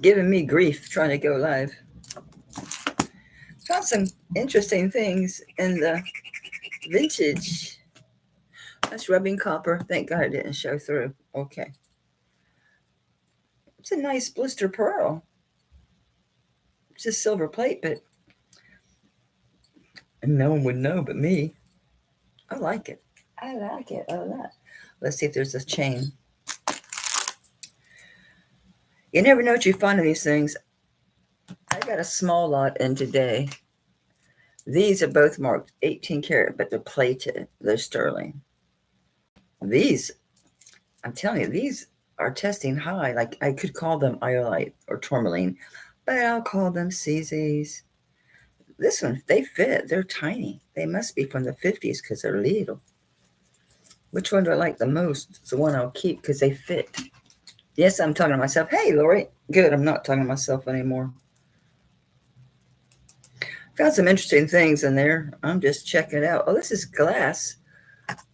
giving me grief trying to go live. Found some interesting things in the vintage. That's rubbing copper. Thank God it didn't show through. Okay. It's a nice blister pearl. It's a silver plate, but no one would know but me. I like it. I like it a lot. Let's see if there's a chain. You never know what you find in these things. I got a small lot in today. These are both marked 18 karat, but they're plated. They're sterling. These, I'm telling you, these are testing high. Like I could call them iolite or tourmaline, but I'll call them CZs. This one, they fit. They're tiny. They must be from the 50s because they're little. Which one do I like the most? It's the one I'll keep because they fit. Yes, I'm talking to myself. Hey, Lori. Good, I'm not talking to myself anymore. Found some interesting things in there. I'm just checking it out. Oh, this is glass.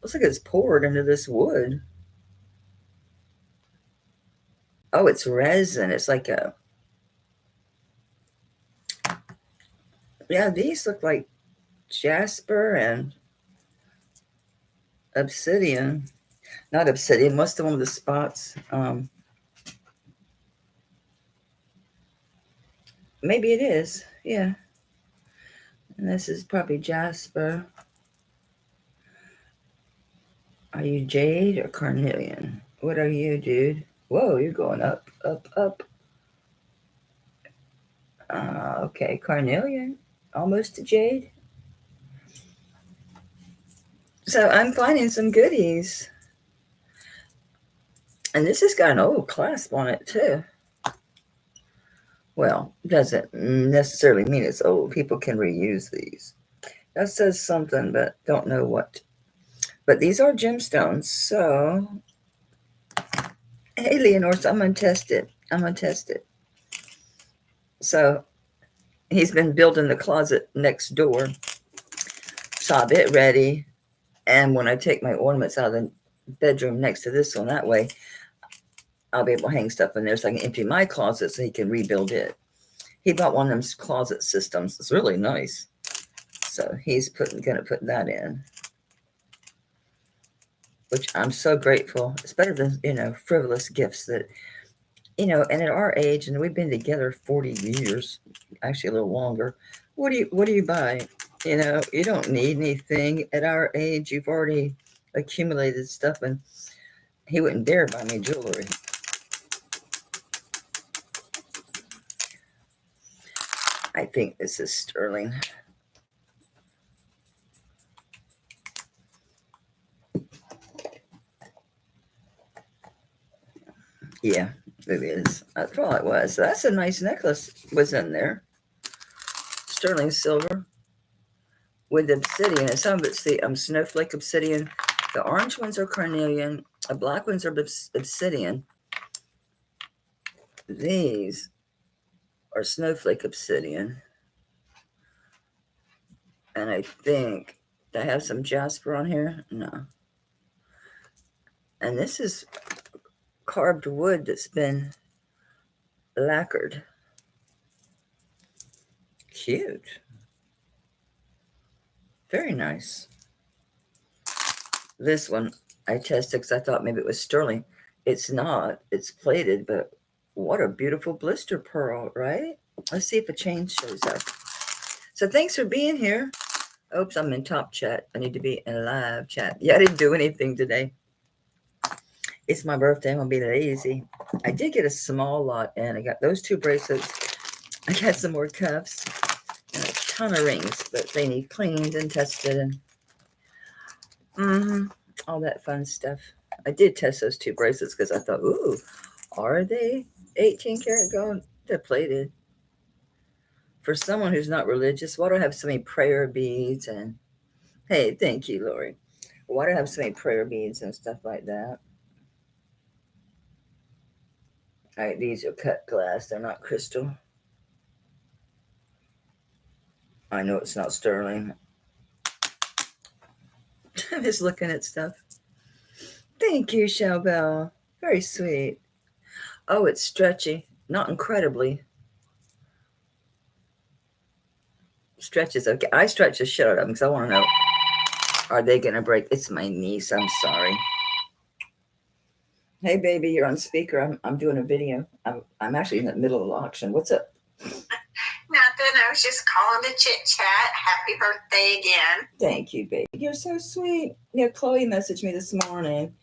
Looks like it's poured into this wood. Oh, it's resin. It's like a... Yeah, these look like jasper and obsidian. Not obsidian. What's the one with the spots? Maybe it is. Yeah. And this is probably jasper. Are you jade or carnelian? What are you, dude? Whoa, you're going up, up, up. Okay, carnelian. Almost a jade. So I'm finding some goodies. And this has got an old clasp on it, too. Well, doesn't necessarily mean it's old. People can reuse these. That says something, but don't know what. But these are gemstones, so... Hey, Leonore, so I'm going to test it. I'm going to test it. So he's been building the closet next door. So I'll get ready. And when I take my ornaments out of the bedroom next to this one, that way I'll be able to hang stuff in there so I can empty my closet so he can rebuild it. He bought one of them closet systems. It's really nice. So he's going to put that in, which I'm so grateful. It's better than, frivolous gifts that, and at our age, and we've been together 40 years, actually a little longer. What do you buy? You don't need anything at our age. You've already accumulated stuff, and he wouldn't dare buy me jewelry. I think this is sterling. Yeah, it is. I thought it was. That's a nice necklace was in there. Sterling silver with obsidian. And some of it's the snowflake obsidian. The orange ones are carnelian. The black ones are obsidian. These are snowflake obsidian. And I think I have some jasper on here. No. And this is carved wood that's been lacquered. Cute. Very nice. This one I tested because I thought maybe it was sterling. It's not. It's plated, but what a beautiful blister pearl, right? Let's see if a chain shows up. So thanks for being here. Oops, I'm in top chat. I need to be in live chat. Yeah, I didn't do anything today. It's my birthday. I'm going to be lazy. I did get a small lot, and I got those 2 bracelets. I got some more cuffs and a ton of rings, but they need cleaned and tested and all that fun stuff. I did test those 2 bracelets because I thought, ooh, are they 18 karat gold? They're plated. For someone who's not religious, why do I have so many prayer beads? And hey, thank you, Lori. Why do I have so many prayer beads and stuff like that? All right, these are cut glass. They're not crystal. I know it's not sterling. I'm just looking at stuff. Thank you, Showbell. Very sweet. Oh, it's stretchy. Not incredibly. Stretches. Okay, I stretch the shit out of them because I want to know, are they going to break? It's my niece. I'm sorry. Hey, baby, you're on speaker. I'm doing a video. I'm actually in the middle of the auction. What's up? Nothing. I was just calling to chit chat. Happy birthday again. Thank you, baby. You're so sweet. Yeah, Chloe messaged me this morning.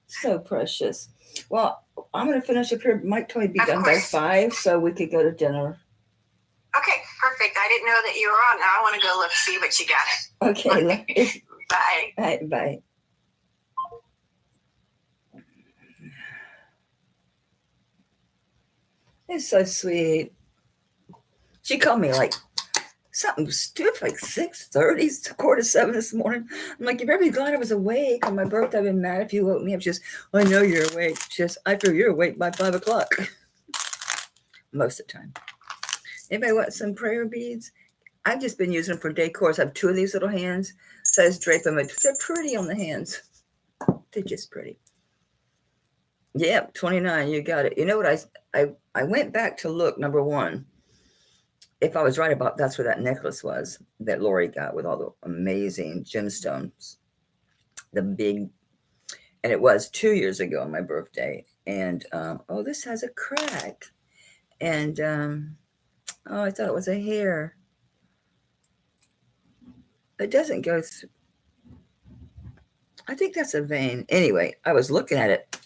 So precious. Well, I'm going to finish up here. Might probably be done by 5, so we could go to dinner. Okay, perfect. I didn't know that you were on. Now I want to go look, see what you got. Okay. Bye. Bye. Bye. It's so sweet. She called me like something stupid, like 6:30, 6:45 this morning. I'm like, you better be glad I was awake on my birthday. I've been mad if you woke me up. Just, I know you're awake. Just, I feel you're awake by 5 o'clock. Most of the time. Anybody want some prayer beads? I've just been using them for decor. I have 2 of these little hands. So I just drape them. They're pretty on the hands. They're just pretty. Yeah, 29. You got it. You know what? I went back to look, number one. If I was right about that's where that necklace was that Lori got with all the amazing gemstones. The big, and it was 2 years ago on my birthday. And oh, this has a crack. And oh, I thought it was a hair. It doesn't go through. I think that's a vein. Anyway, I was looking at it.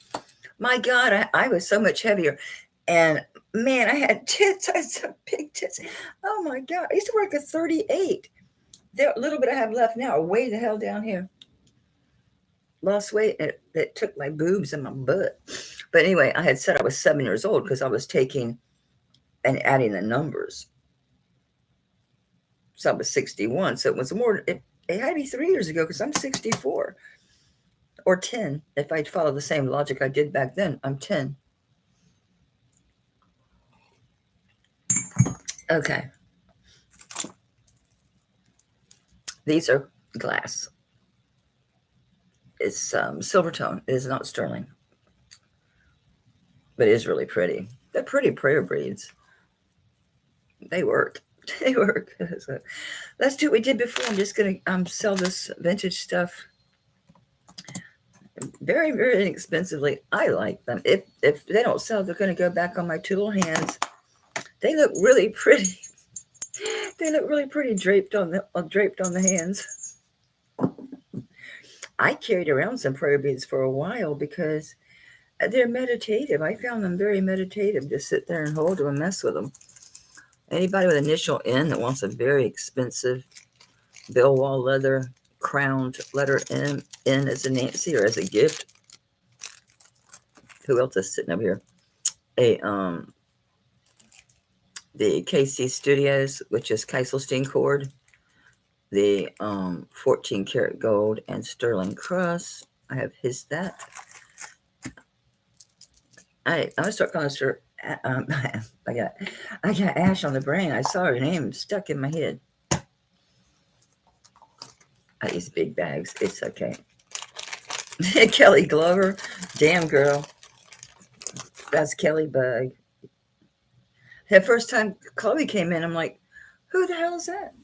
My God, I was so much heavier. And man, I had tits. I had some big tits. Oh my God. I used to work at 38. The little bit I have left now are way the hell down here. Lost weight. It took my boobs and my butt. But anyway, I had said I was 7 years old because I was taking and adding the numbers. So I was 61. So it was more, it had to be 3 years ago because I'm 64. Or 10. If I'd follow the same logic I did back then, I'm 10. Okay. These are glass. It's silver tone. It is not sterling. But it is really pretty. They're pretty prayer beads. They work. They work. So let's do what we did before. I'm just going to sell this vintage stuff very, very inexpensively. I like them. If they don't sell, they're going to go back on my 2 little hands. They look really pretty. They look really pretty draped on the hands. I carried around some prayer beads for a while because they're meditative. I found them very meditative to sit there and hold them and mess with them. Anybody with initial N that wants a very expensive bill wall leather crowned letter N as a Nancy or as a gift. Who else is sitting over here? The KC Studios, which is Kieselstein cord, the 14 karat gold and sterling cross. I have that. I'm gonna start calling her. I got ash on the brain. I saw her name stuck in my head. These big bags. It's okay. Kelly Glover, damn girl. That's Kelly Bug. The first time Chloe came in, I'm like, who the hell is that?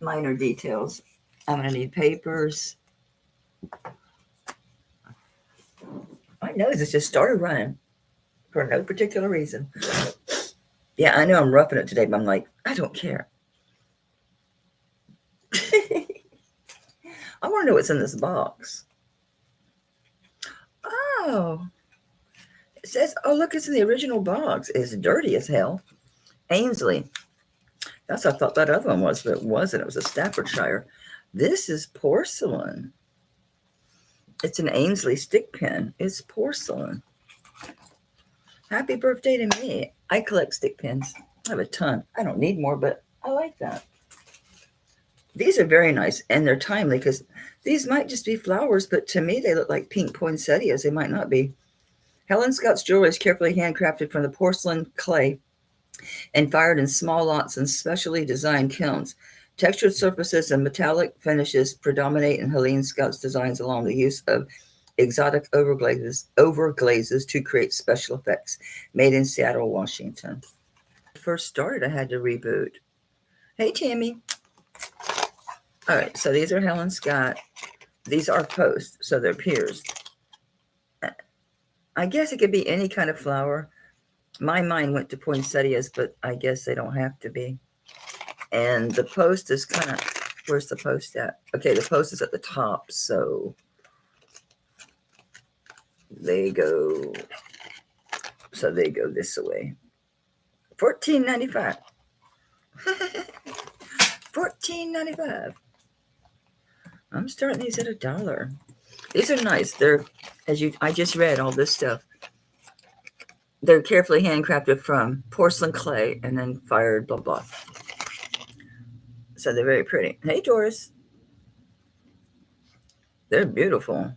Minor details. I'm going to need papers. My nose has just started running for no particular reason. Yeah, I know I'm roughing it today, but I'm like, I don't care. I want to know what's in this box. Oh, it says, oh, look, it's in the original box. It's dirty as hell. Ainsley. That's what I thought that other one was, but it wasn't. It was a Staffordshire. This is porcelain. It's an Ainsley stick pin. It's porcelain. Happy birthday to me. I collect stick pins. I have a ton. I don't need more, but I like that. These are very nice, and they're timely because these might just be flowers, but to me, they look like pink poinsettias. They might not be. Helen Scott's jewelry is carefully handcrafted from the porcelain clay and fired in small lots in specially designed kilns. Textured surfaces and metallic finishes predominate in Helene Scout's designs, along the use of exotic overglazes to create special effects. Made in Seattle, Washington. First started, I had to reboot. Hey, Tammy. All right, so these are Helen Scott. These are posts, so they're piers. I guess it could be any kind of flower. My mind went to poinsettias, but I guess they don't have to be. And the post is kind of, where's the post at? Okay, the post is at the top, so they go, so they go this way. $14.95. $14.95. I'm starting these at $1. These are nice. They're, I just read all this stuff. They're carefully handcrafted from porcelain clay and then fired, blah, blah. So they're very pretty. Hey, Doris. They're beautiful.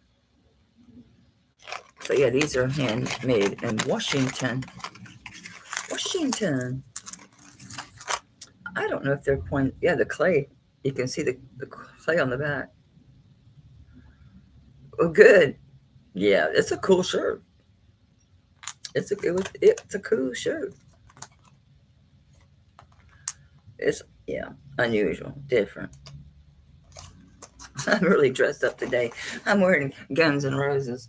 So yeah, these are handmade in Washington. Washington. I don't know if they're yeah, the clay. You can see the clay on the back. Oh, good. Yeah, it's a cool shirt. It's a cool shirt. It's, yeah, unusual, different. I'm really dressed up today. I'm wearing Guns N' Roses.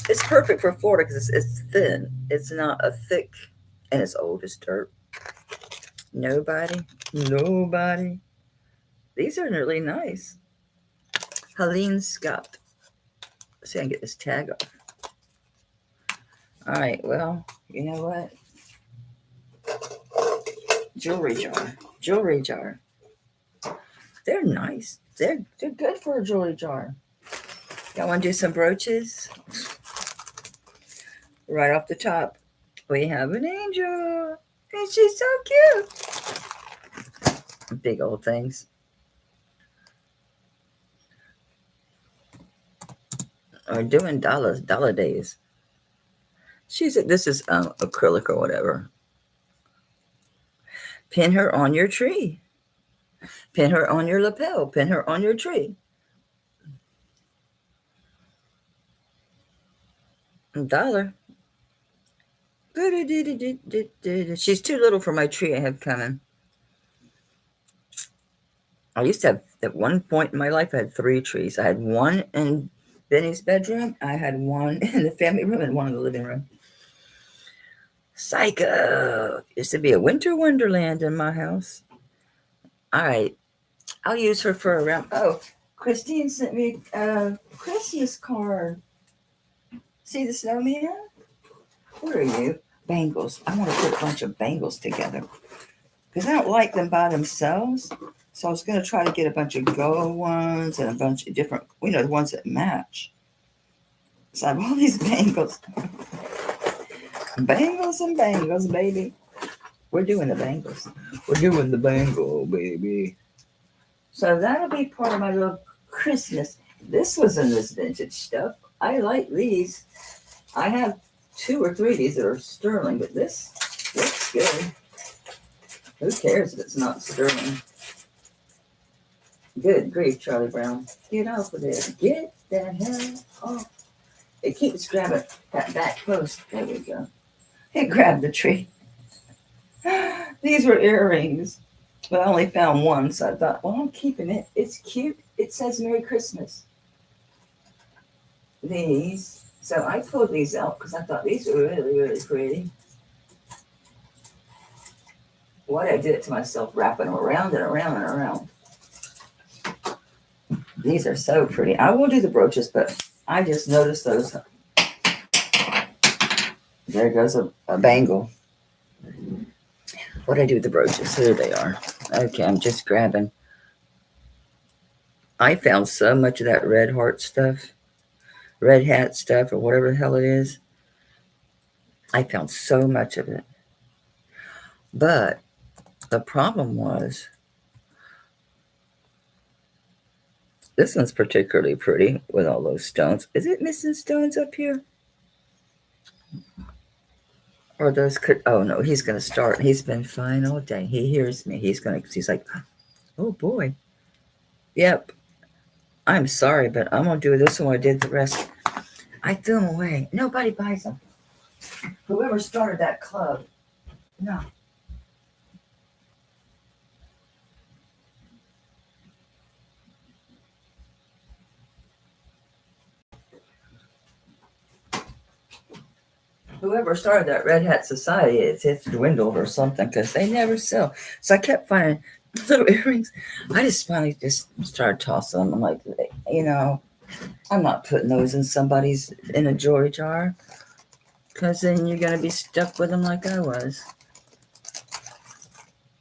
It's perfect for Florida because it's thin. It's not a thick, and it's old as dirt. Nobody. These are really nice. Helene Scott. Let's see, I can get this tag off. All right, well, you know what? Jewelry jar. They're nice. They're good for a jewelry jar. Y'all want to do some brooches? Right off the top, we have an angel, and she's so cute. Big old things. We're doing dollar days. This is acrylic or whatever. Pin her on your tree. Pin her on your lapel. Pin her on your tree. $1. She's too little for my tree I have coming. I used to have, at one point in my life, I had 3 trees. I had one in Benny's bedroom. I had one in the family room and one in the living room. Psycho. Used to be a winter wonderland in my house. All right. I'll use her for a round. Oh, Christine sent me a Christmas card. See the snowman? Where are you? Bangles. I want to put a bunch of bangles together because I don't like them by themselves. So I was going to try to get a bunch of gold ones and a bunch of different, the ones that match. So I have all these bangles. Bangles and bangles, baby. We're doing the bangles. We're doing the bangle, baby. So that'll be part of my little Christmas. This was in this vintage stuff. I like these. I have 2 or 3 of these that are sterling, but this looks good. Who cares if it's not sterling? Good grief, Charlie Brown. Get off of there. Get the hell off. It keeps grabbing that back post. There we go. It grabbed the tree. These were earrings, but I only found one, so I thought, well, I'm keeping it. It's cute. It says Merry Christmas. These. So I pulled these out because I thought these were really, really pretty. What I did it to myself, wrapping them around and around and around. These are so pretty. I will do the brooches, but I just noticed those. There goes a bangle. What did I do with the brooches? Here they are. Okay, I'm just grabbing. I found so much of that red heart stuff, red hat stuff, or whatever the hell it is. I found so much of it. But the problem was, this one's particularly pretty with all those stones. Is it missing stones up here? Or those could, oh no, he's going to start. He's been fine all day. He hears me. He's like, oh boy. Yep. I'm sorry, but I'm going to do this one. I did the rest. I threw them away. Nobody buys them. Whoever started that club. No. Whoever started that Red Hat Society, it's dwindled or something because they never sell. So I kept finding little earrings. I just finally just started tossing them. I'm like, I'm not putting those in a jewelry jar because then you're going to be stuck with them like I was.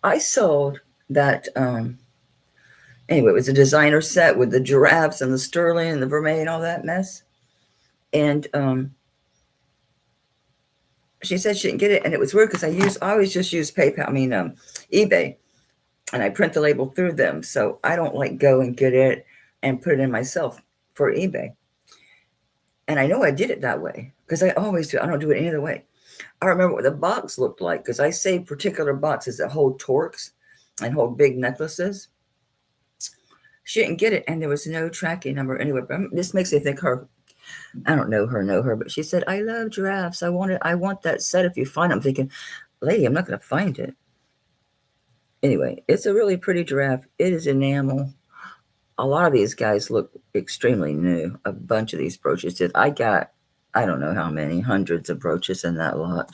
I sold that, anyway, it was a designer set with the giraffes and the sterling and the vermeil and all that mess. And she said she didn't get it, and it was weird because I always just use eBay, and I print the label through them. So I don't like go and get it and put it in myself for eBay. And I know I did it that way because I always do. I don't do it any other way. I remember what the box looked like because I saved particular boxes that hold torques and hold big necklaces. She didn't get it, and there was no tracking number anyway. But this makes me think her. I don't know her, but she said, I love giraffes. I want that set if you find it. I'm thinking, lady, I'm not going to find it. Anyway, it's a really pretty giraffe. It is enamel. A lot of these guys look extremely new. A bunch of these brooches did. I got, I don't know how many, hundreds of brooches in that lot.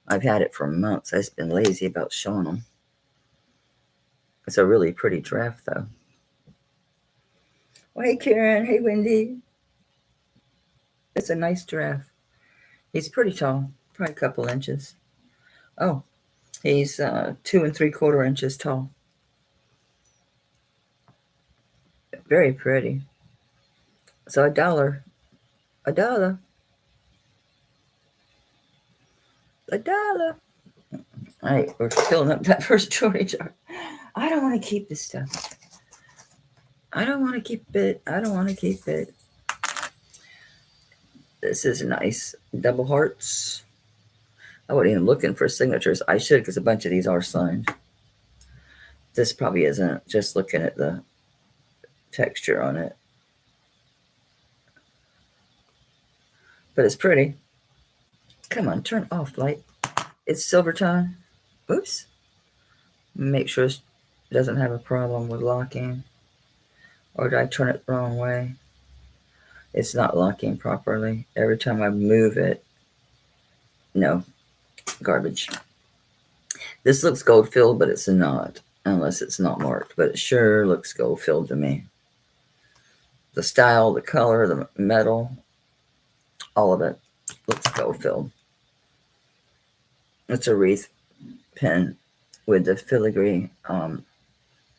I've had it for months. I've been lazy about showing them. It's a really pretty giraffe, though. Well, hey, Karen. Hey, Wendy. It's a nice giraffe. He's pretty tall, probably a couple inches. Oh, he's 2 3/4 inches tall. Very pretty. So $1. $1. $1. All right, we're filling up that first jewelry jar. I don't want to keep this stuff. I don't want to keep it. This is nice. Double hearts. I wasn't even looking for signatures. I should because a bunch of these are signed. This probably isn't. Just looking at the texture on it. But it's pretty. Come on, turn off light. It's silver tone. Oops. Make sure it doesn't have a problem with locking. Or did I turn it the wrong way? It's not locking properly. Every time I move it. No. Garbage. This looks gold filled, but it's not. Unless it's not marked. But it sure looks gold filled to me. The style, the color, the metal. All of it looks gold filled. It's a wreath pin with the filigree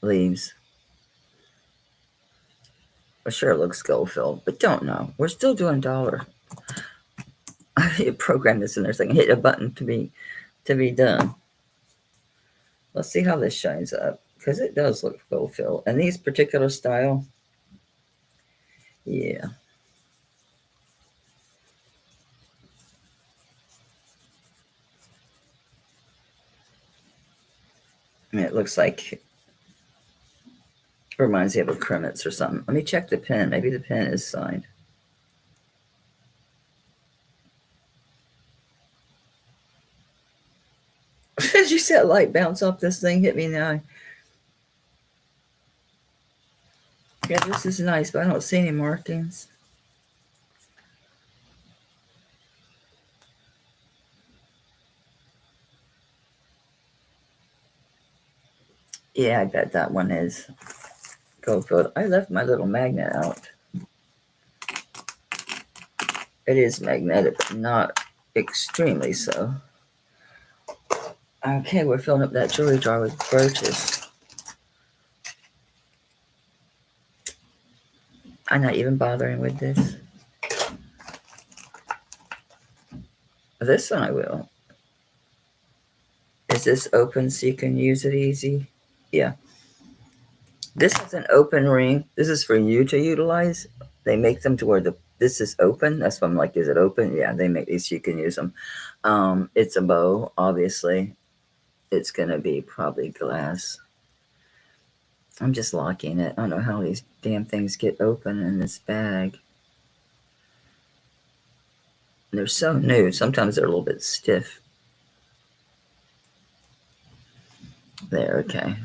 leaves. It sure looks gold filled, but don't know. We're still doing dollar. I need to program this in there so I can hit a button to be done. Let's see how this shines up because it does look gold filled. And these particular style, yeah. And it looks like it reminds me of a Kremitz or something. Let me check the pen. Maybe the pen is signed. Did you see that light bounce off this thing? Hit me in the eye. Yeah, this is nice, but I don't see any markings. Yeah, I bet that one is gold filled. I left my little magnet out. It is magnetic, but not extremely so. Okay, we're filling up that jewelry jar with brooches. I'm not even bothering with this. This one I will. Is this open so you can use it easy? Yeah. This is an open ring. This is for you to utilize. They make them to where the this is open. That's why I'm like, is it open? Yeah, they make these so you can use them. It's a bow, obviously. It's going to be probably glass. I'm just locking it. I don't know how these damn things get open in this bag. They're so new. Sometimes they're a little bit stiff. There, okay.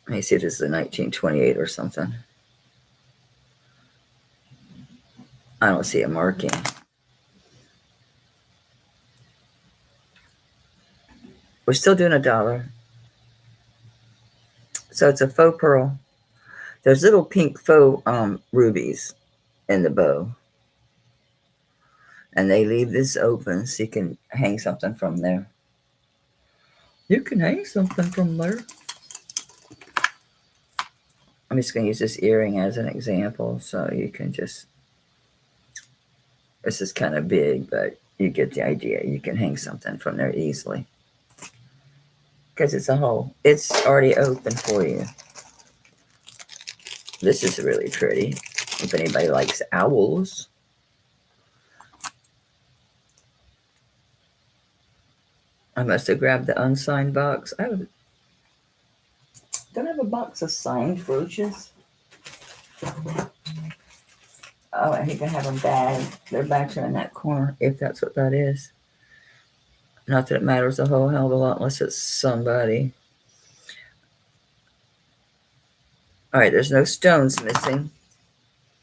Let me see if this is a 1928 or something. I don't see a marking. We're still doing $1. So it's a faux pearl. There's little pink faux rubies in the bow. And they leave this open so you can hang something from there. You can hang something from there. I'm just going to use this earring as an example so you can just, this is kind of big, but you get the idea. You can hang something from there easily. Because it's a hole. It's already open for you. This is really pretty. If anybody likes owls. I must have grabbed the unsigned box. I don't have a box of signed brooches. Oh, I think I have them bagged. They're back there in that corner, if that's what that is. Not that it matters a whole hell of a lot unless it's somebody. All right, there's no stones missing.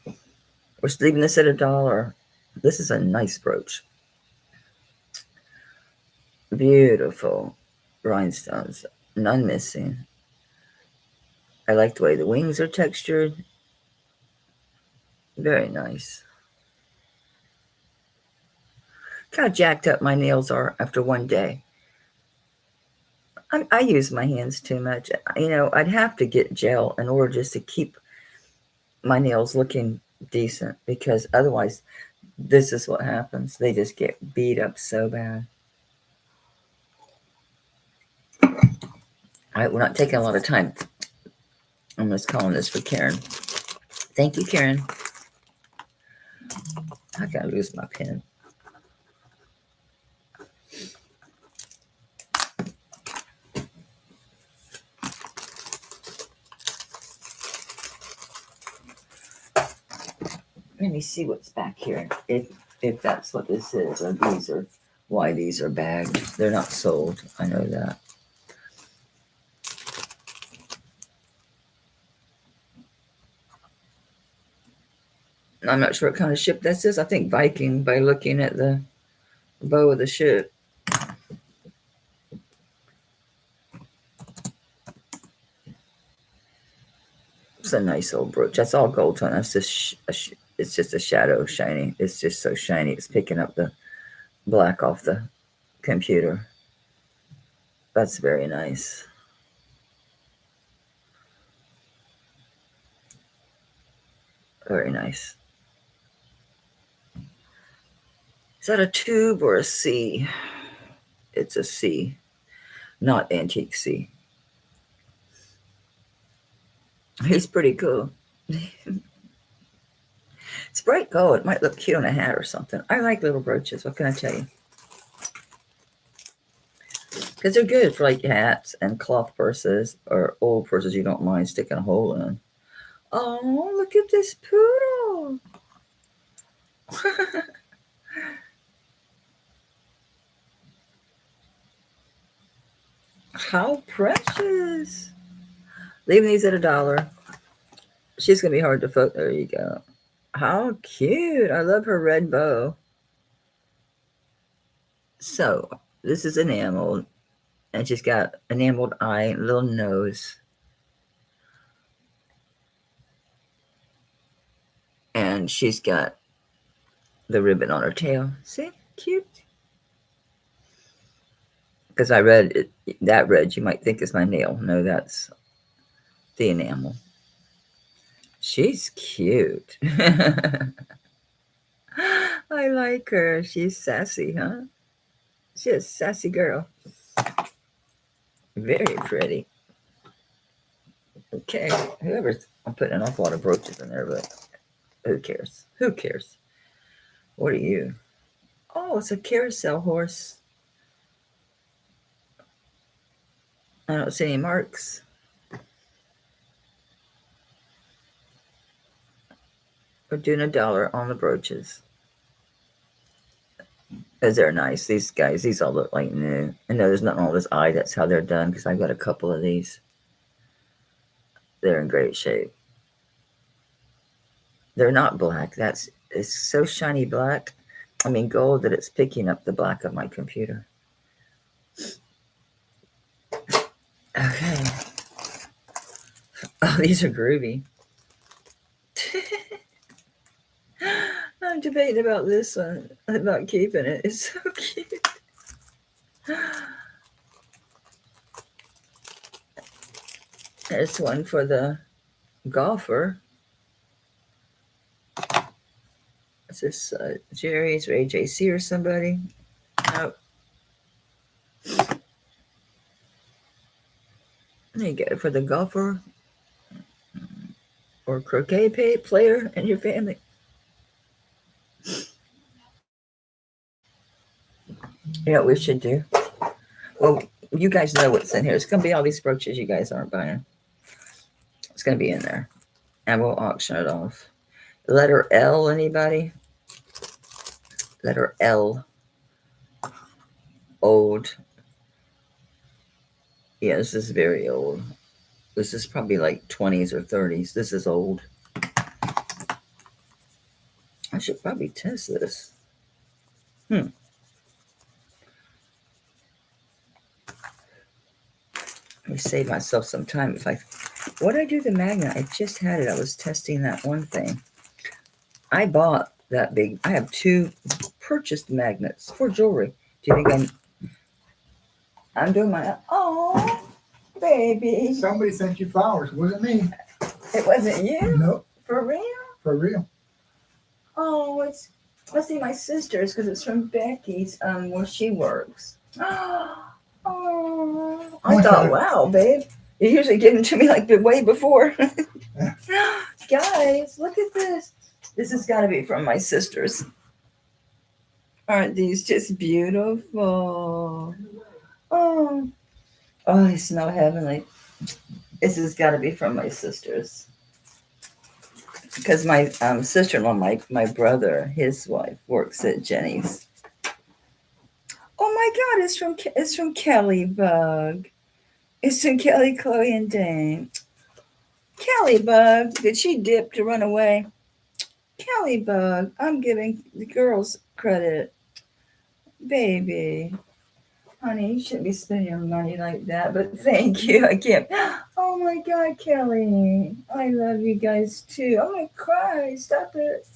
We're leaving this at $1. This is a nice brooch. Beautiful rhinestones, none missing. I like the way the wings are textured. Very nice. Look how jacked up my nails are after one day. I use my hands too much. You know, I'd have to get gel in order just to keep my nails looking decent, because otherwise this is what happens. They just get beat up so bad. All right, we're not taking a lot of time. I'm just calling this for Karen. Thank you, Karen. I gotta lose my pen. Let me see what's back here. If that's what this is, or these are why these are bagged. They're not sold. I know that. I'm not sure what kind of ship this is. I think Viking by looking at the bow of the ship. It's a nice old brooch. That's all gold tone. That's just it's just a shadow shining. It's just so shiny. It's picking up the black off the computer. That's very nice. Very nice. Is that a tube or a C? It's a C, not antique C. He's pretty cool. It's bright gold. It might look cute on a hat or something. I like little brooches. What can I tell you? Because they're good for like hats and cloth purses or old purses you don't mind sticking a hole in. Oh, look at this poodle. How precious. Leaving these at $1. She's going to be hard to focus. There you go. How cute. I love her red bow. So, this is enameled. And she's got enameled eye, little nose. And she's got the ribbon on her tail. See? Cute. Because I read it, that red you might think is my nail. No, that's the enamel. She's cute. I like her. She's sassy, huh? She's a sassy girl. Very pretty. Okay, I'm putting an awful lot of brooches in there, but Who cares? Who cares? What are you? Oh, it's a carousel horse. I don't see any marks. We're doing $1 on the brooches. Because they're nice. These guys, these all look like new. I know there's nothing on this eye. That's how they're done because I've got a couple of these. They're in great shape. They're not black. It's so shiny black. I mean gold that it's picking up the black of my computer. Okay. Oh, these are groovy. I'm debating about this one, about keeping it. It's so cute. There's one for the golfer. Is this Jerry's or AJC or somebody? Nope. There you go, for the golfer or croquet player in your family. You know what we should do? Well, you guys know what's in here. It's going to be all these brooches you guys aren't buying. It's going to be in there. And we'll auction it off. Letter L, anybody? Letter L. Old. Yeah, this is very old. This is probably like 20s or 30s. This is old. I should probably test this. Let me save myself some time. What did I do to the magnet? I just had it. I was testing that one thing. I bought that big. I have 2 purchased magnets for jewelry. Do you think I'm doing my, oh, baby. Somebody sent you flowers. It wasn't me. It wasn't you? Nope. For real? For real. Oh, it's, must be my sister's because it's from Becky's, where she works. Oh, I thought, wow, babe. You usually give them to me like way before. Guys, look at this. This has got to be from my sister's. Aren't these just beautiful? Oh, they smell heavenly. This has got to be from my sister's. Because my sister-in-law, my brother, his wife works at Jenny's. Oh my God! It's from Kelly Bug. It's from Kelly, Chloe, and Dane. Kelly Bug, did she dip to run away? Kelly Bug, I'm giving the girls credit. Baby, honey, you shouldn't be spending your money like that, but thank you. I can't. Oh my God, Kelly, I love you guys too. I'm gonna cry. Stop it.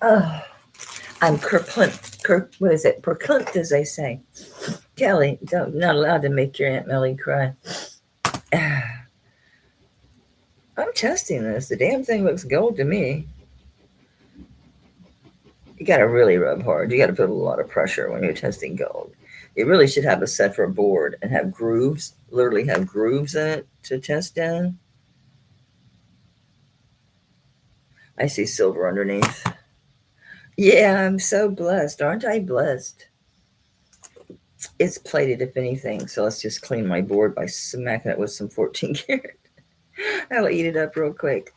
Oh, I'm what is it? Perclimped, as they say. Kelly, not allowed to make your Aunt Melly cry. I'm testing this. The damn thing looks gold to me. You got to really rub hard. You got to put a lot of pressure when you're testing gold. You really should have a separate board and have grooves, literally have grooves in it to test in. I see silver underneath. Yeah, I'm so blessed. Aren't I blessed? It's plated, if anything. So let's just clean my board by smacking it with some 14 karat. That'll eat it up real quick.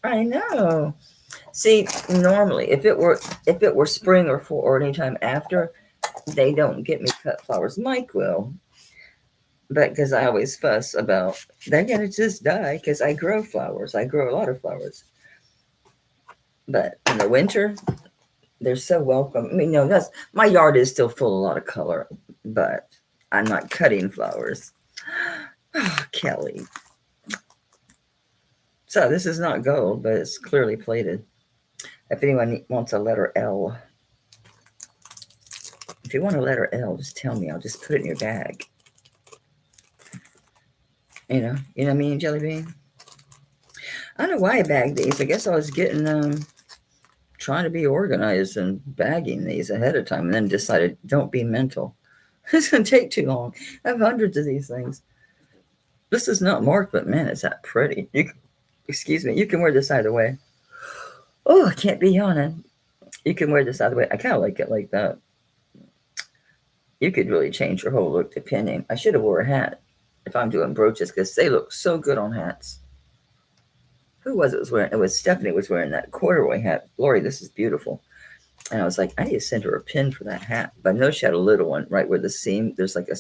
I know. See, normally, if it were spring or fall or anytime after, they don't get me cut flowers. Mike will. But because I always fuss about, they're going to just die because I grow flowers. I grow a lot of flowers. But in the winter, they're so welcome. I mean, no, my yard is still full of a lot of color, but I'm not cutting flowers. Oh, Kelly. So this is not gold, but it's clearly plated. If anyone wants a letter L, if you want a letter L, just tell me. I'll just put it in your bag. You know what I mean, Jelly Bean? I don't know why I bagged these. I guess I was getting trying to be organized and bagging these ahead of time, and then decided, don't be mental. It's going to take too long. I have hundreds of these things. This is not marked, but man, is that pretty. Excuse me. You can wear this either way. Oh, I can't be yawning. You can wear this either way. I kind of like it like that. You could really change your whole look depending. I should have wore a hat if I'm doing brooches because they look so good on hats. Who was it was wearing? It was Stephanie was wearing that corduroy hat. Lori, this is beautiful. And I was like, I need to send her a pin for that hat. But I know she had a little one right where the seam, there's like a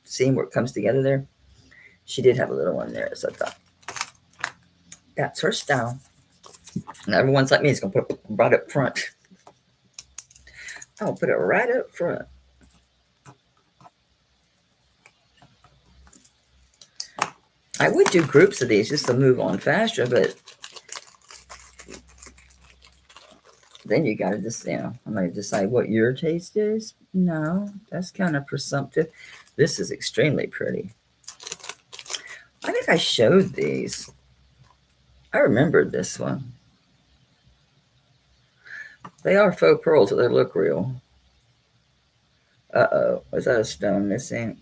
seam where it comes together there. She did have a little one there. So I thought, that's her style. And everyone's like me, is going to put it right up front. I'll put it right up front. I would do groups of these just to move on faster, but then you got to just, I'm going to decide what your taste is. No, that's kind of presumptive. This is extremely pretty. I think I showed these. I remembered this one. They are faux pearls, so they look real. Uh-oh, was that a stone missing?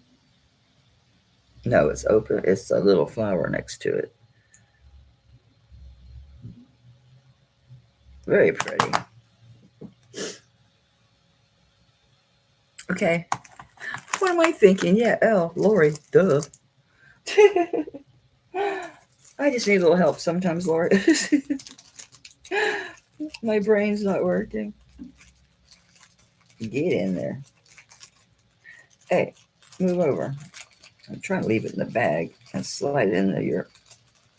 No, it's open. It's a little flower next to it. Very pretty. Okay. What am I thinking? Yeah, Lori, duh. I just need a little help sometimes, Lori. My brain's not working. Get in there. Hey, move over. I'm trying to leave it in the bag and slide it into your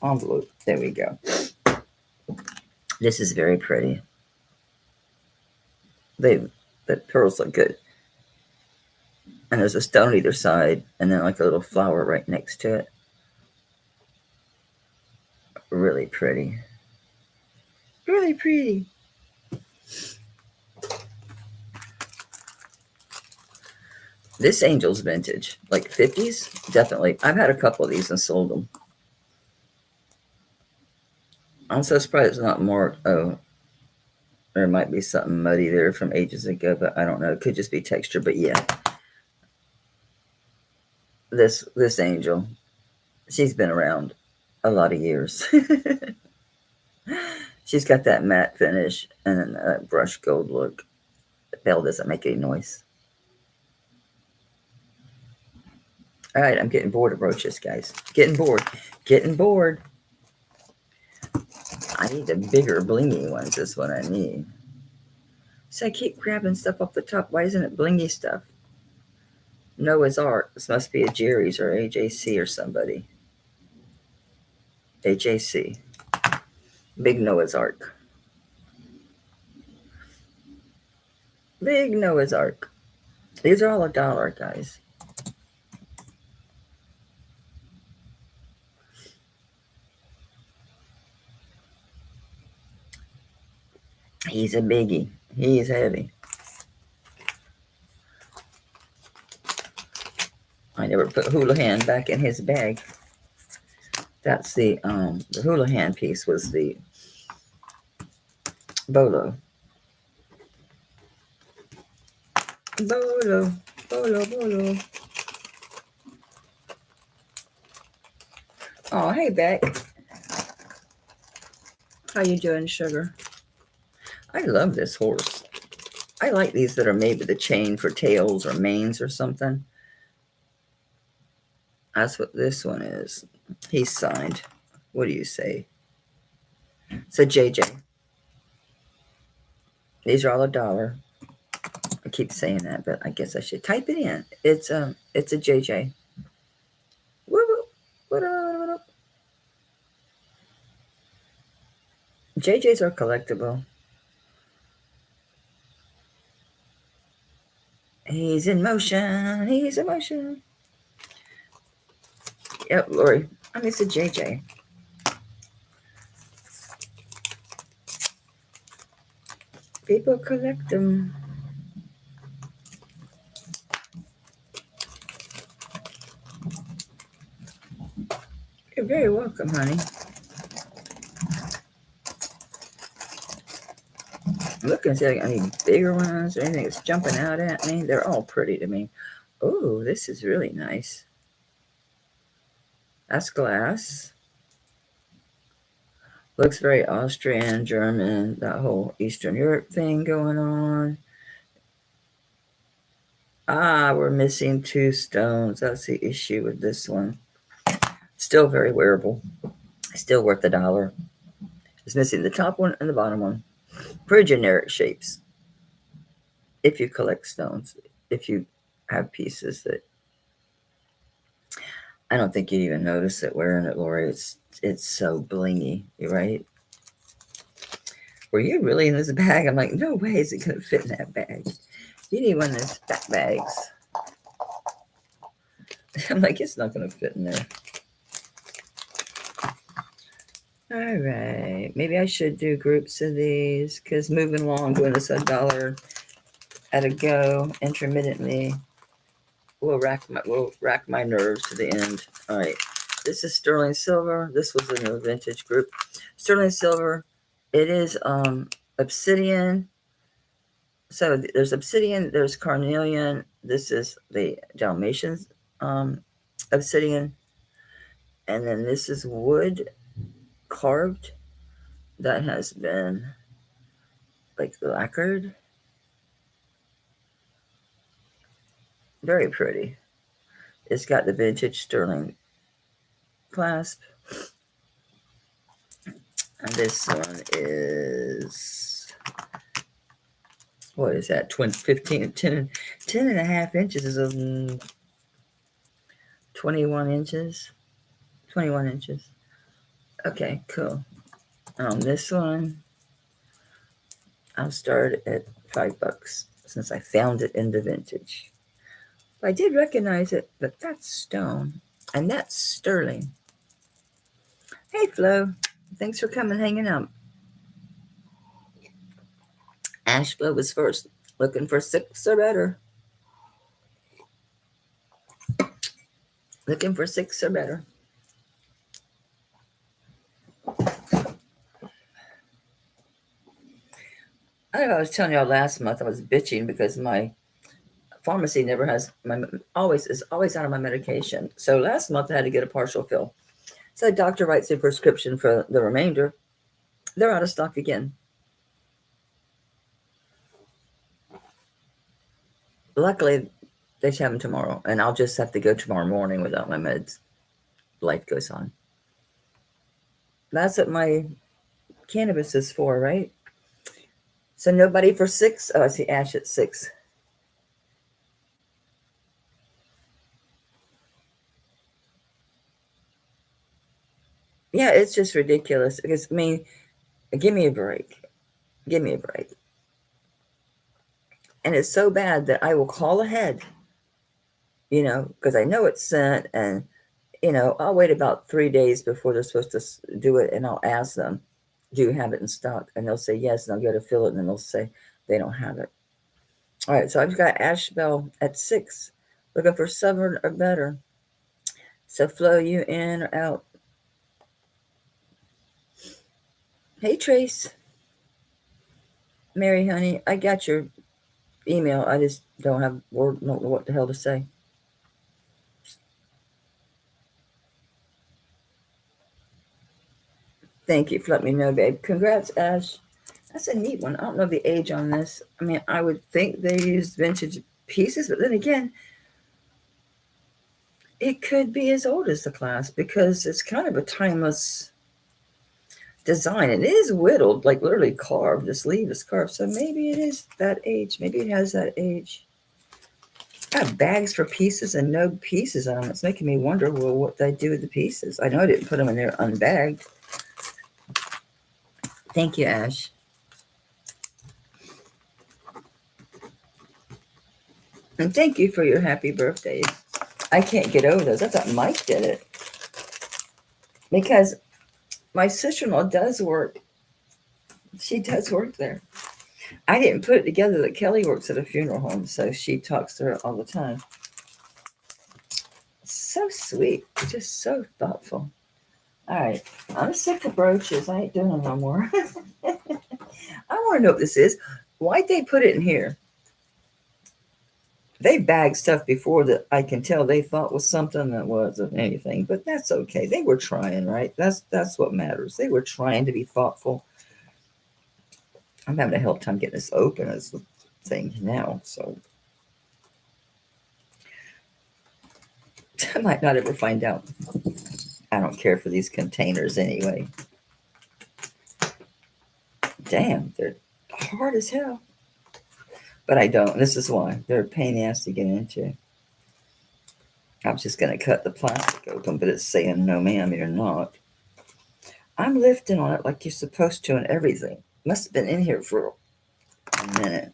envelope. There we go. This is very pretty. The pearls look good. And there's a stone either side, and then like a little flower right next to it. Really pretty. Really pretty. This angel's vintage, like 50s, definitely. I've had a couple of these and sold them. I'm so surprised it's not marked. Oh, there might be something muddy there from ages ago, but I don't know. It could just be texture, but yeah. This angel, she's been around a lot of years. She's got that matte finish and then that brush gold look. The bell doesn't make any noise. All right, I'm getting bored of brooches, guys. Getting bored. Getting bored. I need the bigger blingy ones is what I need. So I keep grabbing stuff off the top. Why isn't it blingy stuff? Noah's Ark. This must be a Jerry's or AJC or somebody. AJC. Big Noah's Ark. Big Noah's Ark. These are all $1, guys. He's a biggie. He's heavy. I never put Houlihan back in his bag. That's the Houlihan piece was the Bolo. Bolo, Bolo, Bolo. Oh, hey, Beck. How you doing, sugar? I love this horse. I like these that are made with a chain for tails or manes or something. That's what this one is. He's signed. What do you say? It's a JJ. These are all $1. I keep saying that, but I guess I should type it in. It's a JJ. What up? JJs are collectible. He's in motion. He's in motion. Yep, Lori. I mean, it's a JJ. People collect them. You're very welcome, honey. I'm looking to see if I got any bigger ones or anything that's jumping out at me. They're all pretty to me. Oh, this is really nice. That's glass. Looks very Austrian, German, that whole Eastern Europe thing going on. Ah, we're missing 2 stones. That's the issue with this one. Still very wearable. Still worth $1. It's missing the top one and the bottom one. Pretty generic shapes. If you collect stones, if you have pieces that I don't think you'd even notice it wearing it, Lori. It's so blingy, right? Were you really in this bag? I'm like, no way is it going to fit in that bag. You need one of those fat bags. I'm like, it's not going to fit in there. All right. Maybe I should do groups of these because moving along, doing this $1 at a go intermittently will rack my nerves to the end. All right. This is sterling silver. This was in the vintage group. Sterling silver. It is obsidian. So there's obsidian, there's carnelian. This is the Dalmatian obsidian. And then this is wood carved that has been like lacquered. Very pretty. It's got the vintage sterling clasp. And this one is, what is that? 10 and a half inches is 21 inches. 21 inches. Okay, cool. This one, I'll start at $5 since I found it in the vintage. But I did recognize it, but that's stone and that's sterling. Hey, Flo. Thanks for coming, hanging out. Ash Flo was first, looking for 6 or better. Looking for 6 or better. I don't know, I was telling y'all last month I was bitching because my pharmacy never has is always out of my medication. So last month I had to get a partial fill. So the doctor writes a prescription for the remainder. They're out of stock again. Luckily, they have them tomorrow, and I'll just have to go tomorrow morning without my meds. Life goes on. That's what my cannabis is for, right? So nobody for 6. Oh, I see Ash at 6. Yeah, it's just ridiculous because, I mean, give me a break. Give me a break. And it's so bad that I will call ahead, because I know it's sent, and, I'll wait about 3 days before they're supposed to do it, and I'll ask them, do you have it in stock? And they'll say yes, and I'll go to fill it, and then they'll say they don't have it. All right, so I've got Ash Bell at 6, looking for 7 or better. So Flo, you in or out? Hey, Trace. Mary, honey, I got your email. I just don't know what the hell to say. Thank you for letting me know, babe. Congrats, Ash. That's a neat one. I don't know the age on this. I mean, I would think they used vintage pieces, but then again, it could be as old as the class because it's kind of a timeless design. It is whittled, like literally carved. The sleeve is carved. So maybe it is that age. Maybe it has that age. I have bags for pieces and no pieces on them. It's making me wonder, well, what they do with the pieces. I know I didn't put them in there unbagged. Thank you, Ash. And thank you for your happy birthdays. I can't get over those. I thought Mike did it. Because my sister-in-law does work. She does work there. I didn't put it together that Kelly works at a funeral home, so she talks to her all the time. So sweet. Just so thoughtful. All right. I'm sick of brooches. I ain't doing them no more. I want to know what this is. Why'd they put it in here? They bagged stuff before that I can tell they thought was something that wasn't anything, but that's okay. They were trying, right? That's what matters. They were trying to be thoughtful. I'm having a hell time getting this open as the thing now, so I might not ever find out. I don't care for these containers anyway. Damn, they're hard as hell. But I don't. This is why. They're a pain in the ass to get into. I was just going to cut the plastic open, but it's saying, no, ma'am, you're not. I'm lifting on it like you're supposed to and everything. Must have been in here for a minute.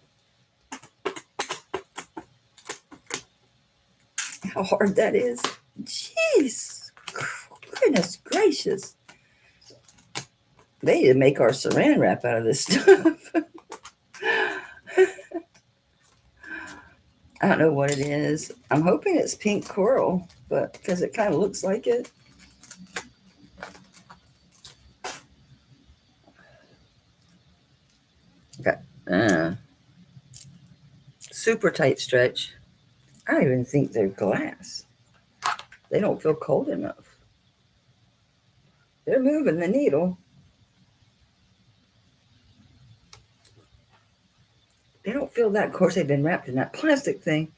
How hard that is. Jeez. Goodness gracious. They need to make our saran wrap out of this stuff. I don't know what it is. I'm hoping it's pink coral, but because it kind of looks like it. Okay. Super tight stretch. I don't even think they're glass. They don't feel cold enough. They're moving the needle. They don't feel that. Of course, they've been wrapped in that plastic thing.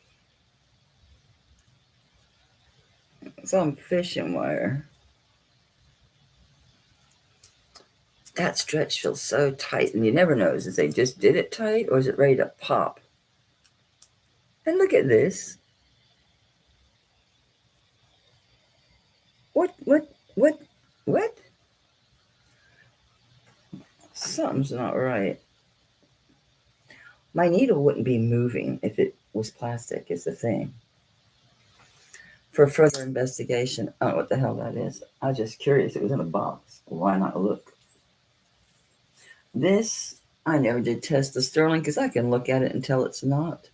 Some fishing wire. That stretch feels so tight, and you never know. Is they just did it tight, or is it ready to pop? And look at this. What? Something's not right. My needle wouldn't be moving if it was plastic, is the thing. For further investigation, I don't know what the hell that is. I was just curious. It was in a box. Why not look? This, I never did test the sterling because I can look at it and tell it's not.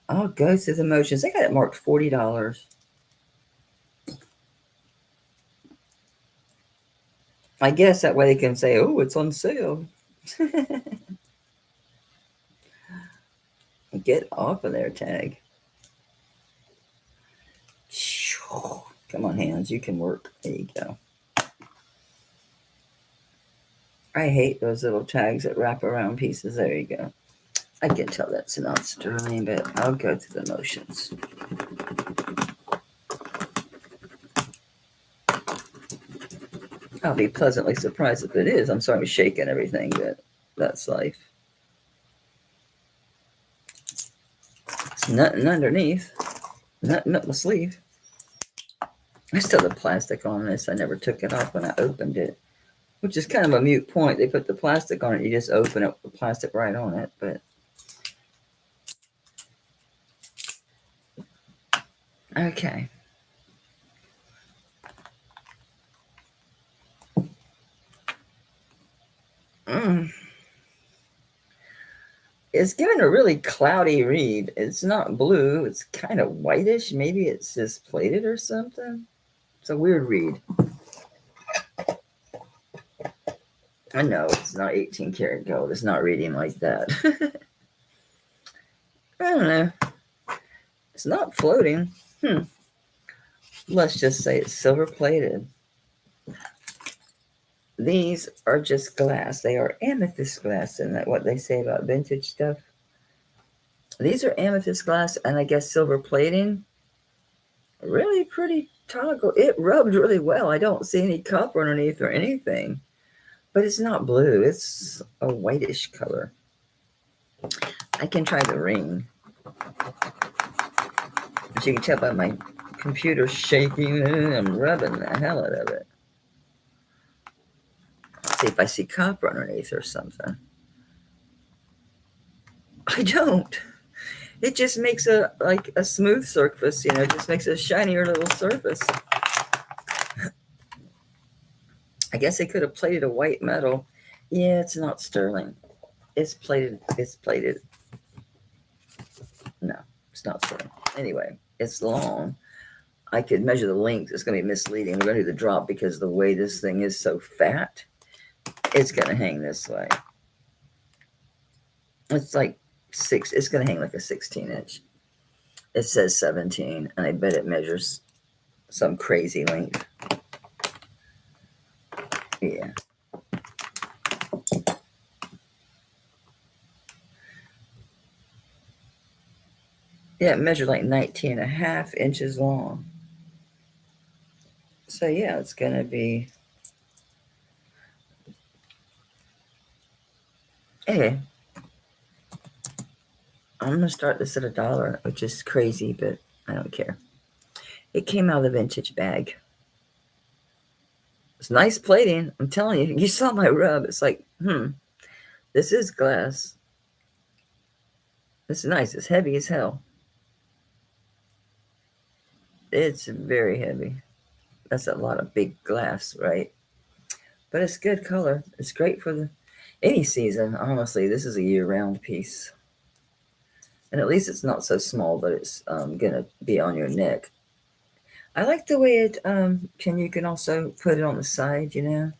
I'll go through the motions. They got it marked $40. I guess that way they can say, oh, it's on sale. Get off of there, tag. Come on, hands. You can work. There you go. I hate those little tags that wrap around pieces. There you go. I can tell that's not sterling, but I'll go through the motions. I'll be pleasantly surprised if it is. I'm sorry I'm shaking everything, but that's life. It's nothing underneath. Nothing up the sleeve. I still have the plastic on this. I never took it off when I opened it, which is kind of a moot point. They put the plastic on it. You just open it with the plastic right on it, but okay. It's given a really cloudy read. It's not blue. It's kind of whitish. Maybe it's just plated or something. It's a weird read. I know it's not 18 karat gold. It's not reading like that. I don't know. It's not floating. Let's just say it's silver plated. These are just glass. They are amethyst glass. Isn't that what they say about vintage stuff? These are amethyst glass and I guess silver plating. Really pretty toggle. It rubbed really well. I don't see any copper underneath or anything. But it's not blue. It's a whitish color. I can try the ring. As you can tell by my computer shaking, I'm rubbing the hell out of it. See if I see copper underneath or something. I don't. It just makes a smooth surface, you know, it just makes a shinier little surface. I guess they could have plated a white metal. Yeah, it's not sterling. It's plated. It's plated. No, it's not sterling. Anyway, it's long. I could measure the length. It's going to be misleading. We're going to do the drop because the way this thing is so fat, it's going to hang this way. It's like it's going to hang like a 16 inch. It says 17, and I bet it measures some crazy length. Yeah. Yeah, it measured like 19 and a half inches long. So yeah, it's going to be... Anyway, I'm going to start this at $1, which is crazy, but I don't care. It came out of the vintage bag. It's nice plating. I'm telling you, you saw my rub. It's like, this is glass. This is nice. It's heavy as hell. It's very heavy. That's a lot of big glass, right? But it's good color. It's great for any season. Honestly, this is a year-round piece. And at least it's not so small that it's going to be on your neck. I like the way it, you can also put it on the side, you know.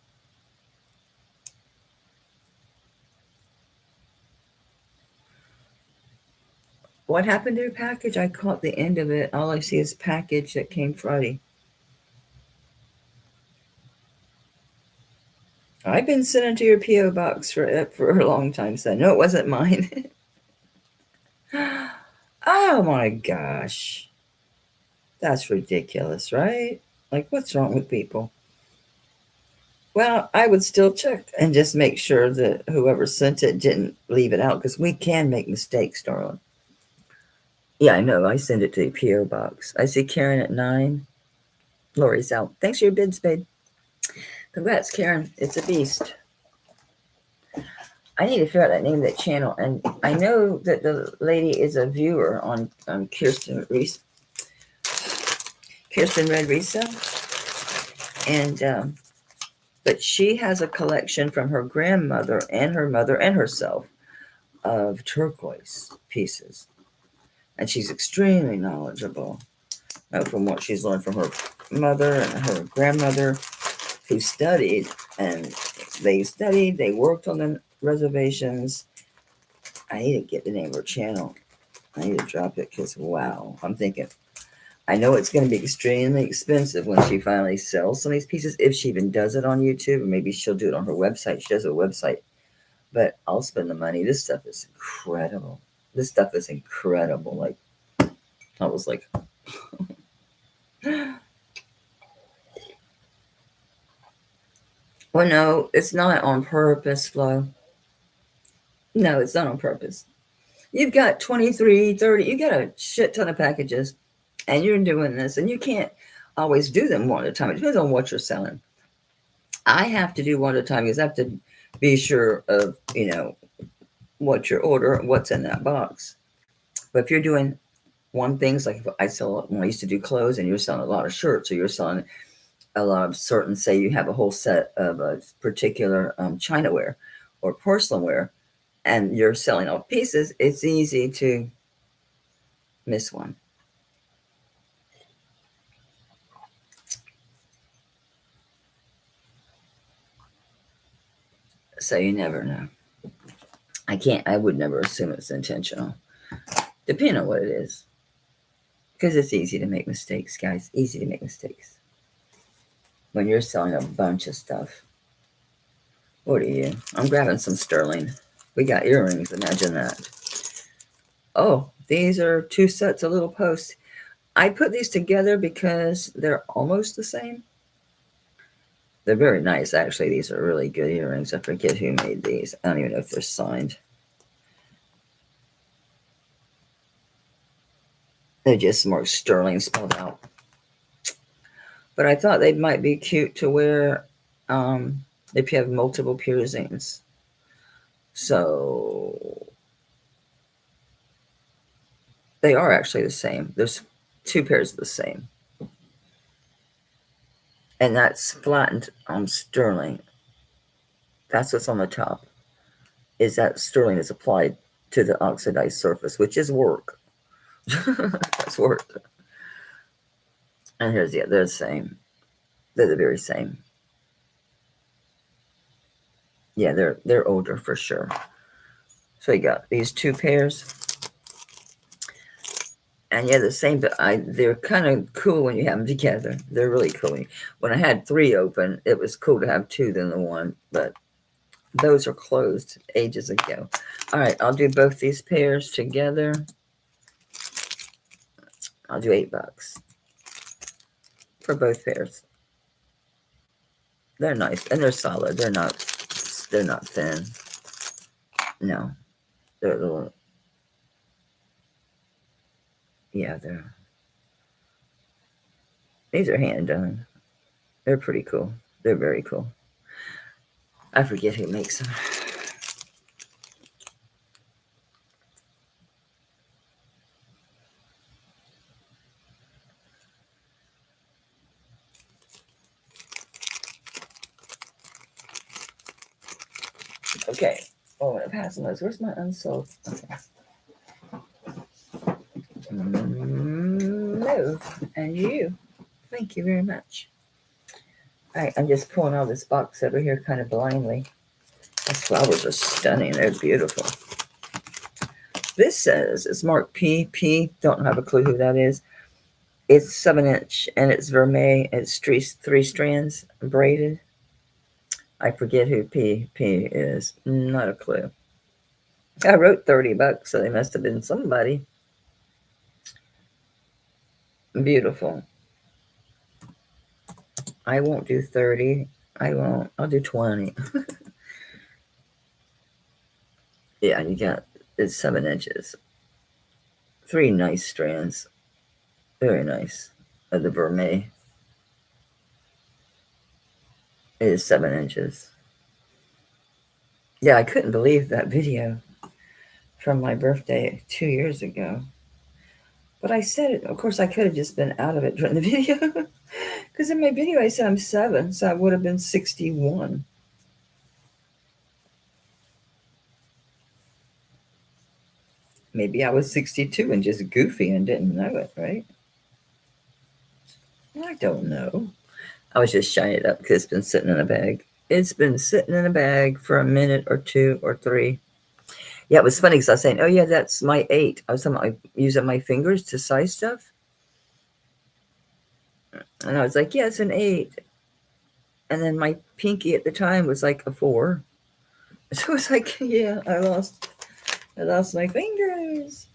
What happened to your package? I caught the end of it. All I see is package that came Friday. I've been sending to your P.O. box for a long time, so no, it wasn't mine. Oh my gosh. That's ridiculous, right? Like, what's wrong with people? Well, I would still check and just make sure that whoever sent it didn't leave it out, because we can make mistakes, darling. Yeah, I know. I send it to the P.O. box. I see Karen at 9. Lori's out. Thanks for your bid, Spade. Congrats, Karen. It's a beast. I need to figure out that name of that channel. And I know that the lady is a viewer on Kirsten Red Resale. And but she has a collection from her grandmother and her mother and herself of turquoise pieces. And she's extremely knowledgeable from what she's learned from her mother and her grandmother, who studied. And they worked on the reservations. I need to get the name of her channel. I need to drop it because, wow, I'm thinking, I know it's going to be extremely expensive when she finally sells some of these pieces, if she even does it on YouTube, or maybe she'll do it on her website. She has a website, but I'll spend the money. This stuff is incredible. This stuff is incredible. Like, I was like, well, no, it's not on purpose, Flo. No, it's not on purpose. You've got 23, 30, you got a shit ton of packages, and you're doing this, and you can't always do them one at a time. It depends on what you're selling. I have to do one at a time because I have to be sure of, what your order, what's in that box. But if you're doing one things, like if when I used to do clothes and you're selling a lot of shirts, or you're selling a lot of certain, say you have a whole set of a particular chinaware or porcelainware, and you're selling all pieces, it's easy to miss one. So you never know. I would never assume it's intentional, depending on what it is. Because it's easy to make mistakes, guys. Easy to make mistakes. When you're selling a bunch of stuff. What are you? I'm grabbing some sterling. We got earrings, imagine that. Oh, these are 2 sets of little posts. I put these together because they're almost the same. They're very nice, actually. These are really good earrings. I forget who made these. I don't even know if they're signed. They just mark sterling spelled out. But I thought they might be cute to wear if you have multiple piercings. So they are actually the same. There's 2 pairs of the same. And that's flattened sterling. That's what's on the top. Is that sterling is applied to the oxidized surface, which is work. That's work. And here's they're the same. They're the very same. Yeah, they're older for sure. So you got these 2 pairs. And yeah, the same, but they're kind of cool when you have them together. They're really cool. When I had 3 open, it was cool to have 2 than the 1, but those are closed ages ago. All right, I'll do both these pairs together. I'll do $8 for both pairs. They're nice and they're solid. They're not thin. No, they're a little. Yeah, these are hand done. They're pretty cool. They're very cool. I forget who makes them. Okay. Oh, I'm passing those. Where's my unsold? Okay. Move. And you. Thank you very much. All right, I'm just pulling all this box over here kind of blindly. Those flowers are stunning. They're beautiful. This says it's marked PP. Don't have a clue who that is. It's 7-inch and it's vermeil. It's 3 strands braided. I forget who PP is. Not a clue. I wrote $30, so they must have been somebody. Beautiful. I won't do 30. I won't. I'll do 20. Yeah, you got it's 7 inches. 3 nice strands. Very nice. Of the vermeil. It is 7 inches. Yeah, I couldn't believe that video from my birthday 2 years ago. But I said it. Of course, I could have just been out of it during the video. Because in my video, I said I'm 7, so I would have been 61. Maybe I was 62 and just goofy and didn't know it, right? I don't know. I was just shying it up because it's been sitting in a bag. It's been sitting in a bag for a minute or 2 or 3. Yeah, it was funny because I was saying, oh, yeah, that's my 8. I was talking about using my fingers to size stuff. And I was like, yeah, it's an 8. And then my pinky at the time was like a 4. So it's like, yeah, I lost my fingers.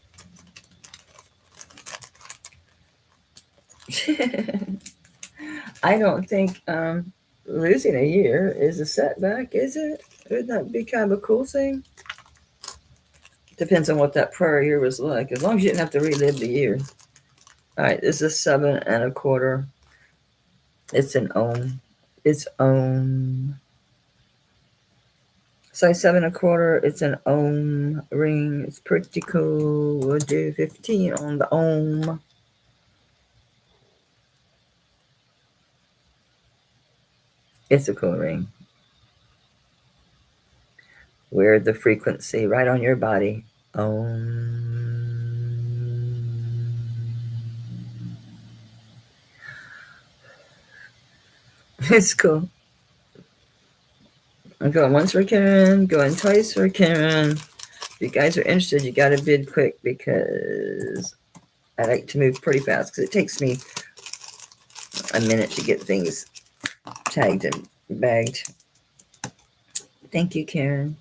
I don't think losing a year is a setback, is it? Would that be kind of a cool thing? Depends on what that prior year was like. As long as you didn't have to relive the year. All right, this is 7 1/4. It's an ohm. It's ohm. Size 7 1/4. It's an ohm ring. It's pretty cool. We'll do 15 on the ohm. It's a cool ring. Wear the frequency right on your body. It's cool. I'm going once for Karen, going twice for Karen. If you guys are interested, you got to bid quick because I like to move pretty fast because it takes me a minute to get things tagged and bagged. Thank you, Karen.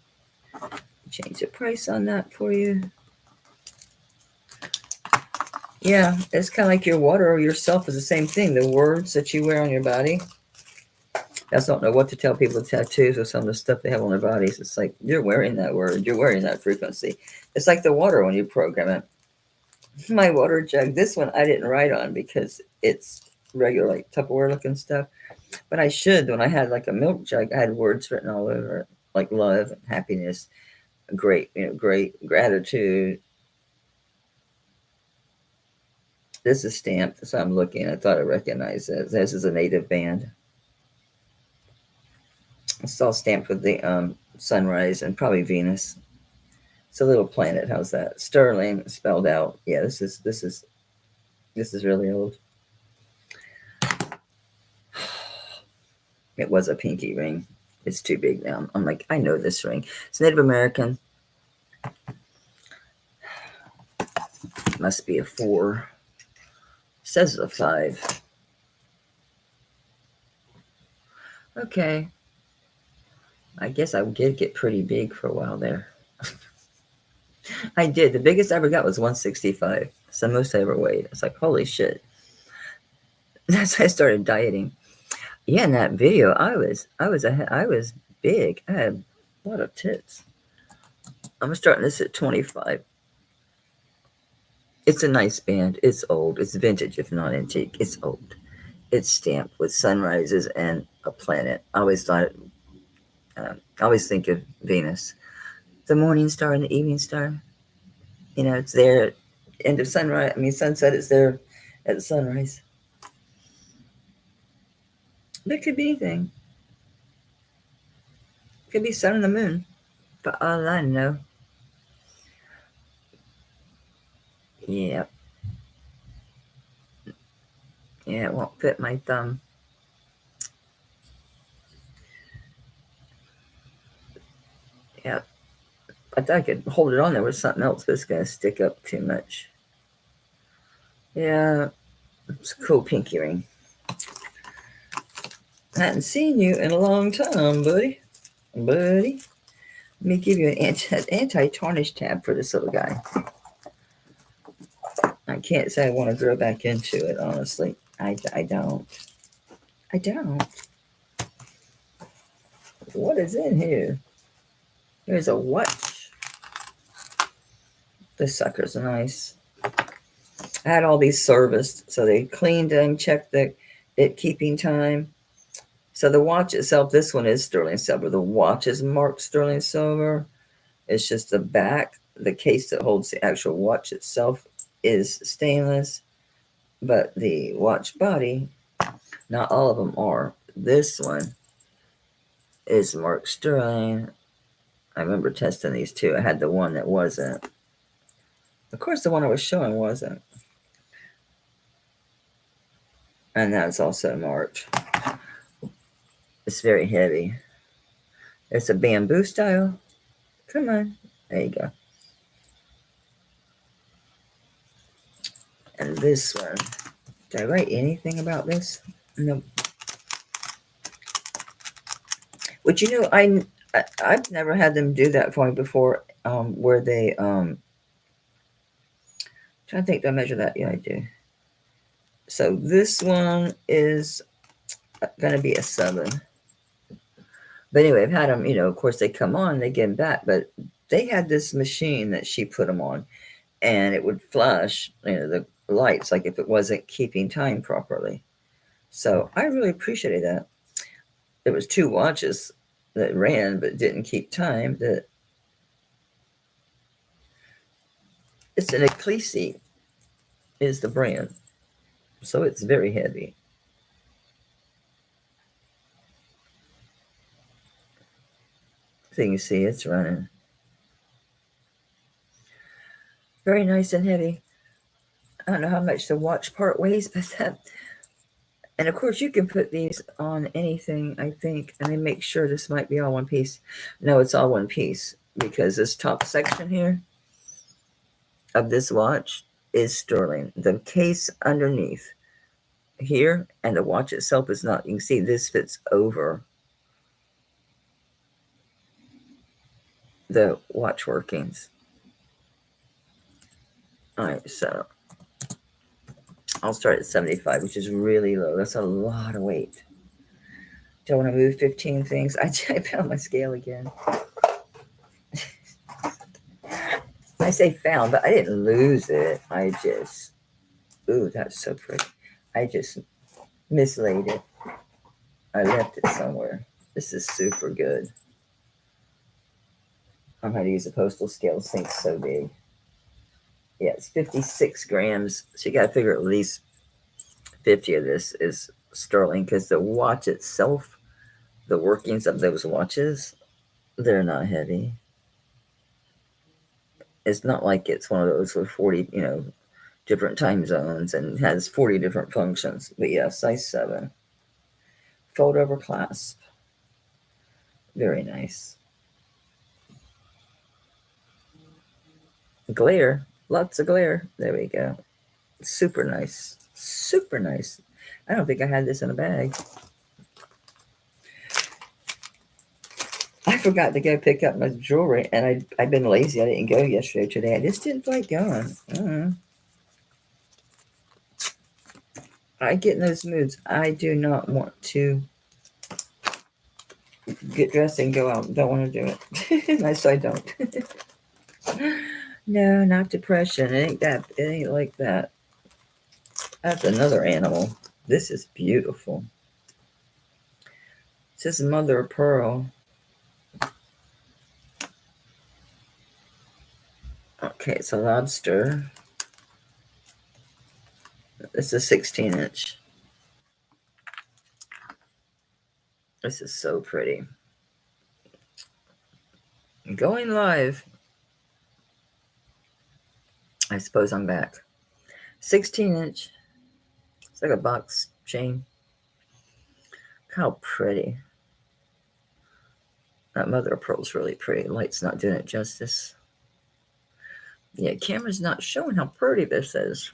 Change the price on that for you. Yeah, it's kind of like your water or yourself is the same thing. The words that you wear on your body. I just don't know what to tell people with tattoos or some of the stuff they have on their bodies. It's like you're wearing that word. You're wearing that frequency. It's like the water when you program it. My water jug, this one I didn't write on because it's regular, like Tupperware looking stuff. But I should. When I had like a milk jug, I had words written all over it, like love and happiness, great gratitude. This is stamped, so I'm looking. I thought I recognized it. This is a native band. It's all stamped with the sunrise and probably Venus. It's a little planet. How's that? Sterling spelled out. Yeah, this is really old. It was a pinky ring. It's too big now. I'm like, I know this ring. It's Native American. Must be a 4. Says a 5. Okay. I guess I did get pretty big for a while there. I did. The biggest I ever got was 165. It's the most I ever weighed. It's like, holy shit. That's why I started dieting. Yeah, in that video, I was big. I had a lot of tits. I'm starting this at 25. It's a nice band. It's old. It's vintage, if not antique. It's old. It's stamped with sunrises and a planet. I always thought, I always think of Venus, the morning star and the evening star. You know, it's there at end of sunrise. I mean, sunset. It's there at sunrise. But it could be anything. It could be sun and the moon, for all I know. Yep. Yeah, it won't fit my thumb. Yep. I thought I could hold it on there with something else, but it's going to stick up too much. Yeah, it's a cool pinky ring. I hadn't seen you in a long time, buddy. Let me give you an anti-tarnish tab for this little guy. I can't say I want to grow back into it, honestly. I don't. I don't. What is in here? There's a watch. This sucker's nice. I had all these serviced, so they cleaned them, checked it keeping time. So the watch itself, this one is sterling silver. The watch is marked sterling silver. It's just the back, the case that holds the actual watch itself is stainless, but the watch body, not all of them are. This one is marked sterling. I remember testing these two. I had the one that wasn't. Of course, the one I was showing wasn't. And that's also marked. It's very heavy. It's a bamboo style. Come on. There you go. And this one. Did I write anything about this? No. Which, you know, I've never had them do that for me before, where they, trying to think, do I measure that? Yeah, I do. So this one is going to be a 7. But anyway, I've had them, you know, of course they come on, they get them back, but they had this machine that she put them on, and it would flash, you know, the lights, like if it wasn't keeping time properly. So I really appreciated that. There was 2 watches that ran but didn't keep time. That it's an Ecclesi is the brand, so it's very heavy. So you can see it's running. Very nice and heavy. I don't know how much the watch part weighs, but that. And of course, you can put these on anything, I think, and then make sure this might be all one piece. No, it's all one piece, because this top section here of this watch is sterling. The case underneath here and the watch itself is not. You can see this fits over the watch workings. All right, so I'll start at 75, which is really low. That's a lot of weight. Do I want to move 15 things? I found my scale again. I say found, but I didn't lose it. I just, ooh, that's so pretty. I just mislaid it. I left it somewhere. This is super good. I'm going to use a postal scale. This thing's so big. Yeah, it's 56 grams. So you got to figure at least 50 of this is sterling, because the watch itself, the workings of those watches, they're not heavy. It's not like it's one of those with 40, you know, different time zones and has 40 different functions. But yeah, size 7. Fold over clasp. Very nice. Glare. Lots of glare. There we go. Super nice. Super nice. I don't think I had this in a bag. I forgot to go pick up my jewelry, and I've been lazy. I didn't go yesterday or today. I just didn't feel like going. I get in those moods. I do not want to get dressed and go out. Don't want to do it. Nice, I don't. No, not depression. It ain't that. It ain't like that. That's another animal. This is beautiful. This is mother of pearl. Okay, it's a lobster. This is 16-inch. This is so pretty. Going live. I suppose I'm back. 16-inch. It's like a box chain. Look how pretty. That mother of pearl is really pretty. Light's not doing it justice. Yeah, camera's not showing how pretty this is.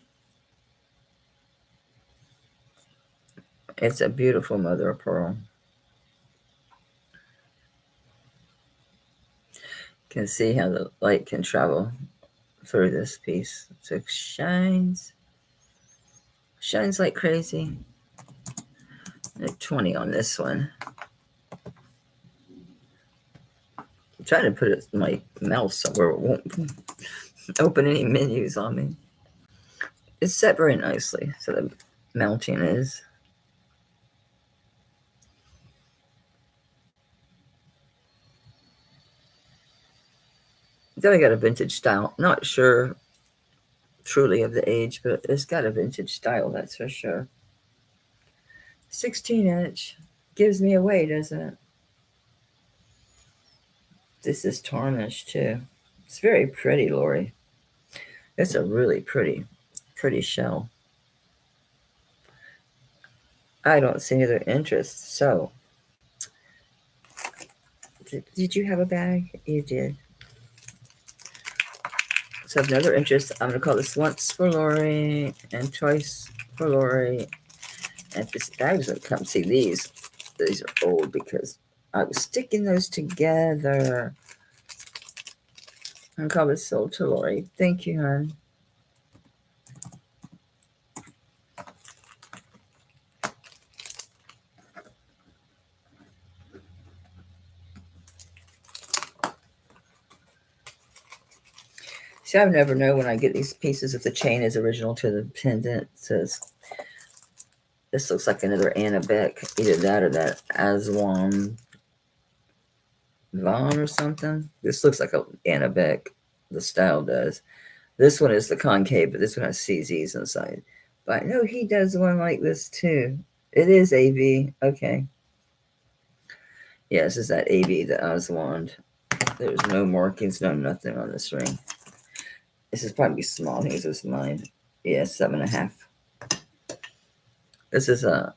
It's a beautiful mother of pearl. You can see how the light can travel through this piece. So it shines like crazy. 20 on this one. I'm trying to put it in my mouth somewhere it won't open any menus on me. It's set very nicely, so the mounting is. Then I got a vintage style. Not sure truly of the age, but it's got a vintage style, that's for sure. 16-inch gives me away, doesn't it? This is tarnished too. It's very pretty, Lori. It's a really pretty shell. I don't see any other interest. So, did you have a bag? You did. So I have another interest. I'm going to call this once for Lori and twice for Lori. And if this bag doesn't come, see these are old because I was sticking those together. I'm going to call this sold to Lori. Thank you, hon. See, I never know when I get these pieces if the chain is original to the pendant. It says, this looks like another Anabec. Either that or that Aswan Vaughn or something. This looks like an Anabec. The style does. This one is the concave, but this one has CZs inside. But I know he does one like this too. It is AV. Okay. Yeah, this is that AV, the Aswan. There's no markings, no nothing on this ring. This is probably small. I think this is mine. Yeah, 7.5. This is a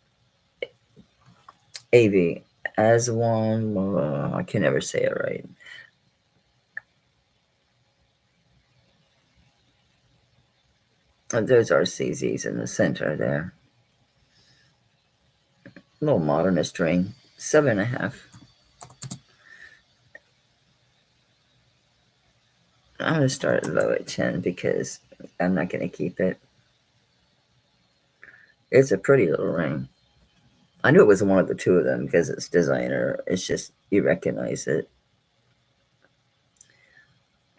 AV Aswan. I can never say it right. And those are CZs in the center there. Little modernist ring. 7.5. I'm going to start low at 10 because I'm not going to keep it. It's a pretty little ring. I knew it was one of the two of them because it's designer. It's just, you recognize it.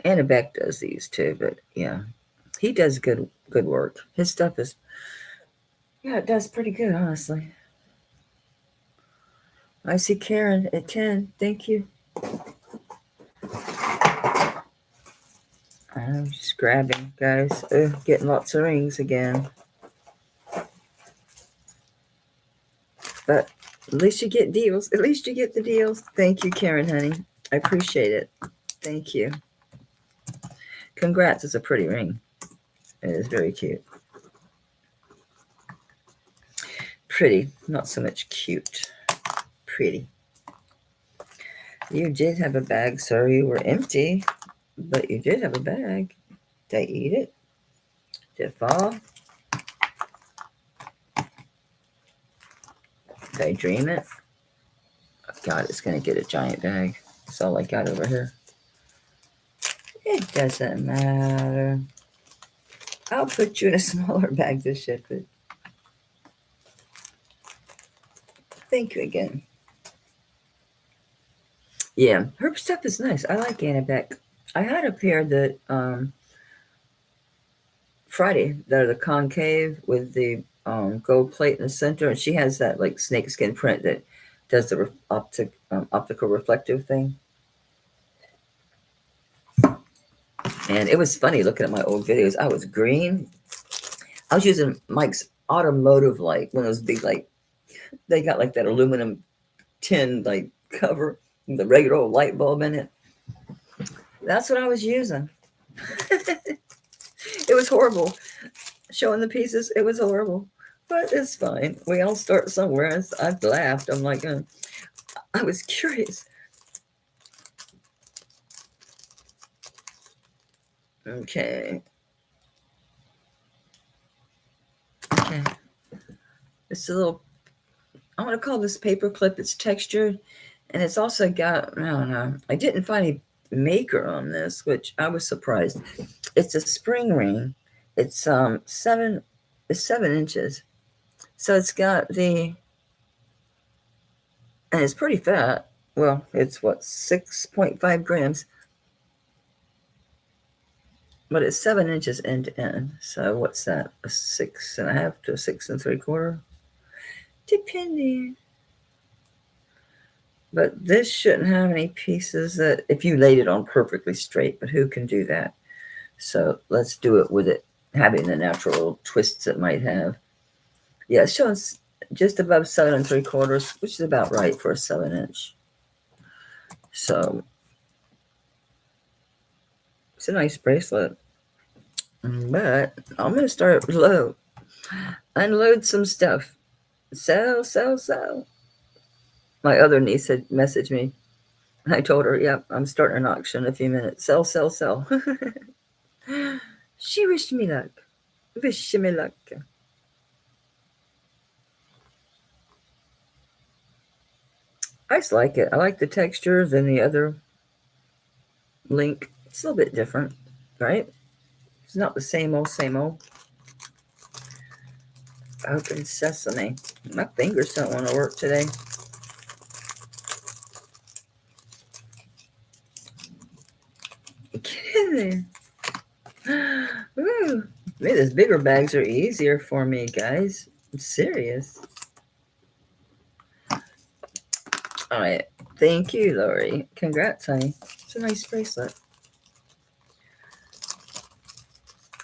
Anabec does these too, but yeah. He does good work. His stuff is, yeah, it does pretty good, honestly. I see Karen at 10. Thank you. I'm just grabbing, guys. Getting lots of rings again. But at least you get deals. At least you get the deals. Thank you, Karen, honey. I appreciate it. Thank you. Congrats. It's a pretty ring. It is very cute. Pretty. Not so much cute. Pretty. You did have a bag, sir. You were empty, but you did have a bag. I eat it? Did it fall? Did I dream it? Oh, God, it's going to get a giant bag. That's all I got over here. It doesn't matter. I'll put you in a smaller bag to ship it. Thank you again. Yeah, her stuff is nice. I like Anna. I had a pair that Friday that are the concave with the gold plate in the center, and she has that like snakeskin print that does the optical reflective thing. And it was funny looking at my old videos. I was green. I was using Mike's automotive light, one of those big, like, they got like that aluminum tin like cover with the regular old light bulb in it. That's what I was using. It was horrible. Showing the pieces, it was horrible. But it's fine. We all start somewhere. And I laughed. I'm like, I was curious. Okay. Okay. It's a little, I want to call this paper clip. It's textured. And it's also got, I don't know. I didn't find a maker on this, which I was surprised. It's a spring ring. It's 7 inches. So it's got and it's pretty fat. Well, it's what, 6.5 grams. But it's 7 inches end to end. So what's that? A 6.5 to a 6 3/4? Depending. But this shouldn't have any pieces that, if you laid it on perfectly straight, but who can do that? So let's do it with it having the natural twists it might have. Yeah, it's showing just above 7 3/4, which is about right for a 7 inch. So it's a nice bracelet. But I'm going to start low. Unload some stuff. Sell. My other niece had messaged me. I told her, yep, I'm starting an auction in a few minutes. Sell. She wished me luck. Wish me luck. I just like it. I like the texture than the other link. It's a little bit different, right? It's not the same old. Open sesame. My fingers don't want to work today. Get in there. Ooh, maybe those bigger bags are easier for me, guys. I'm serious. All right. Thank you, Lori. Congrats, honey. It's a nice bracelet.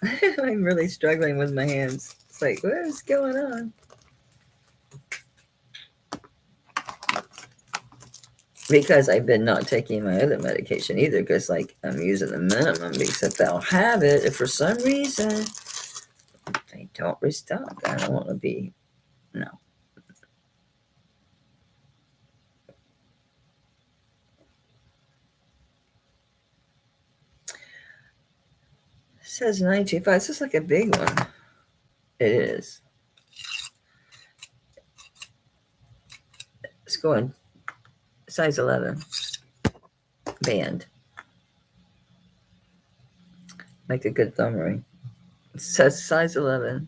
I'm really struggling with my hands. It's like, what is going on? Because I've been not taking my other medication either, because like I'm using the minimum, except I'll have it if for some reason they don't restock. I don't want to be, no. It says 925. This is like a big one. It is. It's going size 11 band. Like a good thumb ring. It says size 11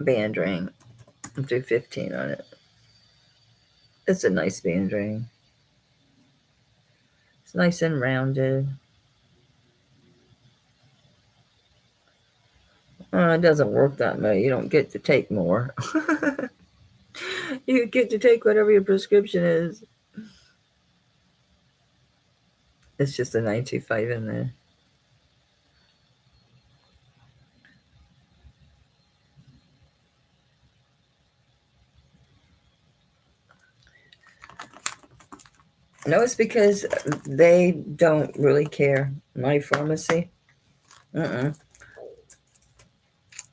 band ring. Do 15 on it. It's a nice band ring. It's nice and rounded. It doesn't work that way. You don't get to take more. You get to take whatever your prescription is. It's just a 925 in there. No, it's because they don't really care. My pharmacy.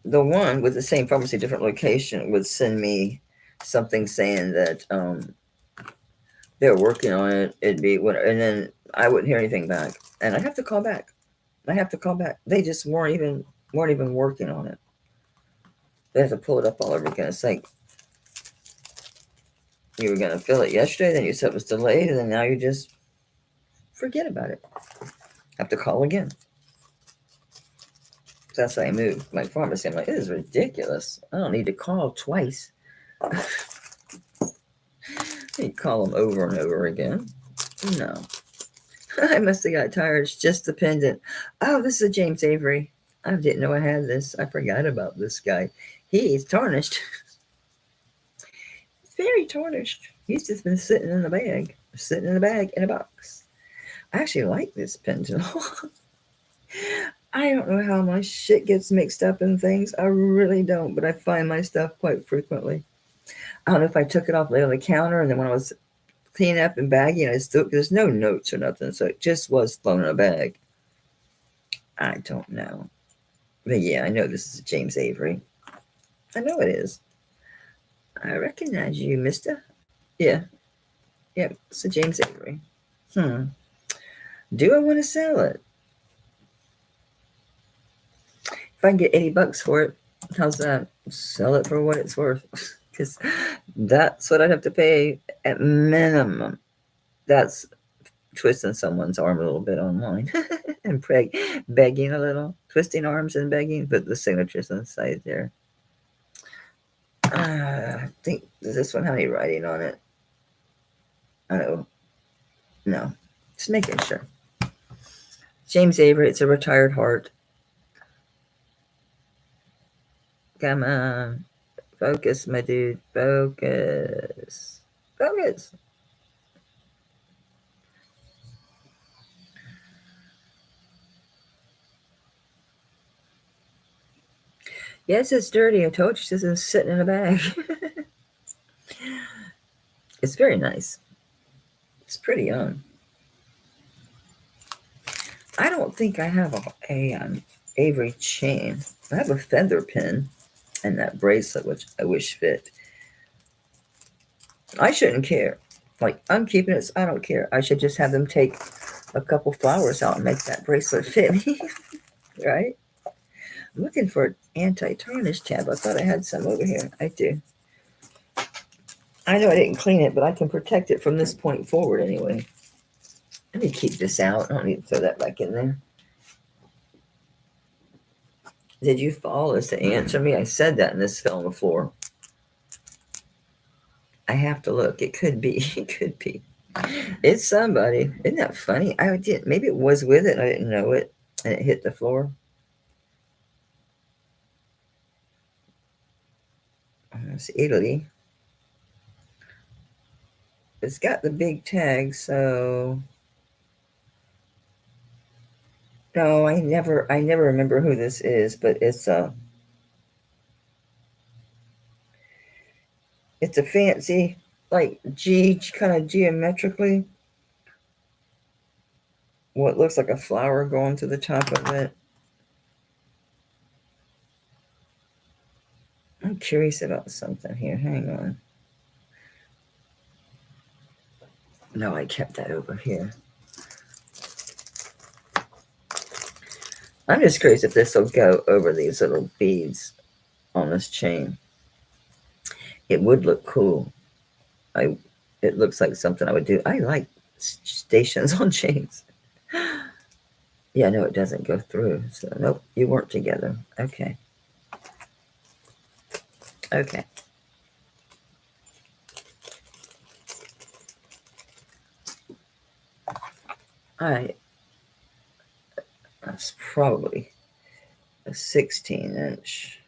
The one with the same pharmacy, different location, would send me something saying that they're working on it. It'd be what, and then I wouldn't hear anything back, and I'd have to call back. I have to call back. They just weren't even working on it. They have to pull it up all over again. It's like you were gonna fill it yesterday, then you said it was delayed, and then now you just forget about it. Have to call again. That's why I moved my pharmacy. I'm like, this is ridiculous. I don't need to call twice. You call them over and over again. No. I must have got tired. It's just the pendant. Oh, this is a James Avery. I didn't know I had this. I forgot about this guy. He's tarnished. Very tarnished. He's just been sitting in the bag. Sitting in the bag in a box. I actually like this pendant. I don't know how my shit gets mixed up in things. I really don't, but I find my stuff quite frequently. I don't know if I took it off laid on the counter, and then when I was cleaning up and bagging, I still, there's no notes or nothing, so it just was thrown in a bag. I don't know. But yeah, I know this is James Avery. I know it is. I recognize you, mister. Yeah. Yeah, it's a James Avery. Do I want to sell it? If I can get $80 for it, how's that? Sell it for what it's worth. Because that's what I'd have to pay at minimum. That's twisting someone's arm a little bit online and begging a little. Twisting arms and begging, but the signature's on the side there. I think, does this one have any writing on it? I don't know. No. Just making sure. James Avery, it's a retired heart. Come on. Focus, my dude. Focus. Focus. Yes, it's dirty. I told you this is sitting in a bag. It's very nice. It's pretty young. I don't think I have a Avery chain. I have a feather pin and that bracelet, which I wish fit. I shouldn't care. Like, I'm keeping it. I don't care. I should just have them take a couple flowers out and make that bracelet fit me. Right? I'm looking for an anti-tarnish tab. I thought I had some over here. I do. I know I didn't clean it, but I can protect it from this point forward anyway. Let me keep this out. I don't need to throw that back in there. Did you fall as to answer me? I said that and this fell on the floor. I have to look. It could be. It could be. It's somebody. Isn't that funny? I did. Maybe it was with it. I didn't know it. And it hit the floor. It's Italy. It's got the big tag, so no, I never remember who this is, but it's a fancy, like G kind of geometrically. What looks like a flower going to the top of it. I'm curious about something here. Hang on. No, I kept that over here. I'm just curious if this will go over these little beads on this chain. It would look cool. It looks like something I would do. I like stations on chains. Yeah, no, it doesn't go through. So, nope, you weren't together. Okay. Okay. All right. That's probably a 16-inch.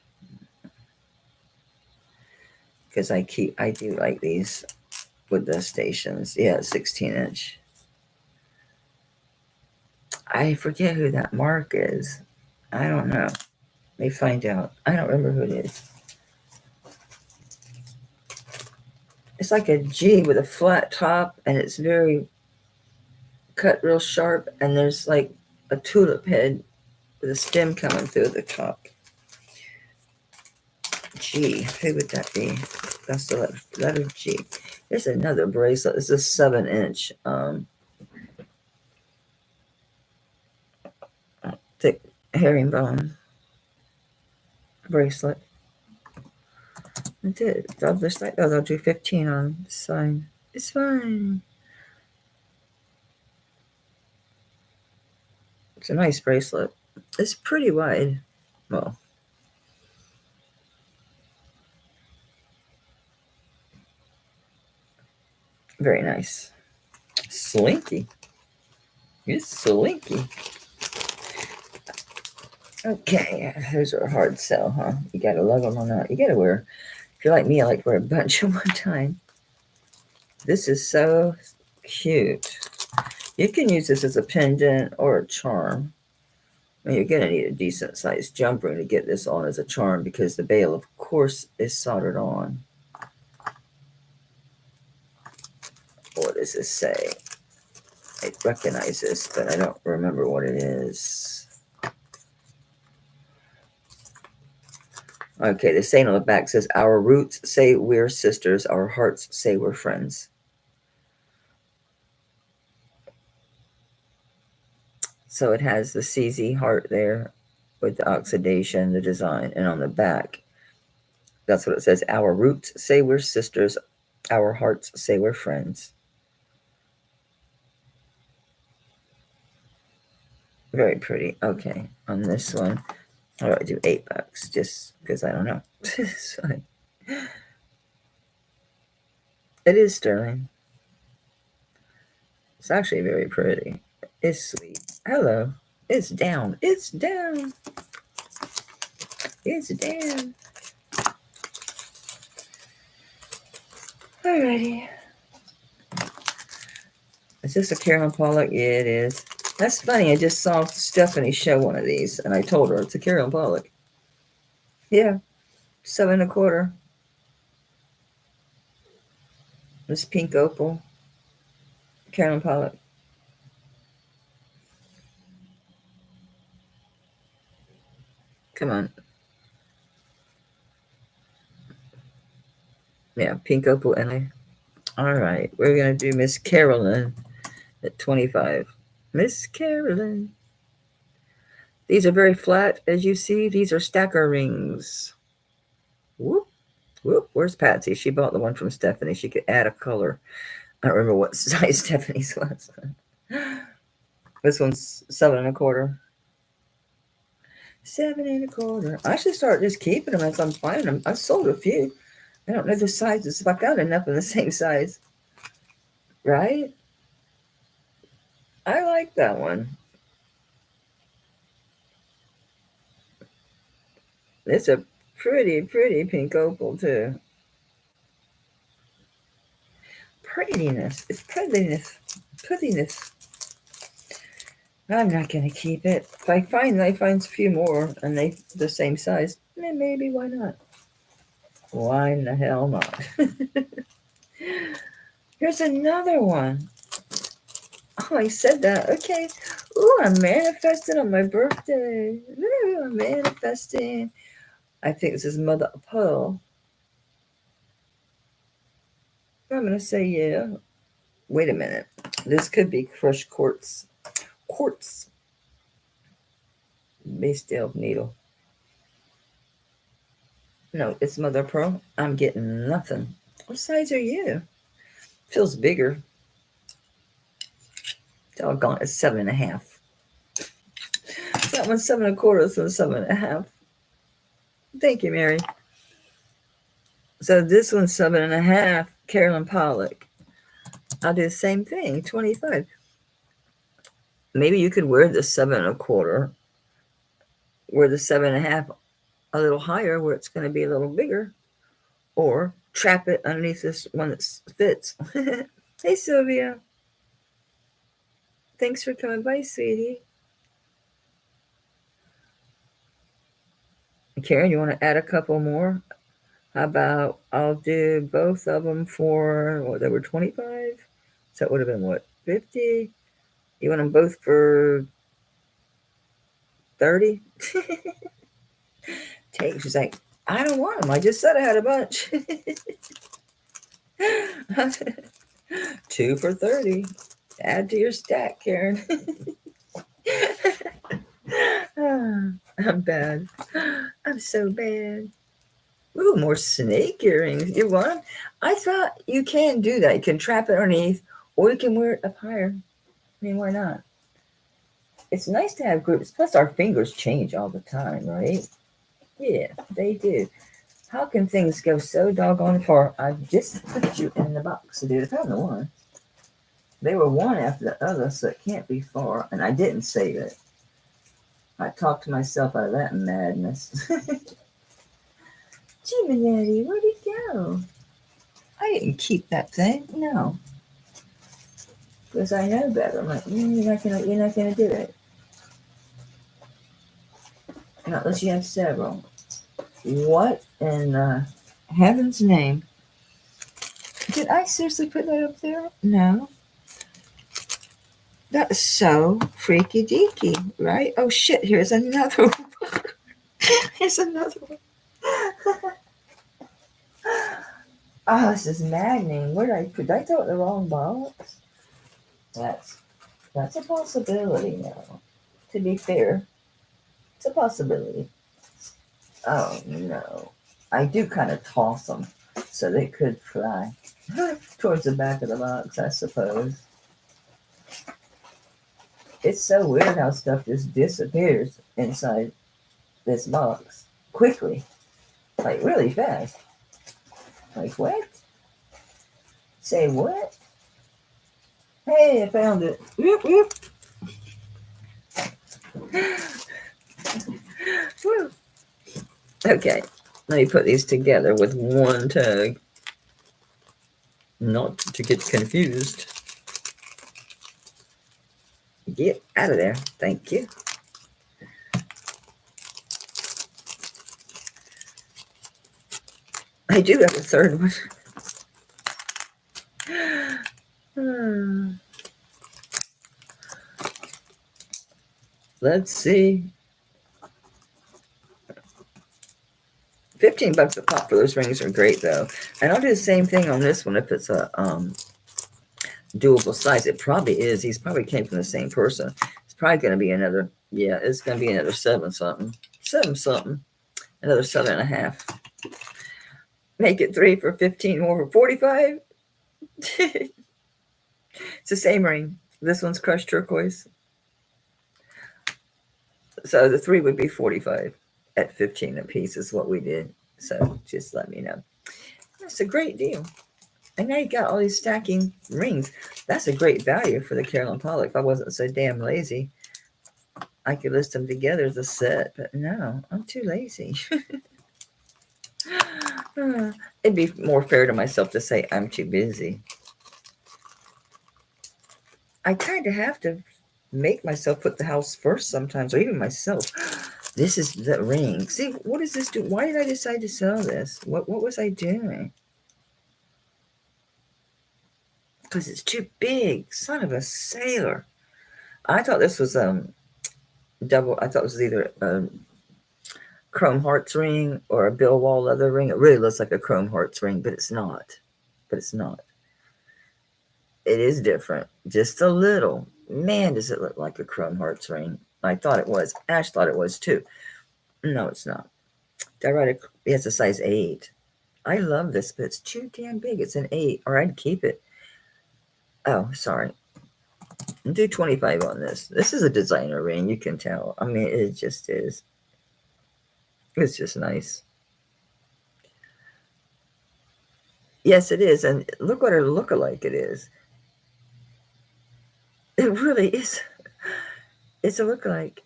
Because I do like these with the stations. Yeah, 16-inch. I forget who that mark is. I don't know. Let me find out. I don't remember who it is. It's like a G with a flat top, and it's very cut real sharp, and there's like a tulip head with a stem coming through the top. G, who would that be? That's the letter G. There's another bracelet. It's a 7-inch. herringbone bracelet. I did. I'll just like that. I'll do 15 on this side. It's fine. It's a nice bracelet. It's pretty wide. Well, very nice. Slinky. It's slinky. Okay, those are a hard sell, huh? You gotta love them or not. You gotta wear. If you're like me, I like to wear a bunch at one time. This is so cute. You can use this as a pendant or a charm. Well, you're going to need a decent sized jump ring to get this on as a charm because the bail, of course, is soldered on. What does this say? I recognize this, but I don't remember what it is. Okay, the saying on the back says, our roots say we're sisters, our hearts say we're friends. So it has the CZ heart there with the oxidation, the design, and on the back, that's what it says. Our roots say we're sisters, our hearts say we're friends. Very pretty. Okay, on this one, how do I do $8? Just because I don't know. It is sterling. It's actually very pretty. It's sweet. Hello. It's down. It's down. It's down. Alrighty. Is this a Carolyn Pollock? Yeah, it is. That's funny. I just saw Stephanie show one of these, and I told her it's a Carolyn Pollock. Yeah, 7 1/4. This pink opal, Carolyn Pollock. Come on. Yeah, pink opal and all right, we're gonna do Miss Carolyn at 25. Miss Carolyn. These are very flat, as you see. These are stacker rings. Whoop, whoop. Where's Patsy? She bought the one from Stephanie. She could add a color. I don't remember what size Stephanie's was. This one's 7 1/4. 7 1/4. I should start just keeping them as I'm finding them. I sold a few. I don't know the sizes. If I found enough in the same size, right? I like that one. It's a pretty, pretty pink opal, too. Prettiness. It's prettiness. Prettiness. I'm not going to keep it. If I find a few more and they the same size, then maybe why not? Why in the hell not? Here's another one. Oh, I said that. Okay. Ooh, I'm manifesting on my birthday. Ooh, I'm manifesting. I think this is Mother of Pearl. I'm going to say yeah. Wait a minute. This could be crushed quartz. Quartz. Base steel needle. No, it's Mother of Pearl. I'm getting nothing. What size are you? Feels bigger. Doggone, it's 7 1/2. That one's 7 1/4, so 7 1/2. Thank you, Mary. So this one's 7 1/2, Carolyn Pollock. I'll do the same thing, 25. Maybe you could wear the 7 1/4, wear the 7 1/2 a little higher where it's going to be a little bigger, or trap it underneath this one that fits. Hey, Sylvia. Thanks for coming by, sweetie. Karen, you want to add a couple more? How about I'll do both of them for, what, they were 25? So that would have been, what, 50? You want them both for 30? She's like, I don't want them. I just said I had a bunch. 2 for 30. Add to your stack, Karen. I'm bad. I'm so bad. Ooh, more snake earrings. You want them? I thought you can do that. You can trap it underneath, or you can wear it up higher. I mean, why not? It's nice to have groups. Plus, our fingers change all the time, right? Yeah, they do. How can things go so doggone far? I just put you in the box, dude. I found the one. They were one after the other, so it can't be far. And I didn't save it. I talked to myself out of that madness. Jiminy, where'd it go? I didn't keep that thing. No, because I know better. I'm like, you're not gonna do it. Not unless you have several. What in heaven's name? Did I seriously put that up there? No. That is so freaky deaky, right? Oh shit, here's another one. Here's another one. Oh, this is maddening. Where did I put? Did I throw it in the wrong box? That's a possibility now. To be fair, it's a possibility. Oh no. I do kind of toss them so they could fly towards the back of the box, I suppose. It's so weird how stuff just disappears inside this box quickly, like really fast. Like what? Say what? Hey, I found it. Whoop, whoop. Woo. Okay, let me put these together with one tag. Not to get confused. Get out of there. Thank you. I do have a third one. Let's see. $15 a pop for those rings are great though. And I'll do the same thing on this one if it's a doable size. It probably is. He's probably came from the same person. It's probably going to be another, yeah, it's going to be another 7 something. 7 something. Another 7.5. Make it 3 for 15, more for 45. It's the same ring. This one's crushed turquoise. So the 3 would be 45 at 15 a piece is what we did. So just let me know. That's a great deal. And now you got all these stacking rings. That's a great value for the Carolyn Pollock. If I wasn't so damn lazy, I could list them together as a set. But no, I'm too lazy. It'd be more fair to myself to say I'm too busy. I kind of have to make myself put the house first sometimes, or even myself. This is the ring. See, what does this do? Why did I decide to sell this? What was I doing? Because it's too big. Son of a sailor. I thought this was double. I thought it was either a chrome hearts ring or a Bill Wall leather ring. It really looks like a chrome hearts ring, but it's not. But it's not. It is different. Just a little. Man, does it look like a chrome hearts ring. I thought it was. Ash thought it was too. No, it's not. Did I write it? It's a size 8. I love this, but it's too damn big. It's an 8, or I'd keep it. Oh, sorry. Do 25 on this. This is a designer ring. You can tell. I mean, it just is. It's just nice. Yes, it is. And look what her lookalike it is. It really is. It's a lookalike.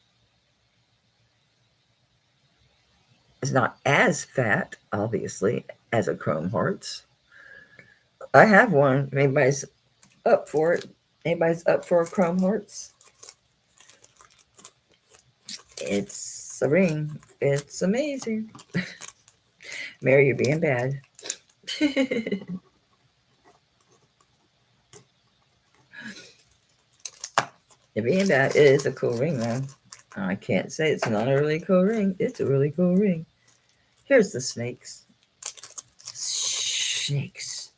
It's not as fat, obviously, as a chrome hearts. I have one. Anybody's up for it? Anybody's up for a chrome hearts? It's a ring. It's amazing. Mary, you're being bad. You're being bad. It is a cool ring, though. I can't say it's not a really cool ring. It's a really cool ring. Here's the snakes. Snakes.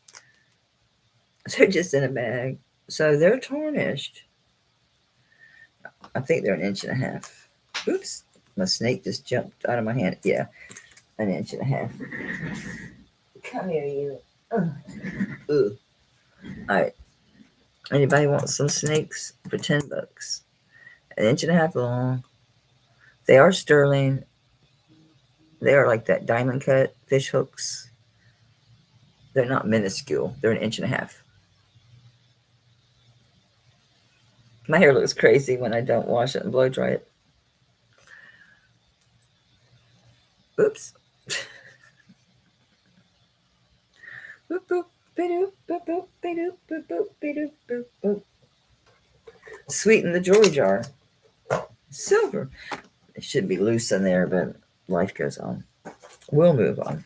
They're just in a bag. So they're tarnished. I think they're 1.5 inches. Oops, my snake just jumped out of my hand. Yeah, 1.5 inches. Come here, you. Ugh. Ugh. All right. Anybody want some snakes for $10? 1.5 inches long. They are sterling. They are like that diamond cut fish hooks. They're not minuscule. They're 1.5 inches. My hair looks crazy when I don't wash it and blow dry it. Oops. Boop, boop, ba-doop, boop, boop, ba-doop, boop, boop, ba-doop, boop, boop. Sweeten the jewelry jar. Silver. It should be loose in there, but life goes on. We'll move on.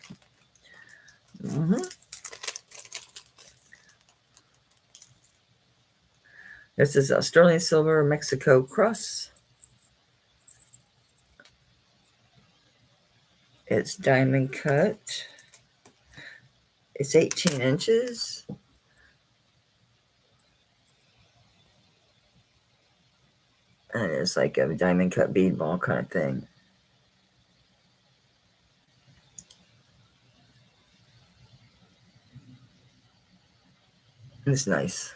This is a sterling silver Mexico cross. It's diamond cut. It's 18 inches. And it's like a diamond cut bead ball kind of thing. It's nice.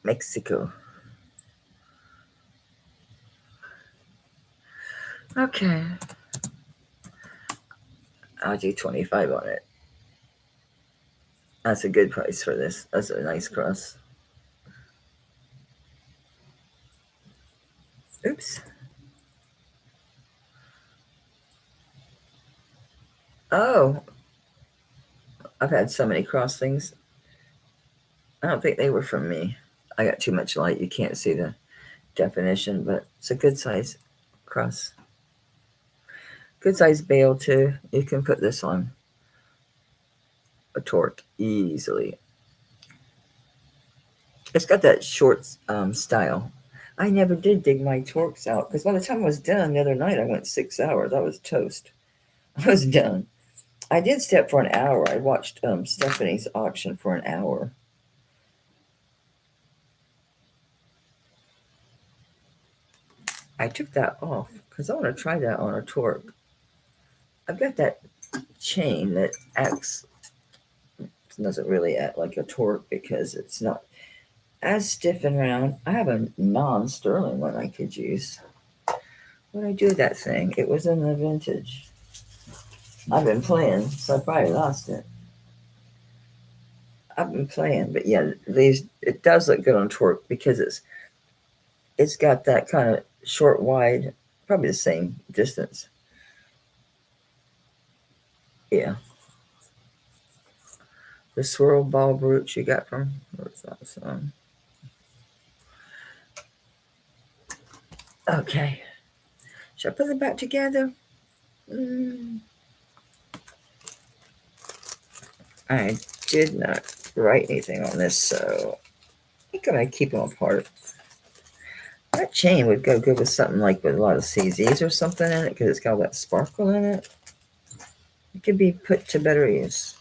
Mexico. Okay. I'll do 25 on it. That's a good price for this. That's a nice cross. Oops. Oh. I've had so many cross things. I don't think they were from me. I got too much light. You can't see the definition, but it's a good size cross. Good size bail too. You can put this on a torque easily. It's got that short style. I never did dig my torques out because by the time I was done the other night, I went 6 hours. I was toast. I was done. I did step for an hour. I watched Stephanie's auction for an hour. I took that off because I want to try that on a torque. I've got that chain that acts, doesn't really act like a torque because it's not as stiff and round. I have a non-sterling one I could use. What did I do with that thing? It was in the vintage. I've been playing, so I probably lost it. I've been playing, but yeah, it does look good on torque because it's got that kind of short, wide, probably the same distance. Yeah. The swirl ball brooch you got from, where's that song? Okay. Should I put them back together? I did not write anything on this, so I think I'm going to keep them apart. That chain would go good with something like with a lot of CZs or something in it because it's got all that sparkle in it. It could be put to better use.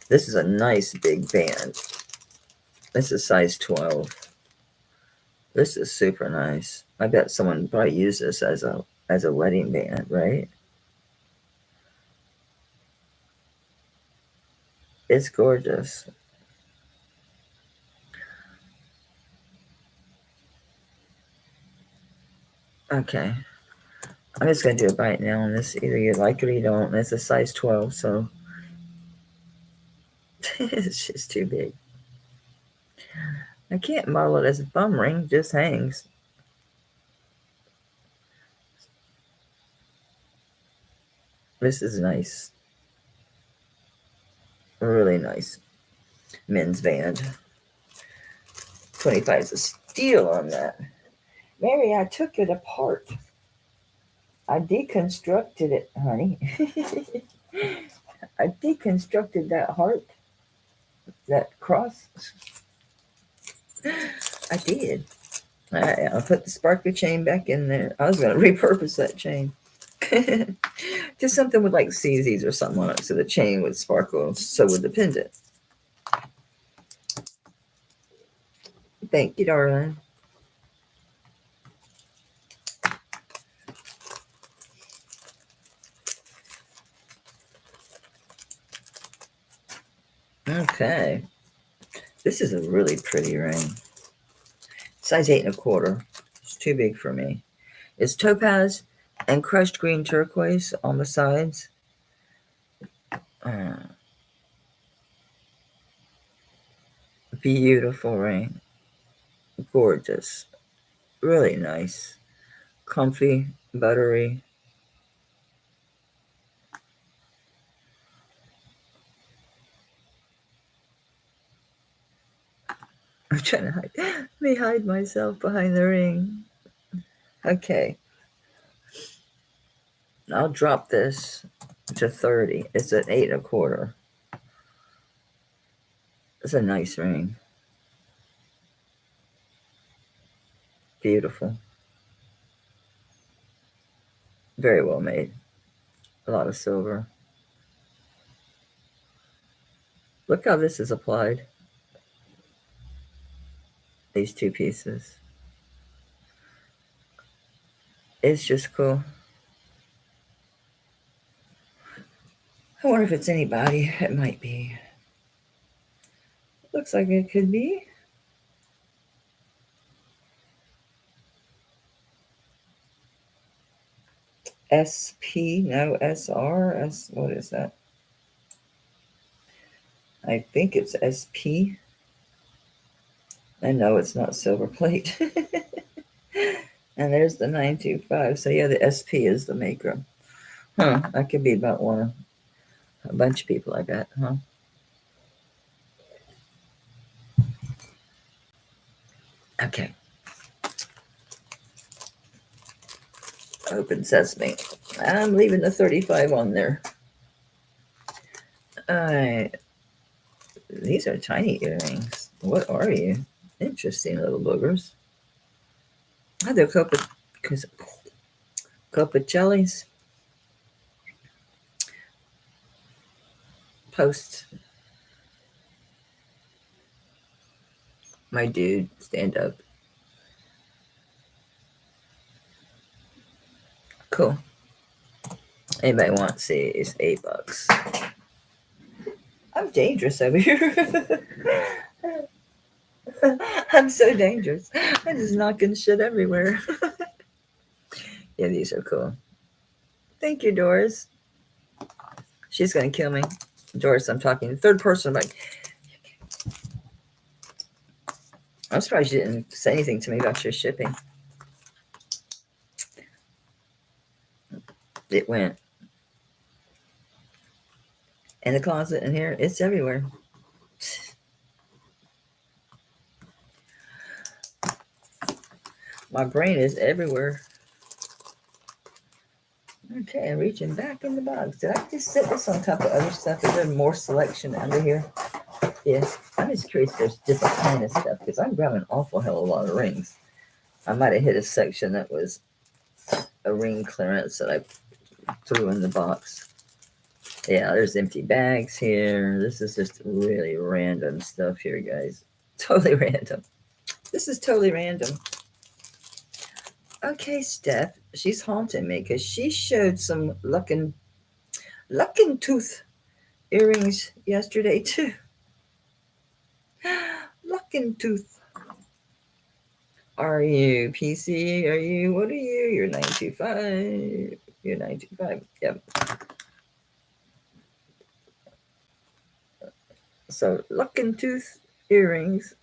This is a nice big band. This is size 12. This is super nice. I bet someone probably used this as a wedding band, right? It's gorgeous. Okay. I'm just going to do a bite now on this. Either you like it or you don't. It's a size 12, so it's just too big. I can't model it as a bum ring. Just hangs. This is nice. Really nice. Men's band. 25 is a steal on that. Mary, I took it apart. I deconstructed it, honey. I deconstructed that heart, that cross. I did. I put the sparkly chain back in there. I was going to repurpose that chain. Just something with like CZs or something on it so the chain would sparkle, so would the pendant. Thank you, darling. Okay. This is a really pretty ring. Size 8 1/4. It's too big for me. It's topaz and crushed green turquoise on the sides. Beautiful ring. Gorgeous. Really nice. Comfy, buttery. I'm trying to hide. Let me hide myself behind the ring. Okay. I'll drop this to 30. It's an 8 1/4. It's a nice ring. Beautiful. Very well made. A lot of silver. Look how this is applied. These two pieces. It's just cool. I wonder if it's anybody. It might be. Looks like it could be. SP, no, SR, what is that? I think it's SP. I know it's not silver plate. And there's the 925. So yeah, the SP is the maker. Huh, that could be about a bunch of people, I bet, huh? Okay. Open sesame. I'm leaving the 35 on there. Alright. These are tiny earrings. What are you? Interesting little boogers. Oh, they're Copacellis. Post. My dude, stand up. Cool. Anybody want to see? It's $8. I'm dangerous over here. I'm so dangerous. I'm just knocking shit everywhere. Yeah, these are cool. Thank you, Doris. She's gonna kill me. Doris, I'm talking third person. I'm like, I'm surprised you didn't say anything to me about your shipping. It went in the closet in here. It's everywhere. My brain is everywhere. Okay, I'm reaching back in the box. Did I just set this on top of other stuff? Is there more selection under here? Yes. I'm just curious if there's different kind of stuff because I'm grabbing an awful hell of a lot of rings. I might have hit a section that was a ring clearance that I threw in the box. Yeah, there's empty bags here. This is just really random stuff here, guys. Totally random. This is totally random. Okay, Steph, she's haunting me because she showed some looking tooth earrings yesterday too. Looking tooth. Are you PC? Are you? What are you? You're 925. You're 925. Yep. So looking tooth earrings.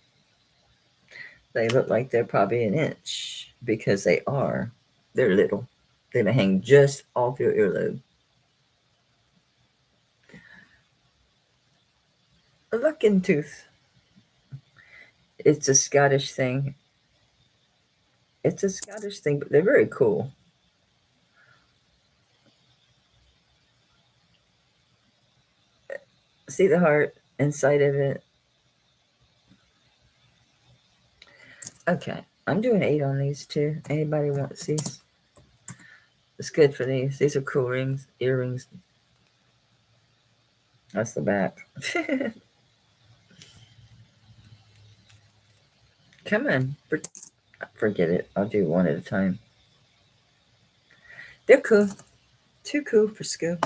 They look like they're probably an inch because they are. They're little. They hang just off your earlobe. A looking tooth. It's a Scottish thing. It's a Scottish thing, but they're very cool. See the heart inside of it? Okay, I'm doing 8 on these too. Anybody wants these? It's good for these. These are cool rings, earrings. That's the back. Okay, Come on. Forget it. I'll do one at a time. They're cool. Too cool for school.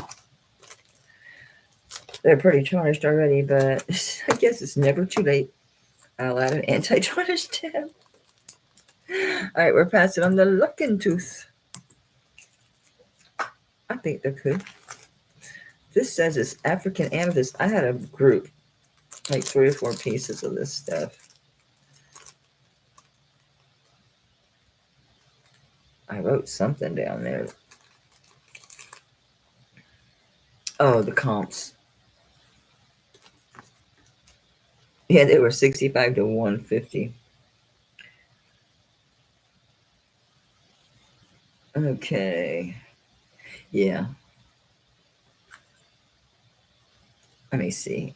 They're pretty tarnished already, but I guess it's never too late. I'll add an anti-tarnish tab. All right, we're passing on the looking tooth. I think they're cool. This says it's African amethyst. I had a group, like 3 or 4 pieces of this stuff. I wrote something down there. Oh, the comps. Yeah, they were 65 to 150. Okay. Yeah. Let me see.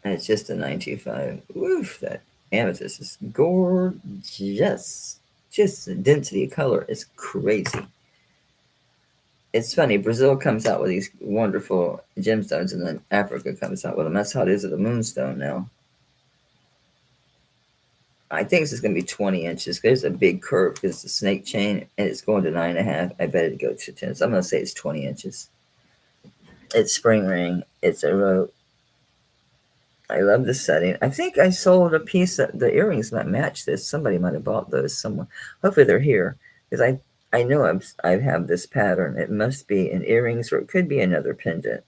And it's just a 925. Woof, that amethyst is gorgeous. Just the density of color is crazy. It's funny, Brazil comes out with these wonderful gemstones, and then Africa comes out with them. That's how it is with the moonstone now. I think this is going to be 20 inches. There's a big curve because it's a snake chain, and it's going to 9.5. I bet it'd go to 10. So I'm going to say it's 20 inches. It's spring ring. It's a rope. I love the setting. I think I sold a piece that the earrings might match this. Somebody might have bought those somewhere. Hopefully they're here, because I know I have this pattern. It must be in earrings, or it could be another pendant.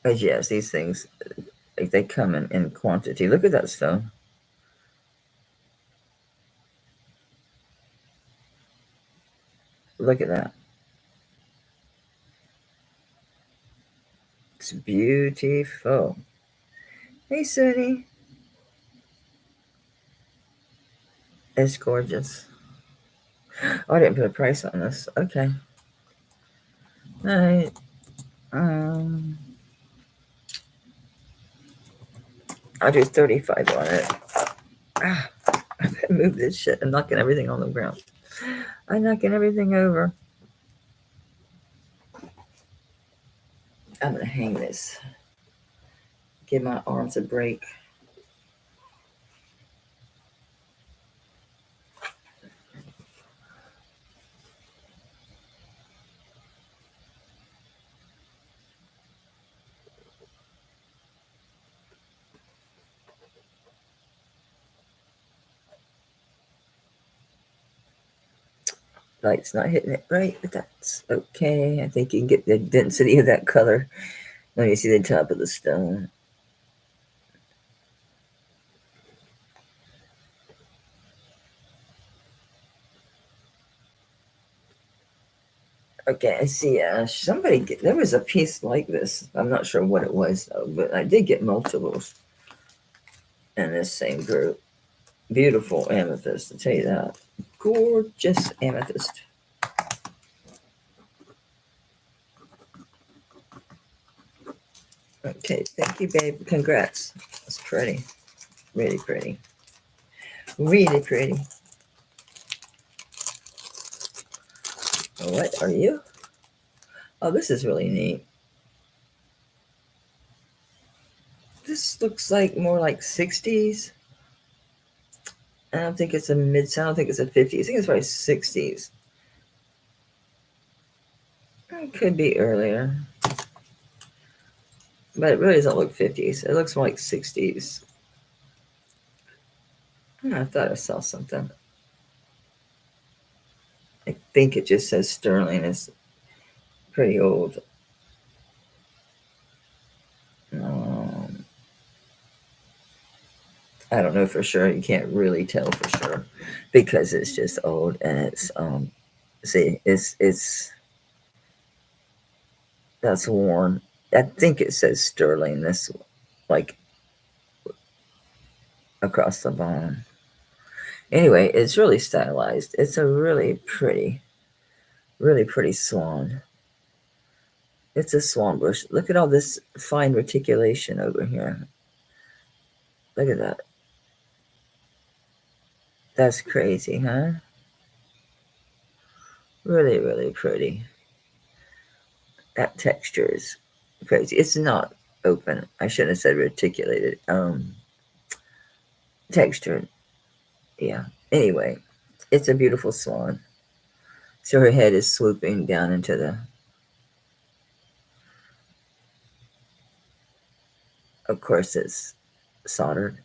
But yes, these things, they come in quantity. Look at that stone. Look at that. It's beautiful. Hey, Sunny. It's gorgeous. Oh, I didn't put a price on this. Okay. All right. I'll do 35 on it. I gotta move this shit. I'm knocking everything on the ground. I'm knocking everything over. I'm gonna hang this. Give my arms a break. Light's not hitting it right, but that's okay. I think you can get the density of that color when you see the top of the stone. Okay, I see. There was a piece like this. I'm not sure what it was, though, but I did get multiples in this same group. Beautiful amethyst, I'll tell you that. Gorgeous amethyst. Okay, thank you, babe. Congrats. That's pretty. Really pretty. Really pretty. What are you? Oh, this is really neat. This looks like more like 60s. I don't think it's a mid. I don't think it's a 50s. I think it's probably 60s. It could be earlier. But it really doesn't look 50s. It looks more like 60s. I thought I saw something. I think it just says sterling. It's pretty old. I don't know for sure. You can't really tell for sure because it's just old, and it's see, it's that's worn. I think it says sterling. This like across the bottom. Anyway, it's really stylized. It's a really pretty swan. It's a swan bush. Look at all this fine reticulation over here. Look at that. That's crazy, huh? Really, really pretty. That texture is crazy. It's not open. I shouldn't have said reticulated. Textured. Yeah. Anyway, it's a beautiful swan. So her head is swooping down into the. Of course, it's soldered.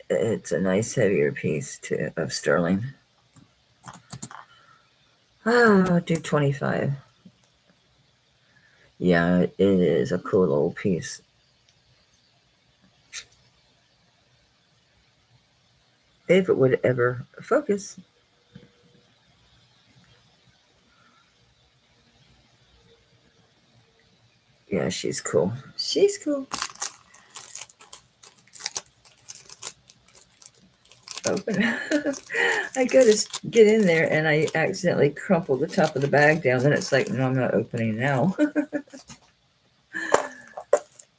It's a nice heavier piece of sterling. I'll do 25. Yeah, it is a cool old piece. If it would ever focus. Yeah, she's cool. She's cool. Open. I go to get in there and I accidentally crumple the top of the bag down. Then it's like, no, I'm not opening now.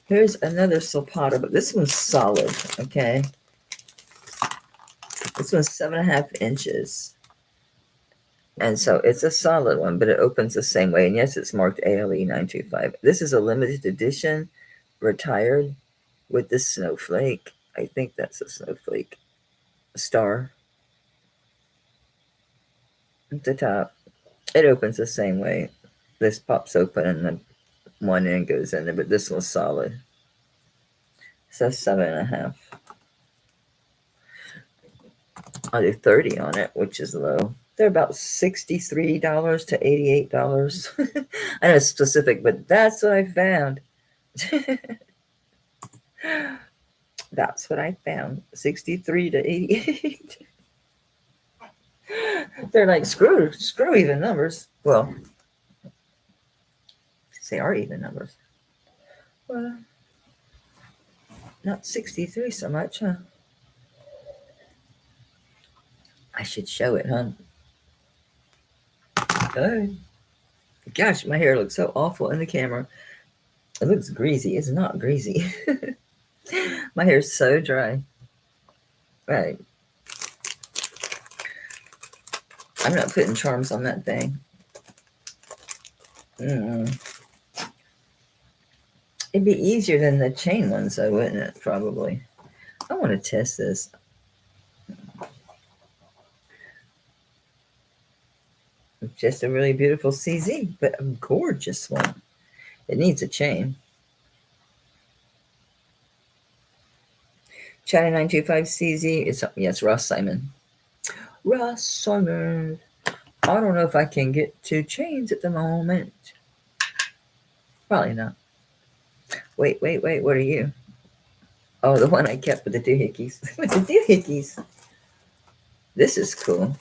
Here's another Silpata, but this one's solid, okay? This one's 7.5 inches. And so it's a solid one, but it opens the same way. And yes, it's marked ALE 925. This is a limited edition, retired, with this snowflake. I think that's a snowflake. Star at the top. It opens the same way. This pops open and the one end goes in there, but this one's solid. So 7.5. I'll do 30 on it, which is low. They're about $63 to $88. I know it's specific, but that's what I found. That's what I found. 63 to 88. They're like screw even numbers. Well, they are even numbers. Well, not 63 so much, huh? I should show it, huh? Oh, gosh, my hair looks so awful in the camera. It looks greasy. It's not greasy. My hair's so dry. Right. I'm not putting charms on that thing. It'd be easier than the chain ones, though, wouldn't it? Probably. I want to test this. It's just a really beautiful CZ, but a gorgeous one. It needs a chain. China 925 CZ. It's Ross Simon. Ross Simon. I don't know if I can get 2 chains at the moment. Probably not. Wait. What are you? Oh, the one I kept with the doohickeys. With the doohickeys. This is cool.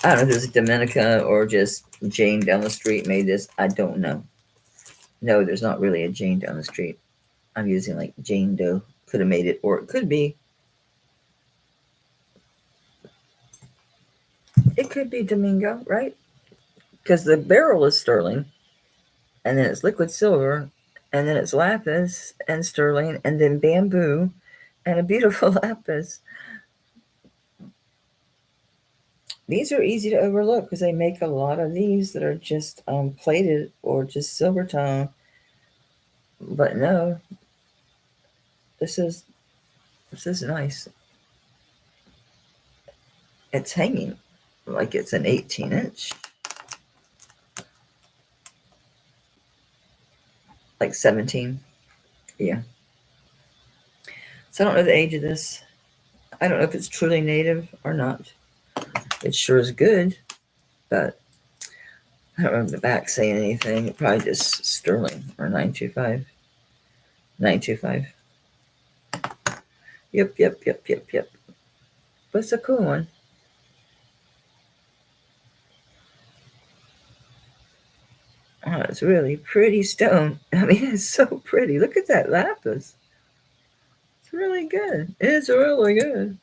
I don't know if this is Dominica or just Jane down the street made this. I don't know. No, there's not really a Jane down the street. I'm using like Jane Doe. Could have made it, or it could be. It could be Domingo, right? Because the barrel is sterling, and then it's liquid silver, and then it's lapis and sterling, and then bamboo, and a beautiful lapis. These are easy to overlook because they make a lot of these that are just plated or just silver tone. But no, this is nice. It's hanging like it's an 18-inch. Like 17. Yeah. So I don't know the age of this. I don't know if it's truly native or not. It sure is good, but I don't remember the back saying anything. Probably just sterling or 925. 925. Yep. But it's a cool one. Oh, it's really pretty stone. I mean, it's so pretty. Look at that lapis. It's really good. It's really good.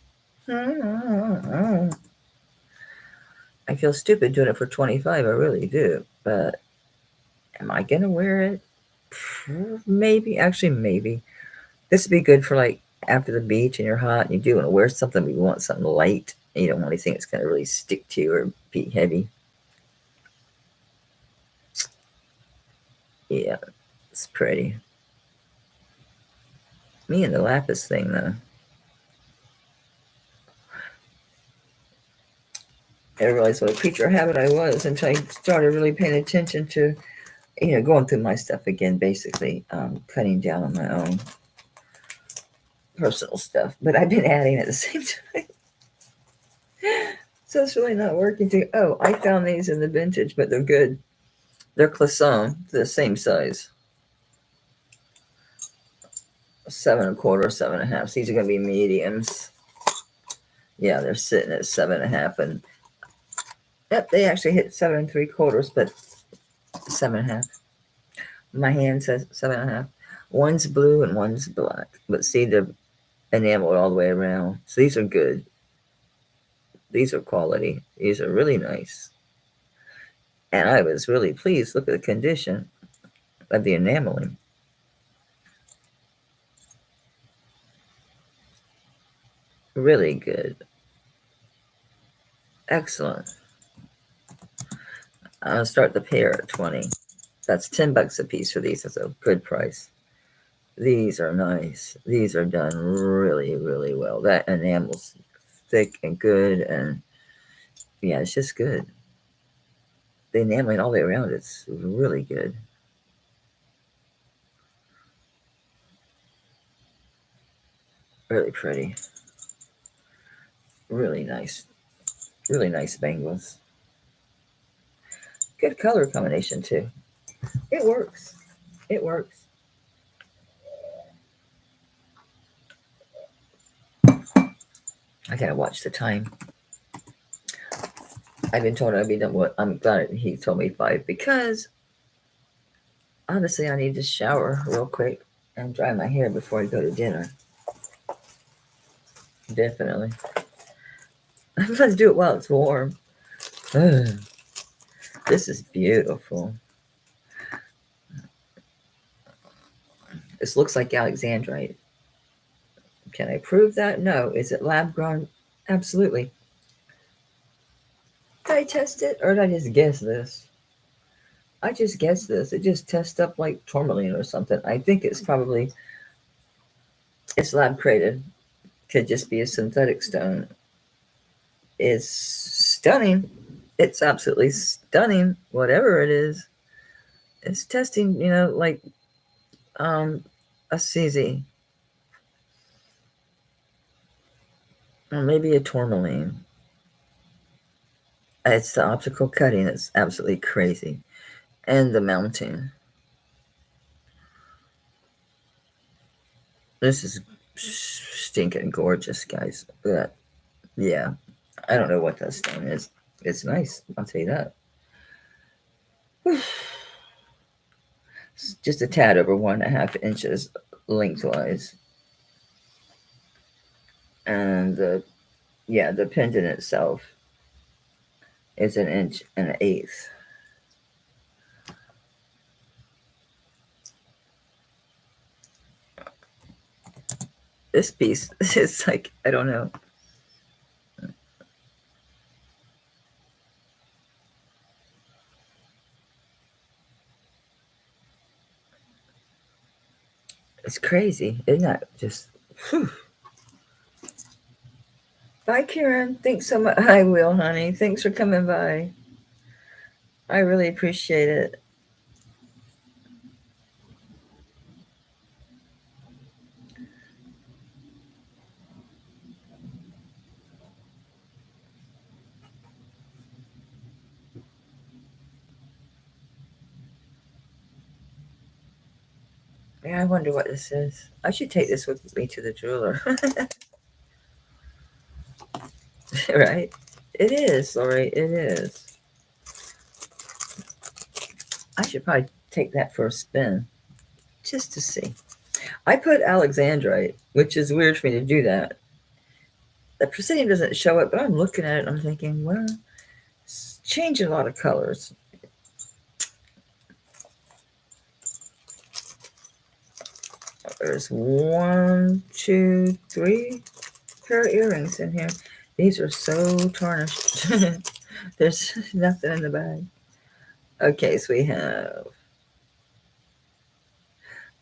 I feel stupid doing it for 25. I really do. But am I going to wear it? Maybe. Actually, maybe. This would be good for like after the beach and you're hot and you do want to wear something, but you want something light. And you don't want anything that's going to really stick to you or be heavy. Yeah, it's pretty. Me and the lapis thing, though. I realized what a creature of habit I was until I started really paying attention to, going through my stuff again, basically, cutting down on my own personal stuff. But I've been adding at the same time. So it's really not working too. Oh, I found these in the vintage, but they're good. They're Clisson, the same size. 7 1/4, 7 1/2. These are going to be mediums. Yeah, they're sitting at 7 1/2, and yep, they actually hit 7 3/4, but 7 1/2. My hand says 7 1/2. One's blue and one's black, but see, they're enameled all the way around. So these are good. These are quality. These are really nice. And I was really pleased. Look at the condition of the enameling. Really good. Excellent. I'll start the pair at 20. That's $10 a piece for these. That's a good price. These are nice. These are done really, really well. That enamel's thick and good, and yeah, it's just good. The enameling all the way around, it's really good. Really pretty. Really nice. Really nice bangles. Good color combination too. It works. It works. I gotta watch the time. I've been told I'd be done. What I'm glad he told me 5, because honestly, I need to shower real quick and dry my hair before I go to dinner. Definitely. Let's do it while it's warm. Ugh. This is beautiful. This looks like Alexandrite. Can I prove that? No. Is it lab grown? Absolutely. Did I test it, or did I just guess this? I just guessed this. It just tests up like tourmaline or something. I think it's lab created. Could just be a synthetic stone. It's stunning. It's absolutely stunning. Whatever it is, it's testing. Like a CZ, or maybe a tourmaline. It's the optical cutting. It's absolutely crazy, and the mounting. This is stinking gorgeous, guys. But yeah, I don't know what that stone is. It's nice. I'll tell you that. It's just a tad over 1.5 inches lengthwise. And the pendant itself is 1 1/8 inches. This piece is like, I don't know. It's crazy, isn't that? Just, whew. Bye, Karen. Thanks so much. I will, honey. Thanks for coming by. I really appreciate it. Yeah, I wonder what this is. I should take this with me to the jeweler. Right? It is, Lori. It is. I should probably take that for a spin just to see. I put Alexandrite, which is weird for me to do that. The Presidium doesn't show it, but I'm looking at it and I'm thinking, well, it's changing a lot of colors. There's 1, 2, 3 pair of earrings in here. These are so tarnished. There's nothing in the bag. Okay, so we have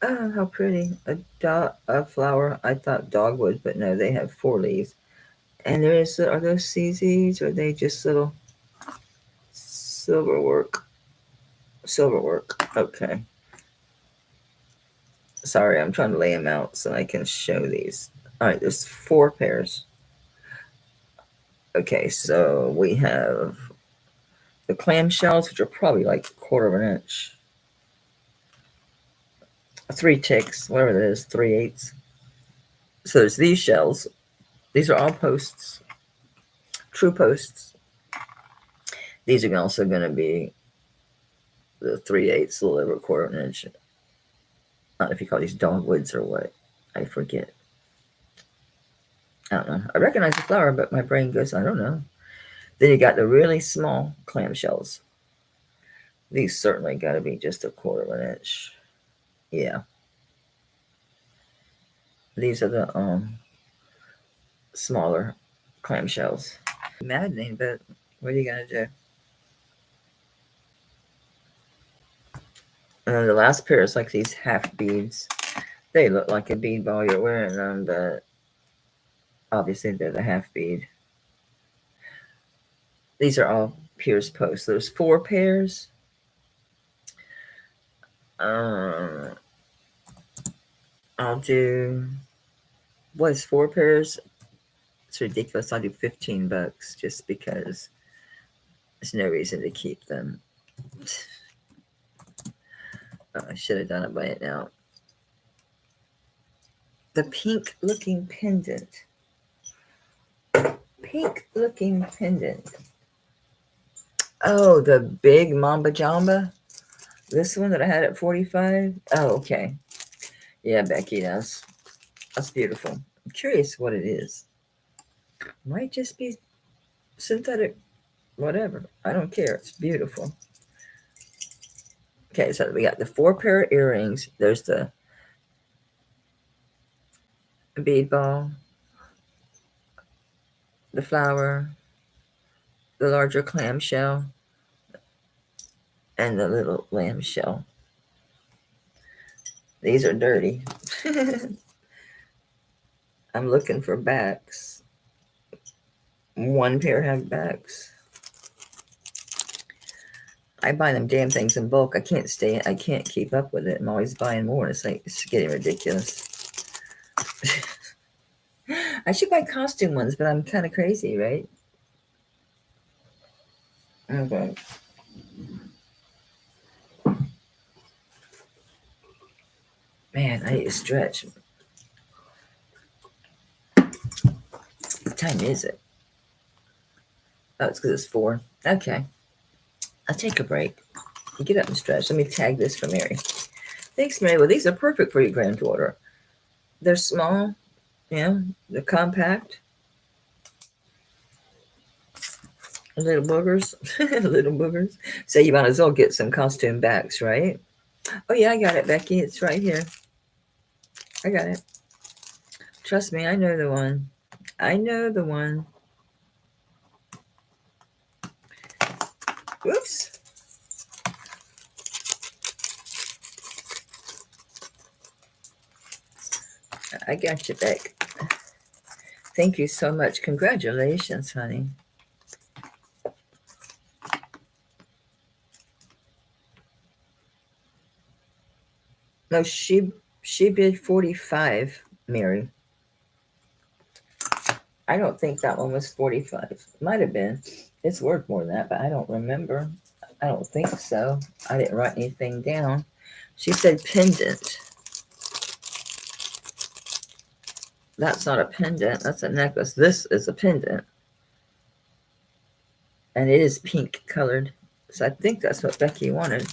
Oh, how pretty. A flower. I thought dogwood, but no, they have 4 leaves. And are those CZs or are they just little silver work? Silver work. Okay. Sorry, I'm trying to lay them out so I can show these. All right, there's 4 pairs. Okay, so we have the clamshells, which are probably like 1/4 of an inch. 3 ticks, whatever it is, 3/8. So there's these shells. These are all posts, true posts. These are also going to be the 3/8, a little over 1/4 of an inch. I don't know if you call these dogwoods or what. I forget. I don't know. I recognize the flower, but my brain goes, I don't know. Then you got the really small clamshells. These certainly got to be just 1/4 of an inch. Yeah. These are the smaller clamshells. Maddening, but what are you gonna do? And the last pair is like these half beads. They look like a bead ball you're wearing them, but obviously they're the half bead. These are all Pierce posts. There's 4 pairs. I'll do, what is 4 pairs? It's ridiculous. I'll do $15 just because there's no reason to keep them. I should have done it by now. The pink looking pendant. Pink looking pendant. Oh, the big Mamba Jamba. This one that I had at 45. Oh, okay. Yeah, Becky, that's beautiful. I'm curious what it is. Might just be synthetic, whatever. I don't care. It's beautiful. Okay, so we got the 4 pair of earrings. There's the bead ball, the flower, the larger clamshell, and the little lamb shell. These are dirty. I'm looking for backs. 1 pair have backs. I buy them damn things in bulk. I can't keep up with it. I'm always buying more. It's like, it's getting ridiculous. I should buy costume ones, but I'm kind of crazy, right? Okay. Man, I need to stretch. What time is it? Oh, it's because it's 4. Okay. I'll take a break. Get up and stretch. Let me tag this for Mary. Thanks, Mary. Well, these are perfect for your granddaughter. They're small. Yeah, they're compact. Little boogers. Little boogers. So you might as well get some costume backs, right? Oh, yeah, I got it, Becky. It's right here. I got it. Trust me, I know the one. I know the one. Whoops. I got you back. Thank you so much. Congratulations, honey. No, she bid 45, Mary. I don't think that one was 45. Might have been. It's worth more than that, but I don't remember. I don't think so. I didn't write anything down. She said pendant. That's not a pendant. That's a necklace. This is a pendant. And it is pink colored. So I think that's what Becky wanted.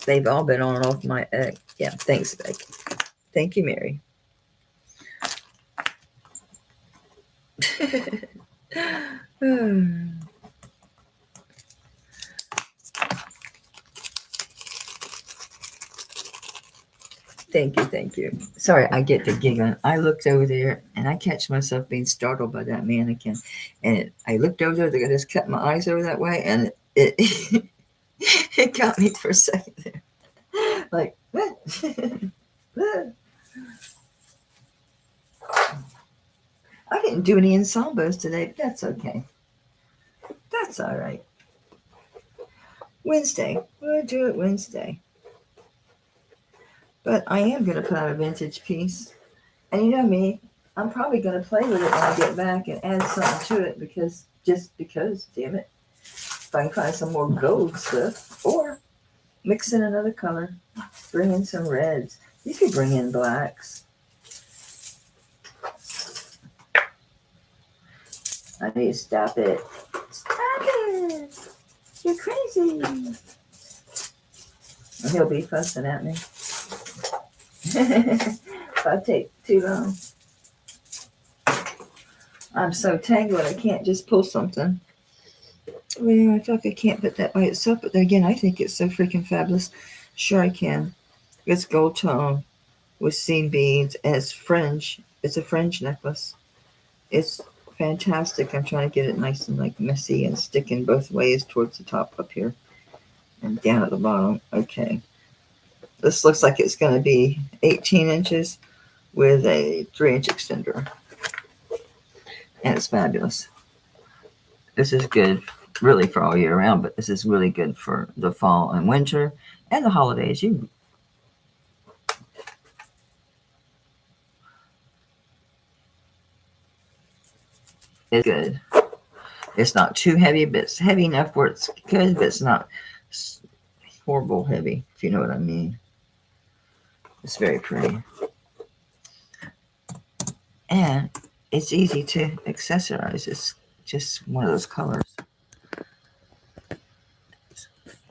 They've all been on and off my egg. Yeah, thanks, Becky. Thank you, Mary. Thank you. Sorry, I get to giggling. I looked over there and I catch myself being startled by that mannequin. And I looked over there, I just kept my eyes over that way, and it it got me for a second there. Like, what? I didn't do any ensembles today, but that's okay. That's all right. Wednesday. We'll do it Wednesday. But I am going to put out a vintage piece. And you know me, I'm probably going to play with it when I get back and add something to it because, damn it. If I can find some more gold stuff or mix in another color, bring in some reds. You could bring in blacks. I need to stop it. Stop it! You're crazy. He'll be fussing at me. If I take too long. I'm so tangled I can't just pull something. Well, I feel like I can't put that by itself, but then again, I think it's so freaking fabulous. Sure I can. It's gold tone with seam beads and it's fringe. It's a fringe necklace. It's fantastic. I'm trying to get it nice and like messy and sticking both ways towards the top up here and down at the bottom. Okay. This looks like it's going to be 18 inches with a 3-inch extender. And it's fabulous. This is good really for all year round, but this is really good for the fall and winter and the holidays. It's good. It's not too heavy, but it's heavy enough where it's good, but it's not horrible heavy, if you know what I mean. It's very pretty. And it's easy to accessorize. It's just one of those colors.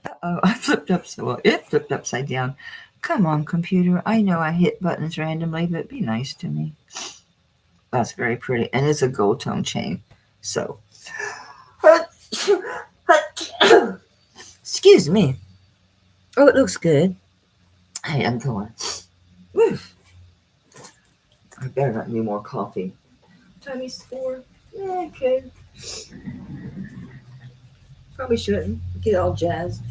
Uh-oh, I flipped up so well. It flipped upside down. Come on, computer. I know I hit buttons randomly, but be nice to me. That's very pretty. And it's a gold tone chain. So, excuse me. Oh, it looks good. Hey, I'm going. Woo. I better not need more coffee. Time is 4. Yeah, okay. Probably shouldn't get all jazzed.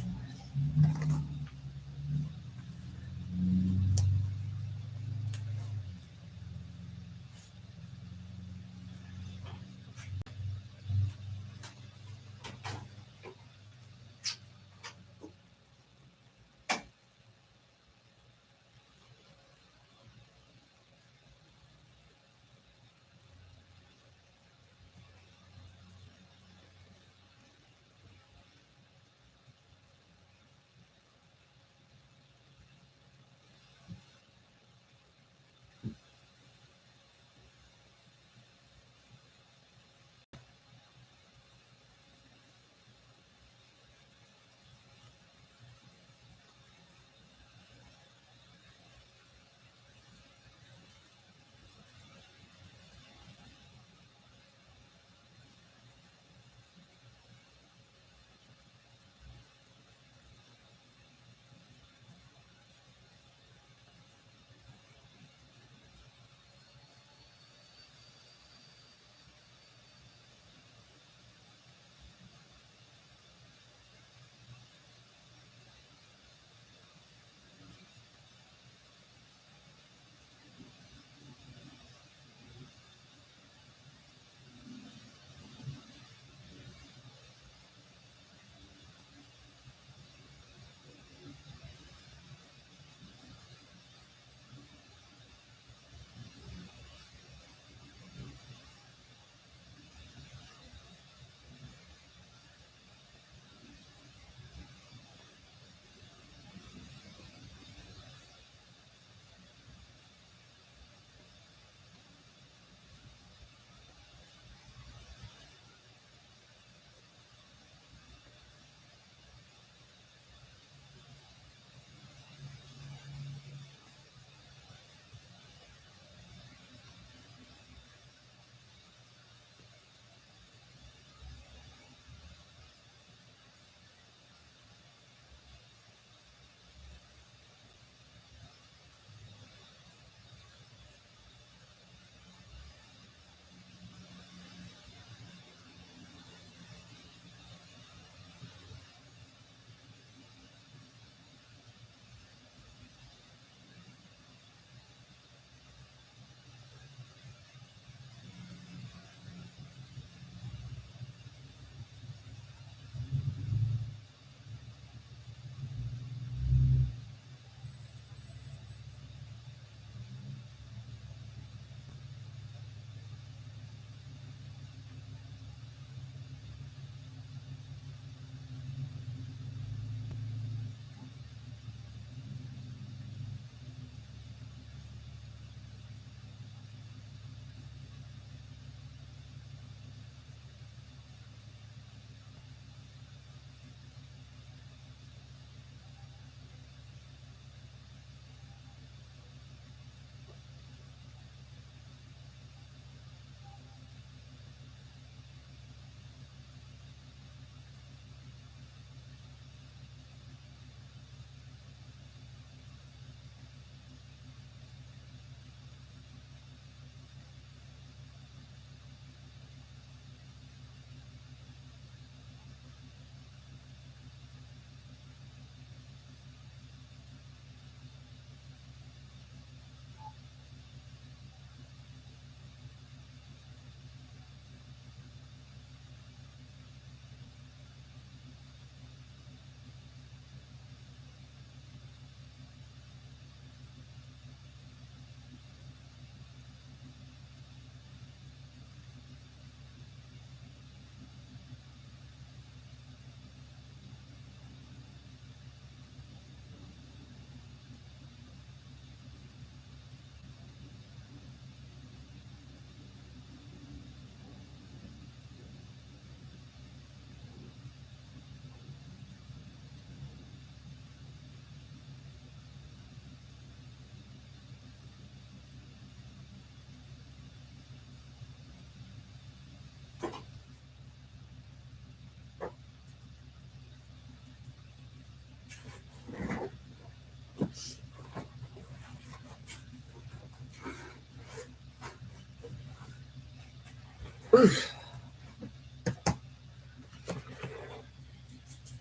Oof.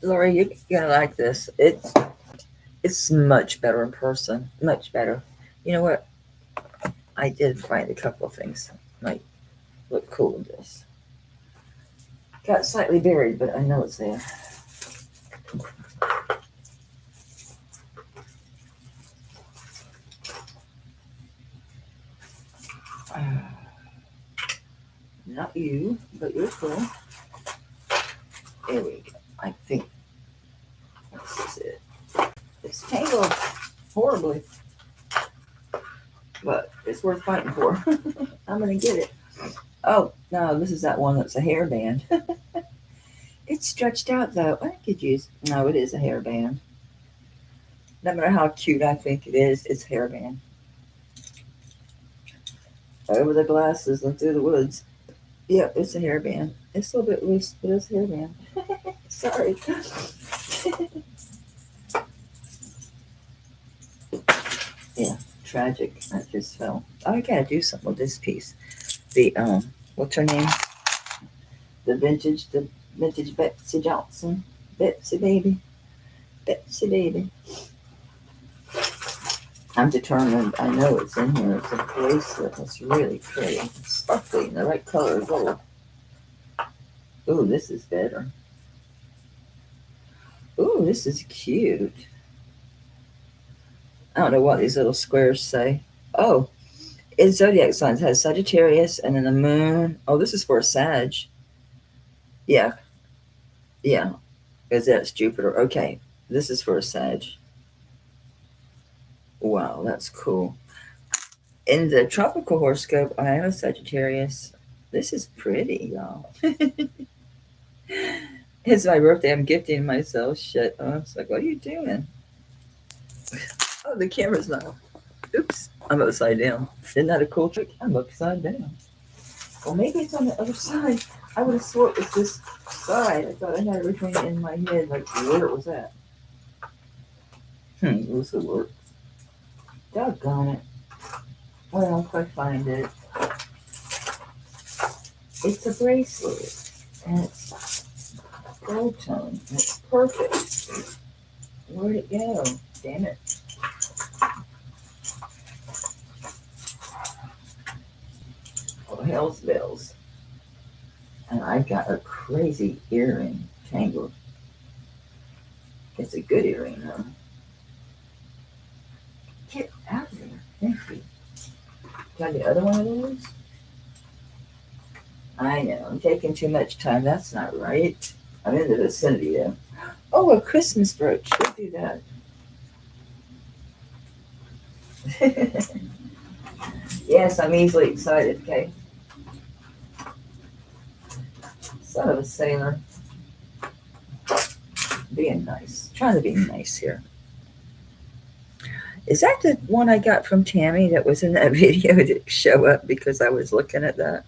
Lori, you're gonna like this. It's much better in person. Much better. You know what? I did find a couple of things might look cool with this. Got slightly buried, but I know it's there. Not you, but you're cool. There we go. I think this is it. It's tangled horribly, but it's worth fighting for. I'm gonna get it. Oh no, this is that one that's a hairband. It's stretched out though. I could use. No, it is a hairband. No matter how cute I think it is, it's a hairband. Over the glasses and through the woods. Yep, it's a hairband. It's a little bit loose, but it's a hairband. Sorry. Yeah, tragic. That just fell. Oh, I gotta do something with this piece. The what's her name? The vintage Betsy Johnson. Betsy baby. I'm determined. I know it's in here. It's a bracelet. It's really pretty. It's sparkly in the right color gold. Ooh, this is better. Ooh, this is cute. I don't know what these little squares say. Oh, it's zodiac signs. It has Sagittarius and then the moon. Oh, this is for a Sag. Yeah. Yeah. Because that's Jupiter. Okay. This is for a Sag. Wow, that's cool. In the tropical horoscope, I am a Sagittarius. This is pretty, y'all. It's my birthday. I'm gifting myself shit. I was like, what are you doing? Oh, the camera's not. Oops, I'm upside down. Isn't that a cool trick? I'm upside down. Well, maybe it's on the other side. I would have swore it was this side. I thought I had everything in my head, like where it was at. This will work. Doggone it. Well, if I find it. It's a bracelet. And it's gold tone. And it's perfect. Where'd it go? Damn it. Oh, hell's bells. And I got a crazy earring tangled. It's a good earring, though. Get out of there. Thank you. Got the other one of those? I know. I'm taking too much time. That's not right. I'm in the vicinity, though. Oh, a Christmas brooch. We'll do that. Yes, I'm easily excited, okay? Son of a sailor. Being nice. Trying to be nice here. Is that the one I got from Tammy that was in that video? Did it show up because I was looking at that?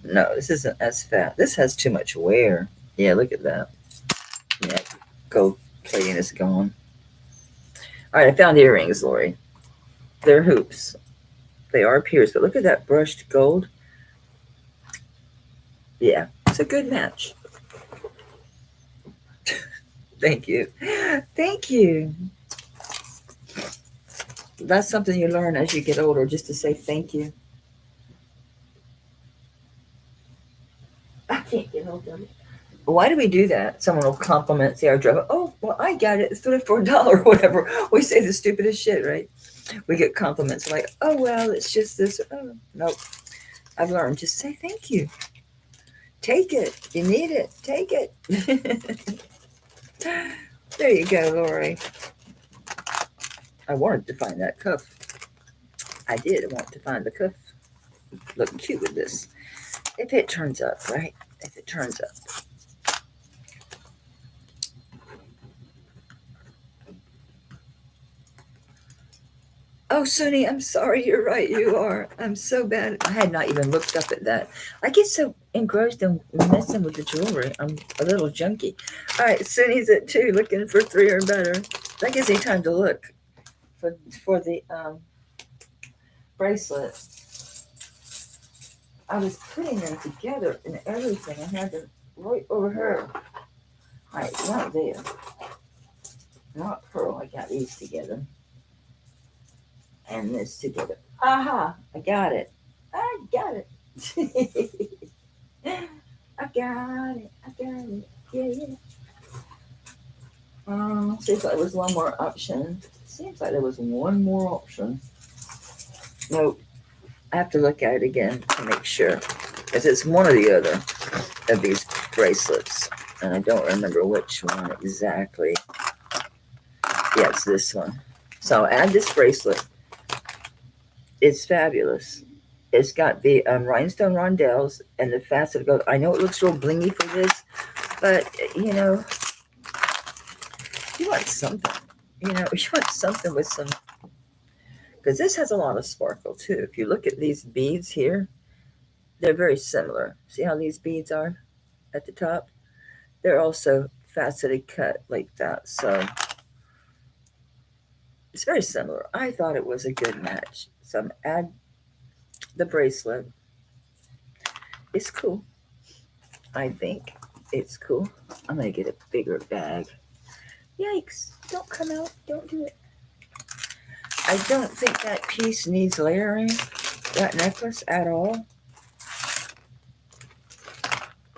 No, this isn't as fat. This has too much wear. Yeah, look at that. Yeah, gold plating is gone. All right, I found earrings, Lori. They're hoops. They are pierced, but look at that brushed gold. Yeah, it's a good match. Thank you. Thank you. That's something you learn as you get older, just to say thank you. I can't get hold of it. Why do we do that? Someone will compliment, say our drug. Oh, well, I got it. It's $34 or whatever. We say the stupidest shit, right? We get compliments like, oh, well, it's just this. Oh, nope. I've learned. Just say thank you. Take it. You need it. Take it. There you go, Lori. I wanted to find that cuff. I did. I wanted to find the cuff. Looking cute with this. If it turns up, right? If it turns up. Oh, Sunny, I'm sorry. You're right. You are. I'm so bad. I had not even looked up at that. I get so engrossed in messing with the jewelry. I'm a little junky. All right, Sunny's at 2, looking for 3 or better. That gives me time to look for the bracelet. I was putting them together and everything. I had them right over here. All right, not there. Not pearl. I got these together. And this together. Aha! I got it. I got it. I got it. I got it. Yeah, yeah. See if there was one more option. Seems like there was one more option. Nope. I have to look at it again to make sure. Because it's one or the other of these bracelets. And I don't remember which one exactly. Yeah, it's this one. So I'll add this bracelet. It's fabulous. It's got the rhinestone rondelles and the faceted gold. I know it looks real blingy for this, but you know, you want something. You know, you want something with some, because this has a lot of sparkle too. If you look at these beads here, they're very similar. See how these beads are at the top? They're also faceted cut like that. So it's very similar. I thought it was a good match. So I'm add the bracelet. It's cool. I think it's cool. I'm gonna get a bigger bag. Yikes! Don't come out. Don't do it. I don't think that piece needs layering, that necklace at all.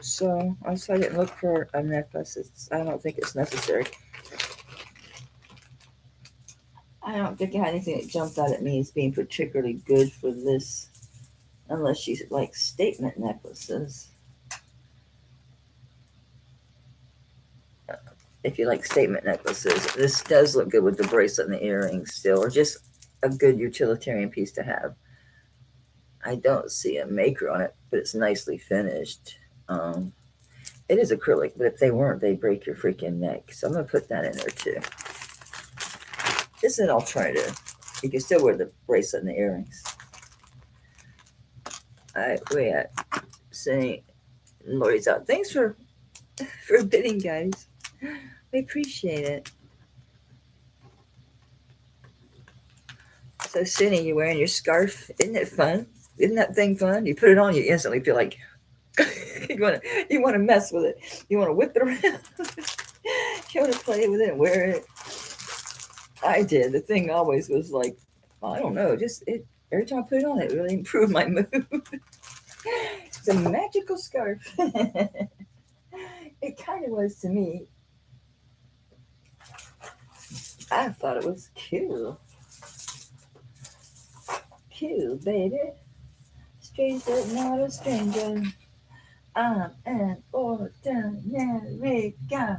So I didn't look for a necklace. I don't think it's necessary. I don't think I had anything that jumped out at me as being particularly good for this, unless you like statement necklaces. If you like statement necklaces, this does look good with the bracelet and the earrings still, or just a good utilitarian piece to have. I don't see a maker on it, but it's nicely finished. It is acrylic, but if they weren't, they'd break your freaking neck. So I'm going to put that in there too. This is an alternative. You can still wear the bracelet and the earrings. All right, we at saying Lori's out. Thanks for bidding, guys. We appreciate it. So, Cindy, you're wearing your scarf. Isn't it fun? Isn't that thing fun? You put it on, you instantly feel like you want to mess with it. You want to whip it around. You want to play with it and wear it. I did. The thing always was like, I don't know, every time I put it on, it really improved my mood. It's a magical scarf. It kind of was to me. I thought it was cool. Cool, baby. Stranger, not a stranger. I'm an ordinary guy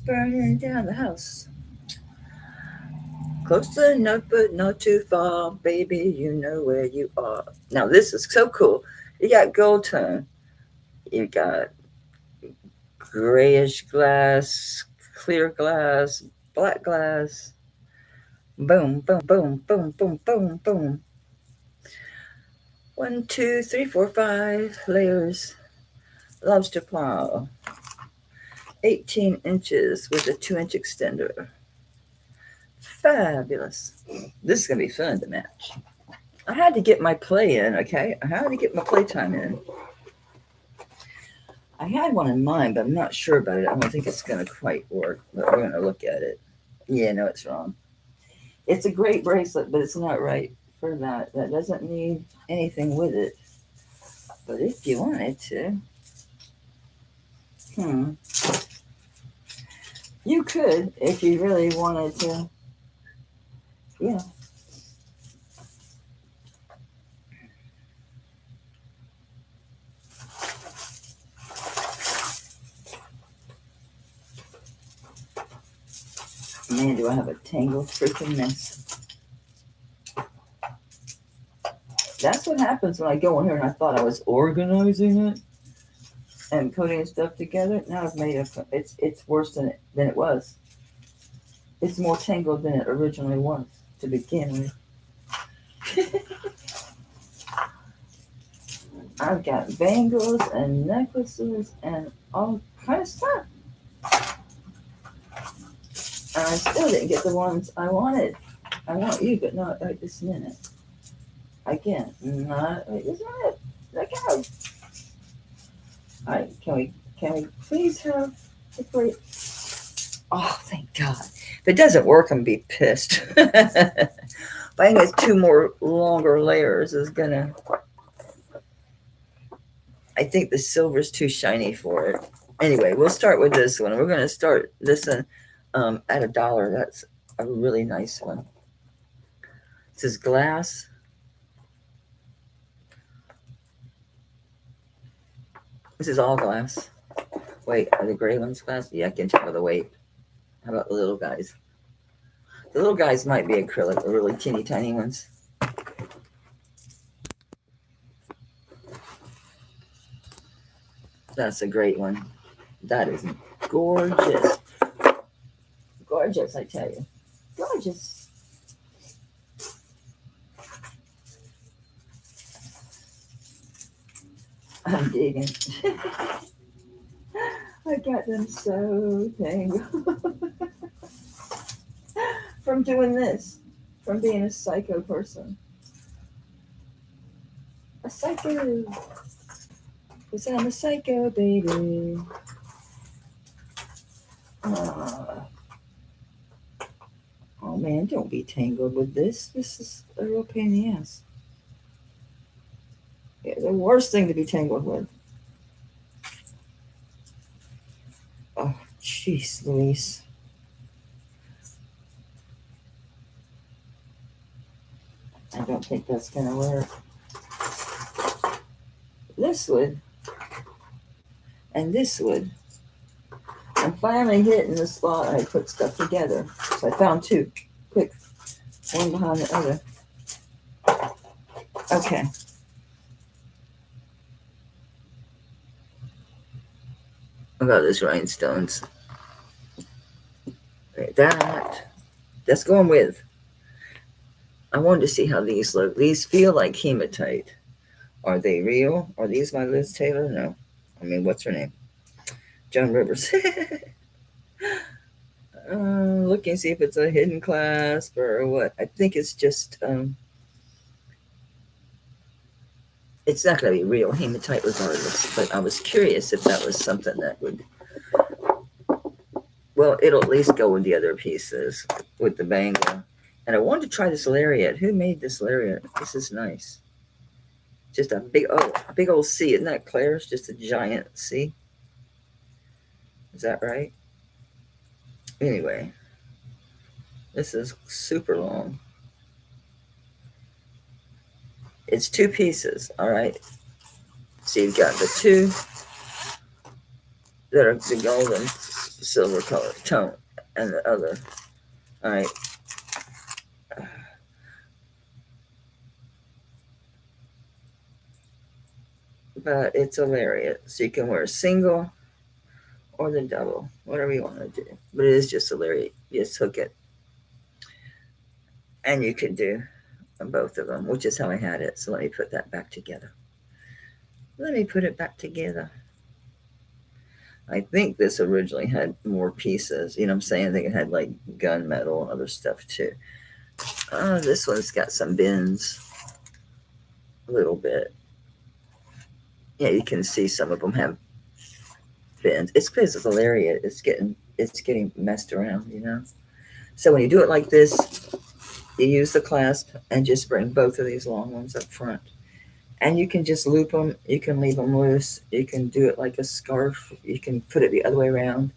burning down the house. Close enough, but not too far, baby. You know where you are. Now, this is so cool. You got gold tone. You got grayish glass, clear glass, black glass. Boom, boom, boom, boom, boom, boom, boom. 1, 2, 3, 4, 5 layers. Lobster claw. 18 inches with a 2-inch extender. Fabulous. This is going to be fun to match. I had to get my play in, okay? I had to get my playtime in. I had one in mind, but I'm not sure about it. I don't think it's going to quite work, but we're going to look at it. Yeah, no, it's wrong. It's a great bracelet, but it's not right for that. That doesn't need anything with it. But if you wanted to, you could if you really wanted to. Yeah. Man, do I have a tangled freaking mess. That's what happens when I go in here and I thought I was organizing it and putting stuff together. Now I've made it's worse than it was. It's more tangled than it originally was to begin with. I've got bangles and necklaces and all kind of stuff. And I still didn't get the ones I wanted. I want you, but not right this minute. Again, not right this minute. Let go. All right, can we please have the great? Oh, thank God. If it doesn't work, I'm gonna be pissed. Buying us 2 more longer layers is gonna. I think the silver's too shiny for it. Anyway, we'll start with this one. We're gonna start this one at $1. That's a really nice one. This is glass. This is all glass. Wait, are the gray ones glass? Yeah, I can tell by the weight. How about the little guys? The little guys might be acrylic, the really teeny tiny ones. That's a great one. That is gorgeous. Gorgeous, I tell you. Gorgeous. I'm digging. I got them so tangled. From doing this. From being a psycho person. A psycho. Because I'm a psycho, baby. Oh man, don't be tangled with this. This is a real pain in the ass. Yeah, the worst thing to be tangled with. Oh, jeez, Luis. I don't think that's gonna work. This would. And this would. I'm finally hitting the spot I put stuff together. So I found 2. Quick. One behind the other. Okay. What about those rhinestones? Like that. That's going with. I wanted to see how these look. These feel like hematite. Are they real? Are these my Liz Taylor? No. I mean, what's her name? Joan Rivers. Looking to see if it's a hidden clasp or what. I think it's just, it's not going to be real hematite regardless, but I was curious if that was something that would, well, it'll at least go with the other pieces with the bangle. And I wanted to try this lariat. Who made this lariat? This is nice. Just a big old C. Isn't that Claire's? Just a giant C. Is that right? Anyway, this is super long. It's 2 pieces, all right? So you've got the 2 that are the golden silver color tone and the other, all right? But it's a lariat, so you can wear a single or the double, whatever you want to do. But it is just a lariat. You just hook it. And you could do both of them, which is how I had it. So let me put that back together. Let me put it back together. I think this originally had more pieces. You know what I'm saying? I think it had like gunmetal and other stuff too. This one's got some bends. A little bit. Yeah, you can see some of them have bends. It's because it's a lariat. It's getting messed around, you know? So when you do it like this, you use the clasp and just bring both of these long ones up front. And you can just loop them. You can leave them loose. You can do it like a scarf. You can put it the other way around.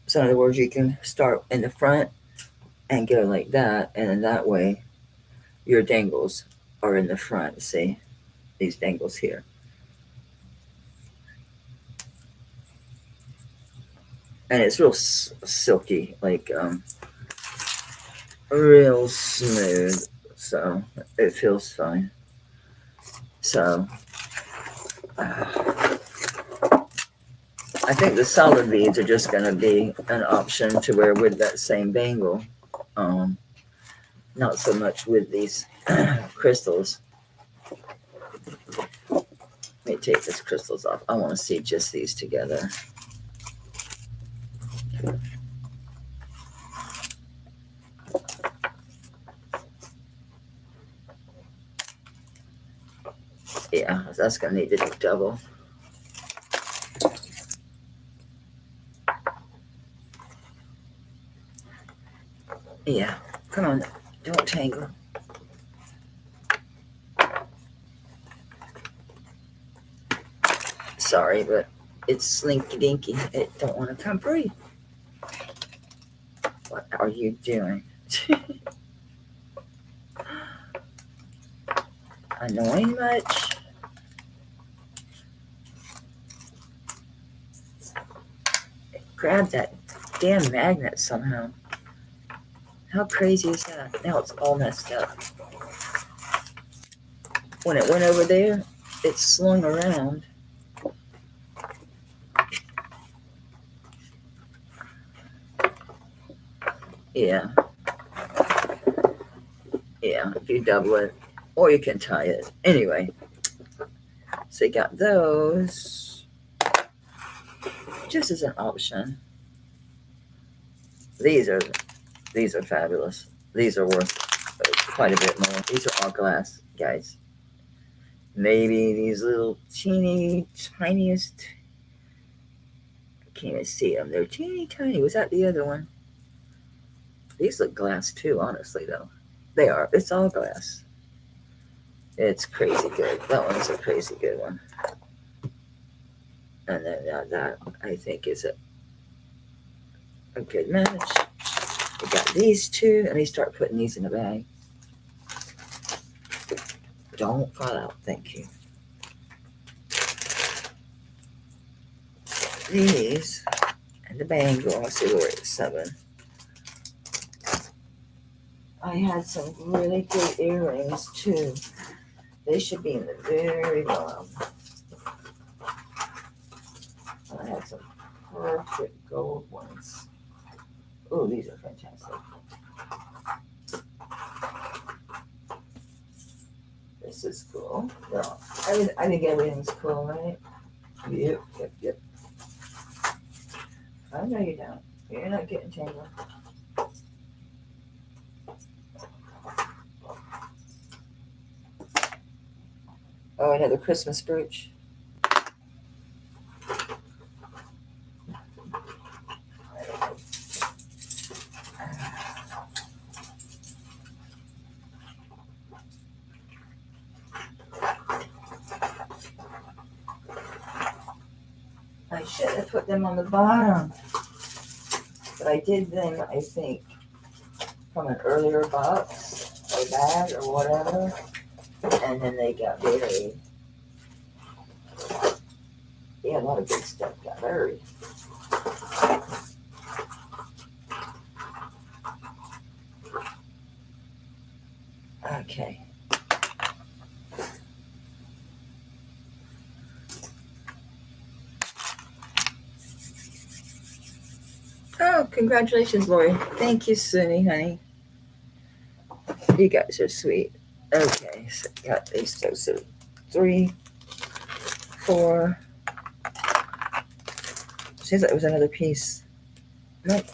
So in other words, you can start in the front and go like that. And then that way, your dangles are in the front. See? These dangles here. And it's real silky, like real smooth. So it feels fine. So I think the solid beads are just going to be an option to wear with that same bangle. Not so much with these crystals. Let me take these crystals off. I want to see just these together. Yeah, that's gonna need to do double. Yeah, come on, don't tangle. Sorry, but it's slinky dinky. It don't want to come free. What are you doing? Annoying much? Grab that damn magnet somehow. How crazy is that? Now it's all messed up. When it went over there, it swung around. Yeah. Yeah, if you double it, or you can tie it. Anyway, so you got those just as an option. These are fabulous. These are worth quite a bit more. These are all glass, guys. Maybe these little teeny tiniest. I can't even see them. They're teeny tiny. Was that the other one? These look glass too, honestly, though. They are. It's all glass. It's crazy good. That one's a crazy good one. And then that I think is a good match. We got these two. Let me start putting these in the bag. Don't fall out. Thank you. These and the bangle. I'll see where it's 7. I had some really good earrings too. They should be in the very bottom. I had some perfect gold ones. Oh, these are fantastic. This is cool. No, I think everything's cool, right? Yep. I know you don't. You're not getting tangled. Oh, another Christmas brooch. I should have put them on the bottom, but I did them, I think, from an earlier box or bag or whatever, and then they got buried. Yeah, a lot of good stuff got buried. Okay. Oh, congratulations, Lori. Thank you, Sunny, honey. You guys are sweet. Okay, so got these two. So 3, 4. Seems like it was another piece. Nope.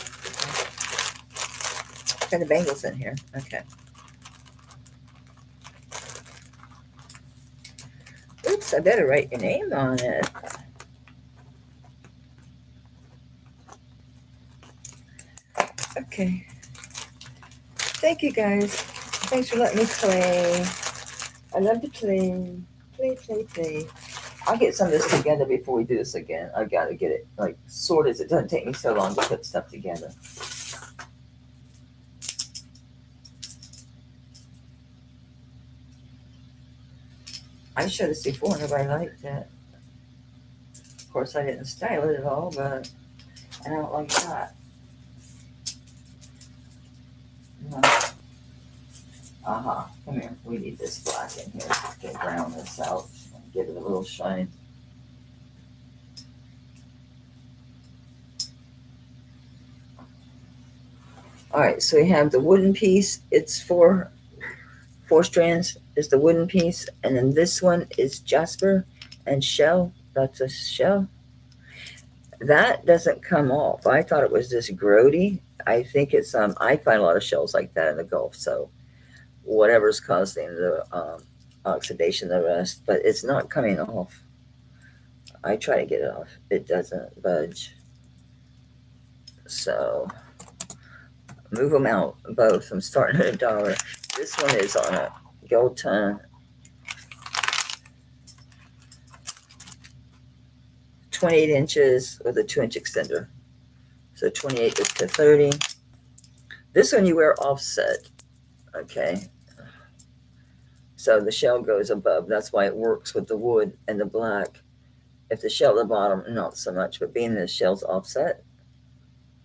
Got the bangles in here. Okay. Oops, I better write your name on it. Okay. Thank you, guys. Thanks for letting me play. I love to play. Play. I'll get some of this together before we do this again. I gotta get it like sorted. It doesn't take me so long to put stuff together. I showed this before and nobody liked it. Of course, I didn't style it at all, but I don't like that. No. Come here. We need this black in here to brown this out and give it a little shine. All right, so we have the wooden piece. It's four strands is the wooden piece, and then this one is jasper and shell. That's a shell. That doesn't come off. I thought it was just grody. I think it's I find a lot of shells like that in the Gulf. So whatever's causing the oxidation, the rest, but it's not coming off. I try to get it off. It doesn't budge. So move them out both. I'm starting at $1. This one is on a gold ton. 28 inches with a 2-inch extender. So 28 to 30. This one you wear offset. Okay. So the shell goes above. That's why it works with the wood and the black. If the shell at the bottom, not so much, but being the shell's offset,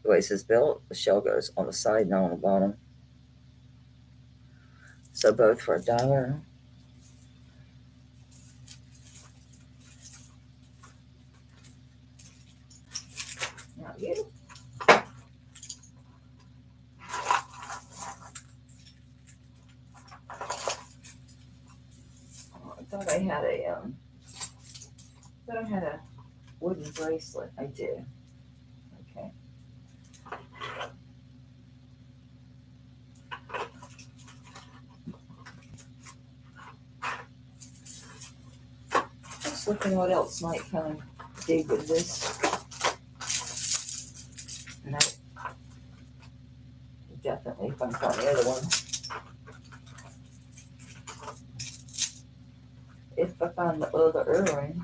the way this is built, the shell goes on the side, not on the bottom. So both for $1. Now you. I thought I had a wooden bracelet. I do. Okay. Just looking what else might kind of dig with this. And I definitely, if I find the other one. If I find the other earring,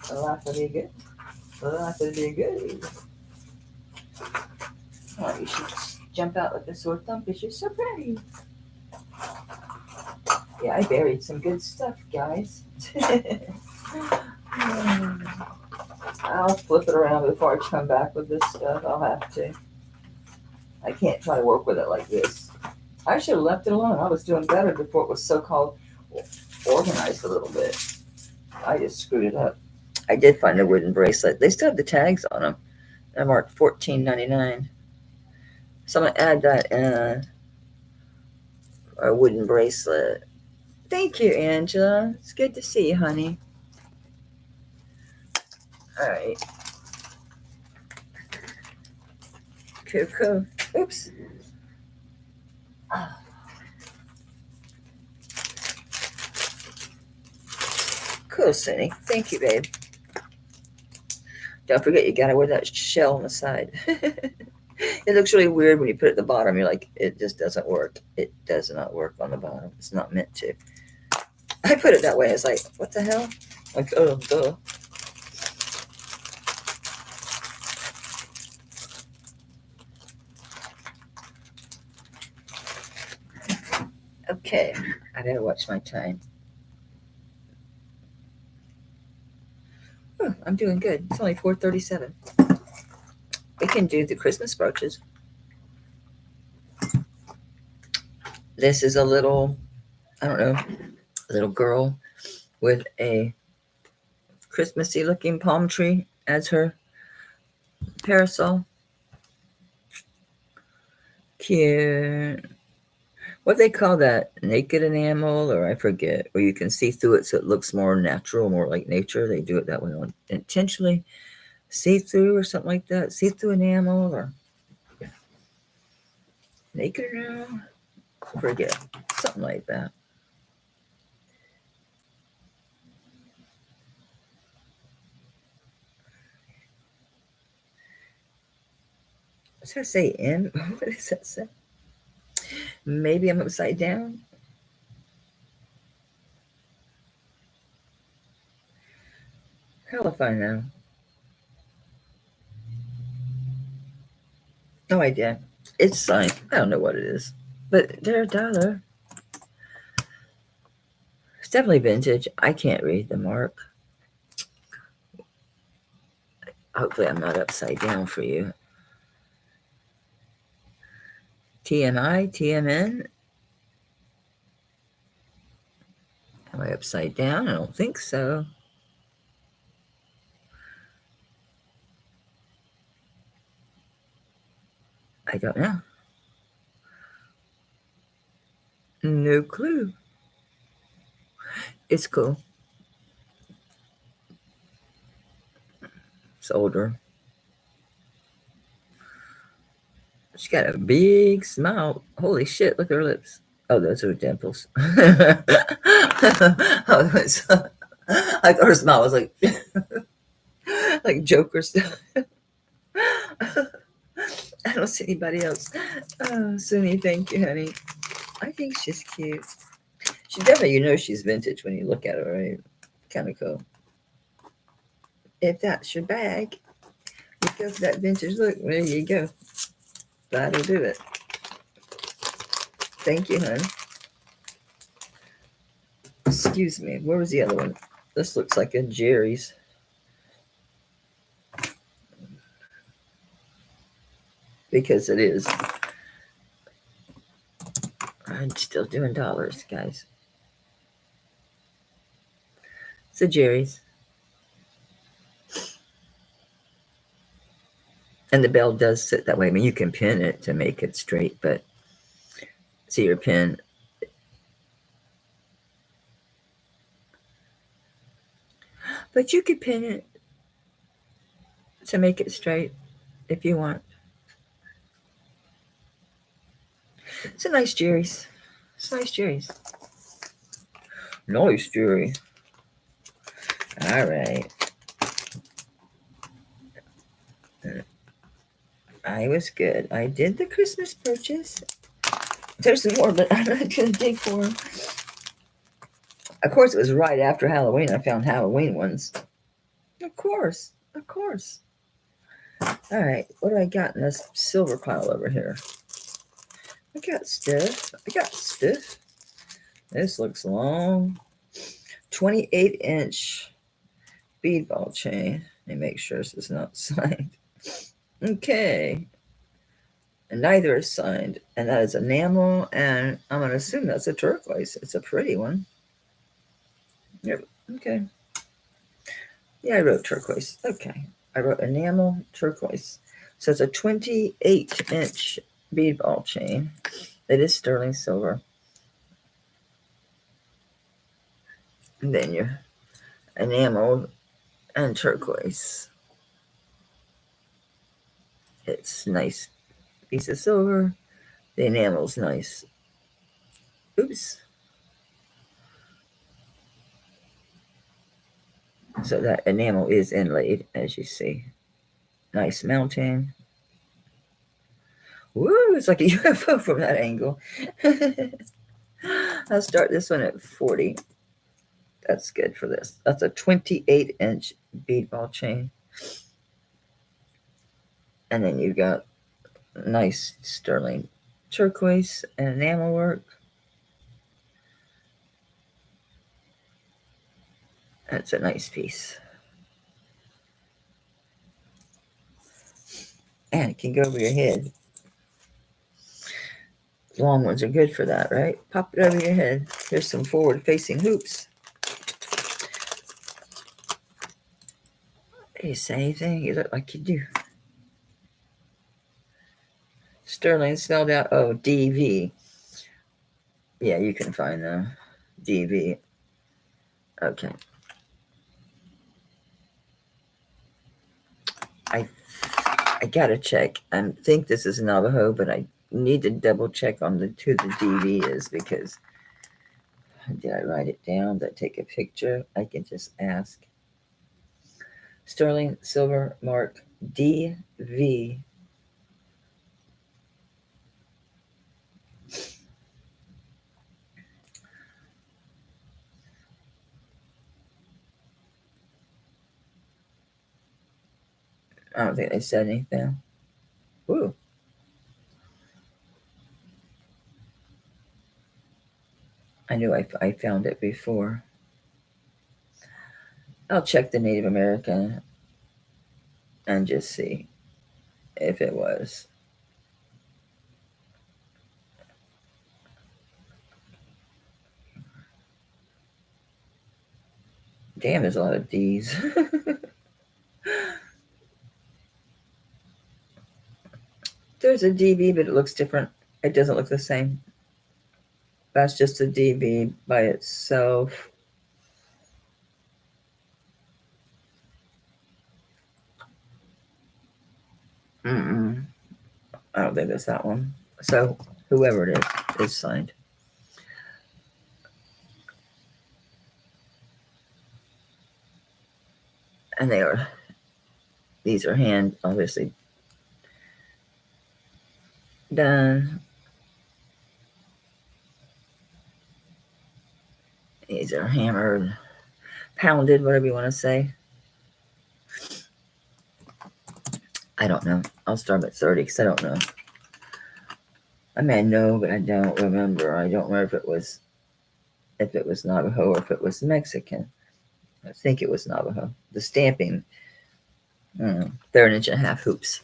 it'll have to be good. It'll have to be good. Oh, you should jump out like a sore thumb because you're so pretty. Yeah, I buried some good stuff, guys. I'll flip it around before I come back with this stuff. I'll have to. I can't try to work with it like this. I should have left it alone. I was doing better before it was so-called organized a little bit. I just screwed it up. I did find a wooden bracelet. They still have the tags on them. They're marked $14.99. So I'm going to add that in a wooden bracelet. Thank you, Angela. It's good to see you, honey. All right. Cool. Oops. Cool, Cindy. Thank you, babe. Don't forget, you gotta wear that shell on the side. It looks really weird when you put it at the bottom. You're like, it just doesn't work. It does not work on the bottom. It's not meant to. I put it that way. It's like, what the hell? Like, oh, duh. Okay, I gotta watch my time. Oh, I'm doing good. It's only 4:37. We can do the Christmas brooches. This is a little, I don't know, little girl with a Christmassy looking palm tree as her parasol. Cute. What they call that? Naked enamel, or I forget, where you can see through it so it looks more natural, more like nature. They do it that way on intentionally. See-through or something like that. See-through enamel or naked enamel. Forget. Something like that. Does that say M? What does that say? Maybe I'm upside down. Hell if I know. No idea. It's signed. I don't know what it is. But they're $1. It's definitely vintage. I can't read the mark. Hopefully I'm not upside down for you. TMI, TMN. Am I upside down? I don't think so. I don't know. No clue. It's cool. It's older. She got a big smile. Holy shit, look at her lips. Oh, those are dimples. Oh, I thought her smile was like Joker stuff. I don't see anybody else. Oh, Sunny, thank you, honey. I think she's cute. She definitely, she's vintage when you look at her, right? Kind of cool. If that's your bag, you go for that vintage look. There you go. That'll do it. Thank you, hon. Excuse me. Where was the other one? This looks like a Jerry's. Because it is. I'm still doing dollars, guys. It's a Jerry's. And the bell does sit that way. I mean, you can pin it to make it straight, but see your pin. But you could pin it to make it straight if you want. It's a nice Jerry's. It's a nice Jerry's. Nice Jerry. All right. I was good. I did the Christmas purchase. There's some more, but I'm not going to dig for them. Of course, it was right after Halloween. I found Halloween ones. Of course. Of course. All right. What do I got in this silver pile over here? I got stuff. This looks long. 28-inch bead ball chain. Let me make sure this is not signed. Okay. And neither is signed. And that is enamel. And I'm going to assume that's a turquoise. It's a pretty one. Yep. Okay. Yeah, I wrote turquoise. Okay. I wrote enamel turquoise. So it's a 28-inch bead ball chain. It is sterling silver. And then your enamel and turquoise. It's nice piece of silver. The enamel's nice. Oops. So that enamel is inlaid, as you see. Nice mounting. Woo, it's like a UFO from that angle. I'll start this one at 40. That's good for this. That's a 28-inch bead ball chain. And then you got nice sterling turquoise and enamel work. That's a nice piece. And it can go over your head. Long ones are good for that, right? Pop it over your head. Here's some forward-facing hoops. Did you say anything? You look like you do. Sterling spelled out. Oh, DV. Yeah, you can find them. DV. Okay. I gotta check. I think this is Navajo, but I need to double check on who the DV is, because did I write it down? Did I take a picture? I can just ask. Sterling silver mark DV. I don't think they said anything. Ooh. I knew I found it before. I'll check the Native American and just see if it was. Damn, there's a lot of D's. There's a DB, but it looks different. It doesn't look the same. That's just a DB by itself. I don't think that's that one. So whoever it is signed. And these are hand, obviously, done. These are hammered, pounded, whatever you want to say. I don't know. I'll start at 30 because I don't know. I mean, I know, but I don't remember. I don't remember if it was Navajo or if it was Mexican. I think it was Navajo. The stamping, they're 1.5 inch hoops.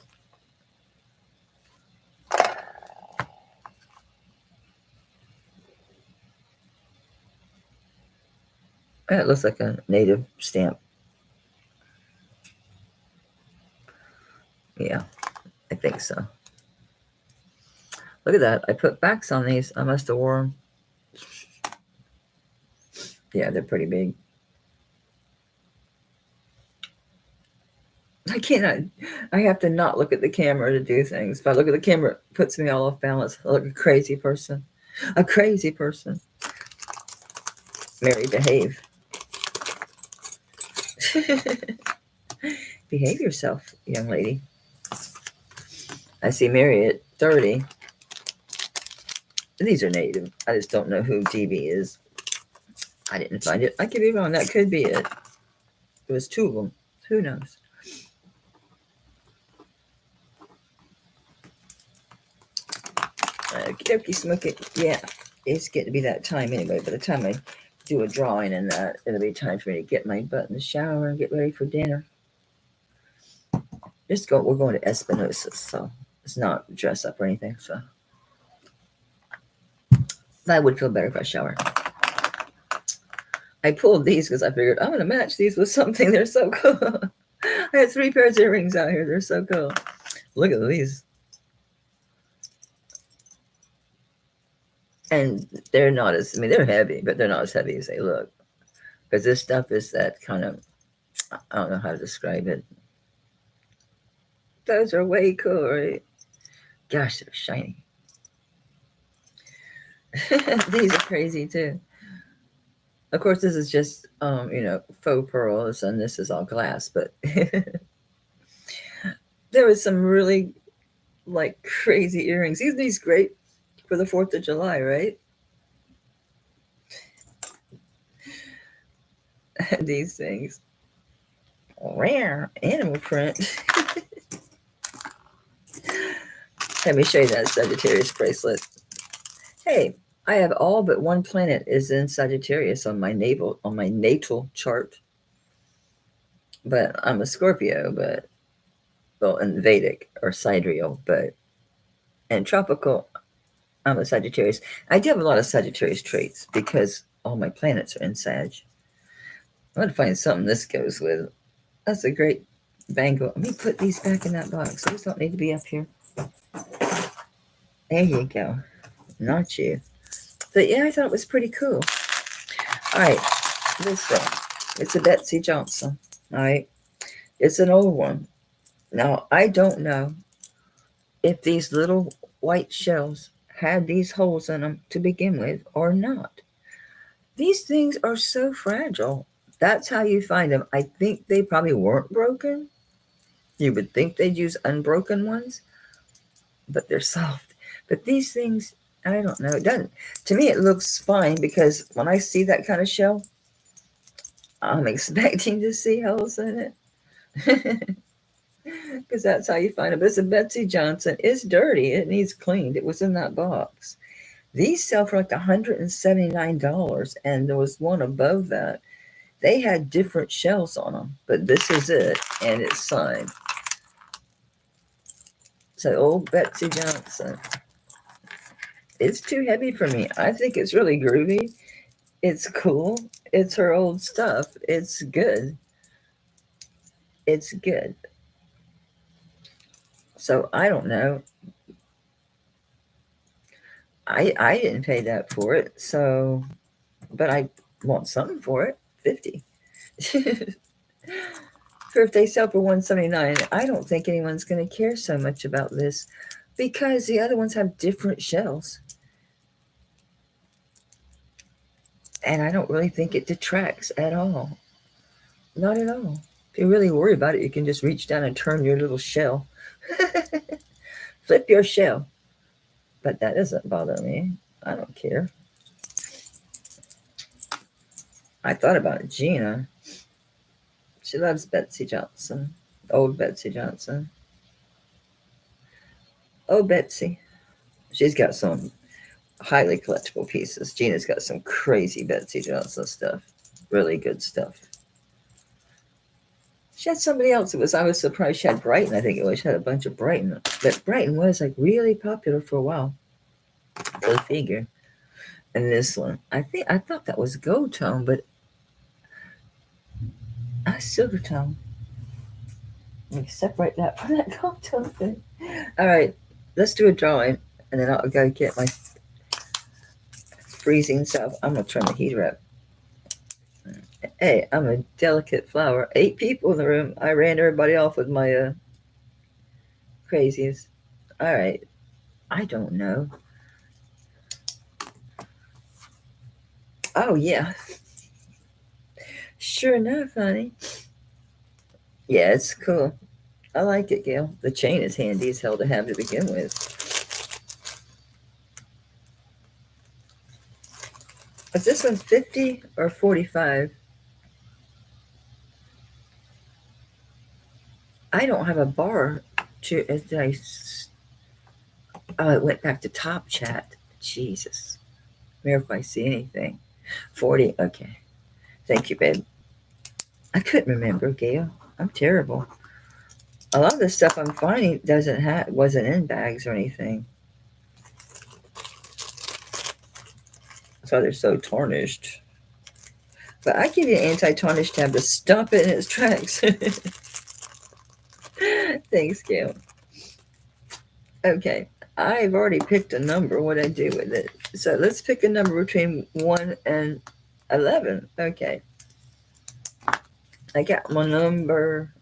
It looks like a native stamp. Yeah, I think so. Look at that. I put backs on these. I must have worn them. Yeah, they're pretty big. I have to not look at the camera to do things. If I look at the camera, it puts me all off balance. I look like a crazy person. A crazy person. Mary, behave. Behave yourself, young lady. I see Mary at 30. These are native. I just don't know who DB is. I didn't find it. I could be wrong. That could be it. There was 2 of them. Who knows? Okie smoke it. Yeah, it's getting to be that time anyway. By the time I do a drawing and that, it'll be time for me to get my butt in the shower and get ready for dinner. We're going to Espinosa's, so it's not dress up or anything. So I would feel better if I shower. I pulled these because I figured I'm going to match these with something. They're so cool. I had 3 pairs of earrings out here. They're so cool. Look at these. And they're not as, they're heavy, but they're not as heavy as they look. Because this stuff is that kind of, I don't know how to describe it. Those are way cool, right? Gosh, they're shiny. These are crazy too. Of course, this is just, faux pearls, and this is all glass, but there was some really, crazy earrings. These great for the 4th of July, right? These things. Rare animal print. Let me show you that Sagittarius bracelet. Hey, I have all but 1 planet is in Sagittarius on my natal chart. But I'm a Scorpio, in Vedic or sidereal, and tropical, I'm a Sagittarius. I do have a lot of Sagittarius traits because all my planets are in Sag. I'm going to find something this goes with. That's a great bangle. Let me put these back in that box. These don't need to be up here. There you go. Not you. But yeah, I thought it was pretty cool. All right. This thing. It's a Betsy Johnson. All right. It's an old one. Now, I don't know if these little white shells had these holes in them to begin with or not. These things are so fragile. That's how you find them. I think they probably weren't broken. You would think they'd use unbroken ones, but they're soft. But these things, I don't know. It doesn't. To me, it looks fine because when I see that kind of shell, I'm expecting to see holes in it. Because that's how you find it. But it's a Betsy Johnson. It's dirty. It needs cleaned. It was in that box. These sell for like $179, and there was one above that. They had different shells on them, but this is it, and it's signed. So old Betsy Johnson. It's too heavy for me. I think it's really groovy. It's cool. It's her old stuff. It's good. It's good. So I don't know. I didn't pay that for it. So, but I want something for it. 50. For if they sell for $179, I don't think anyone's going to care so much about this because the other ones have different shells. And I don't really think it detracts at all. Not at all. If you really worry about it, you can just reach down and turn your little shell. Flip your shell. But that doesn't bother me. I don't care. I thought about Gina. She loves Betsy Johnson. Old Betsy Johnson. Oh, Betsy. She's got some highly collectible pieces. Gina's got some crazy Betsy Johnson stuff. Really good stuff. She had somebody else. I was surprised she had Brighton. I think it was. She had a bunch of Brighton. But Brighton was like really popular for a while. Go figure. And this one. I thought that was gold tone, but silver tone. Let me separate that from that gold tone thing. All right. Let's do a drawing. And then I'll go get my freezing stuff. I'm going to turn the heater up. Hey, I'm a delicate flower. 8 people in the room. I ran everybody off with my crazies. All right. I don't know. Oh, yeah. Sure enough, honey. Yeah, it's cool. I like it, Gail. The chain is handy as hell to have to begin with. Is this one 50 or 45? I don't have a bar to. Oh, it went back to top chat. Jesus. Miracle I see anything. 40. Okay. Thank you, babe. I couldn't remember, Gail. I'm terrible. A lot of the stuff I'm finding wasn't in bags or anything. So they're so tarnished. But I give you an anti-tarnish tab to stop it in its tracks. Thanks, Gail. Okay. I've already picked a number. What I do with it. So let's pick a number between 1 and 11. Okay. I got my number.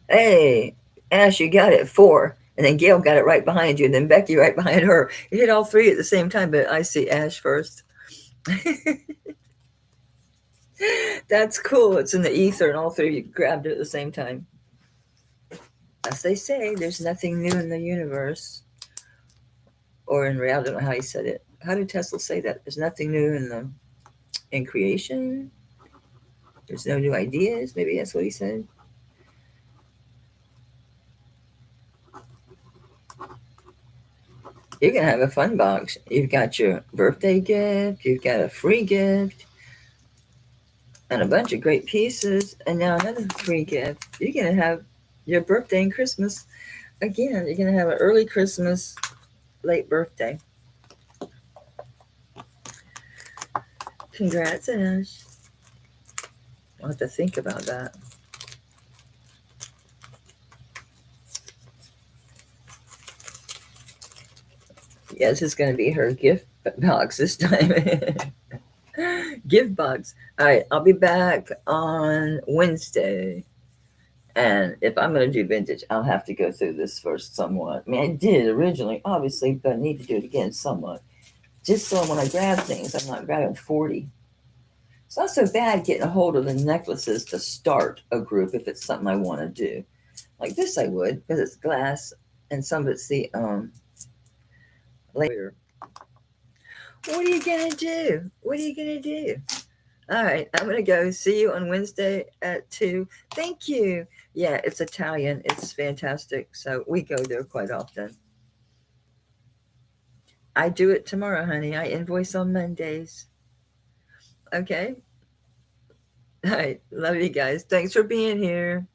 Hey, Ash, you got it 4. And then Gail got it right behind you. And then Becky right behind her. You hit all 3 at the same time, but I see Ash first. That's cool. It's in the ether, and all 3 of you grabbed it at the same time. As they say, there's nothing new in the universe. Or in reality, I don't know how he said it. How did Tesla say that? There's nothing new in creation. There's no new ideas. Maybe that's what he said. You're going to have a fun box. You've got your birthday gift. You've got a free gift. And a bunch of great pieces. And now another free gift. You're going to have your birthday and Christmas. Again, you're going to have an early Christmas, late birthday. Congrats, Ash. I'll have to think about that. Yeah, this is going to be her gift box this time. Gift box. All right, I'll be back on Wednesday. And if I'm going to do vintage, I'll have to go through this first somewhat. I mean, I did originally, obviously, but I need to do it again somewhat. Just so when I grab things, I'm not grabbing 40. It's not so bad getting a hold of the necklaces to start a group if it's something I want to do. Like this I would, because it's glass, and some of it's the layer. What are you going to do? What are you going to do? All right, I'm going to go. See you on Wednesday at 2. Thank you. Yeah, it's Italian. It's fantastic. So we go there quite often. I do it tomorrow, honey. I invoice on Mondays. Okay. All right. Love you guys. Thanks for being here.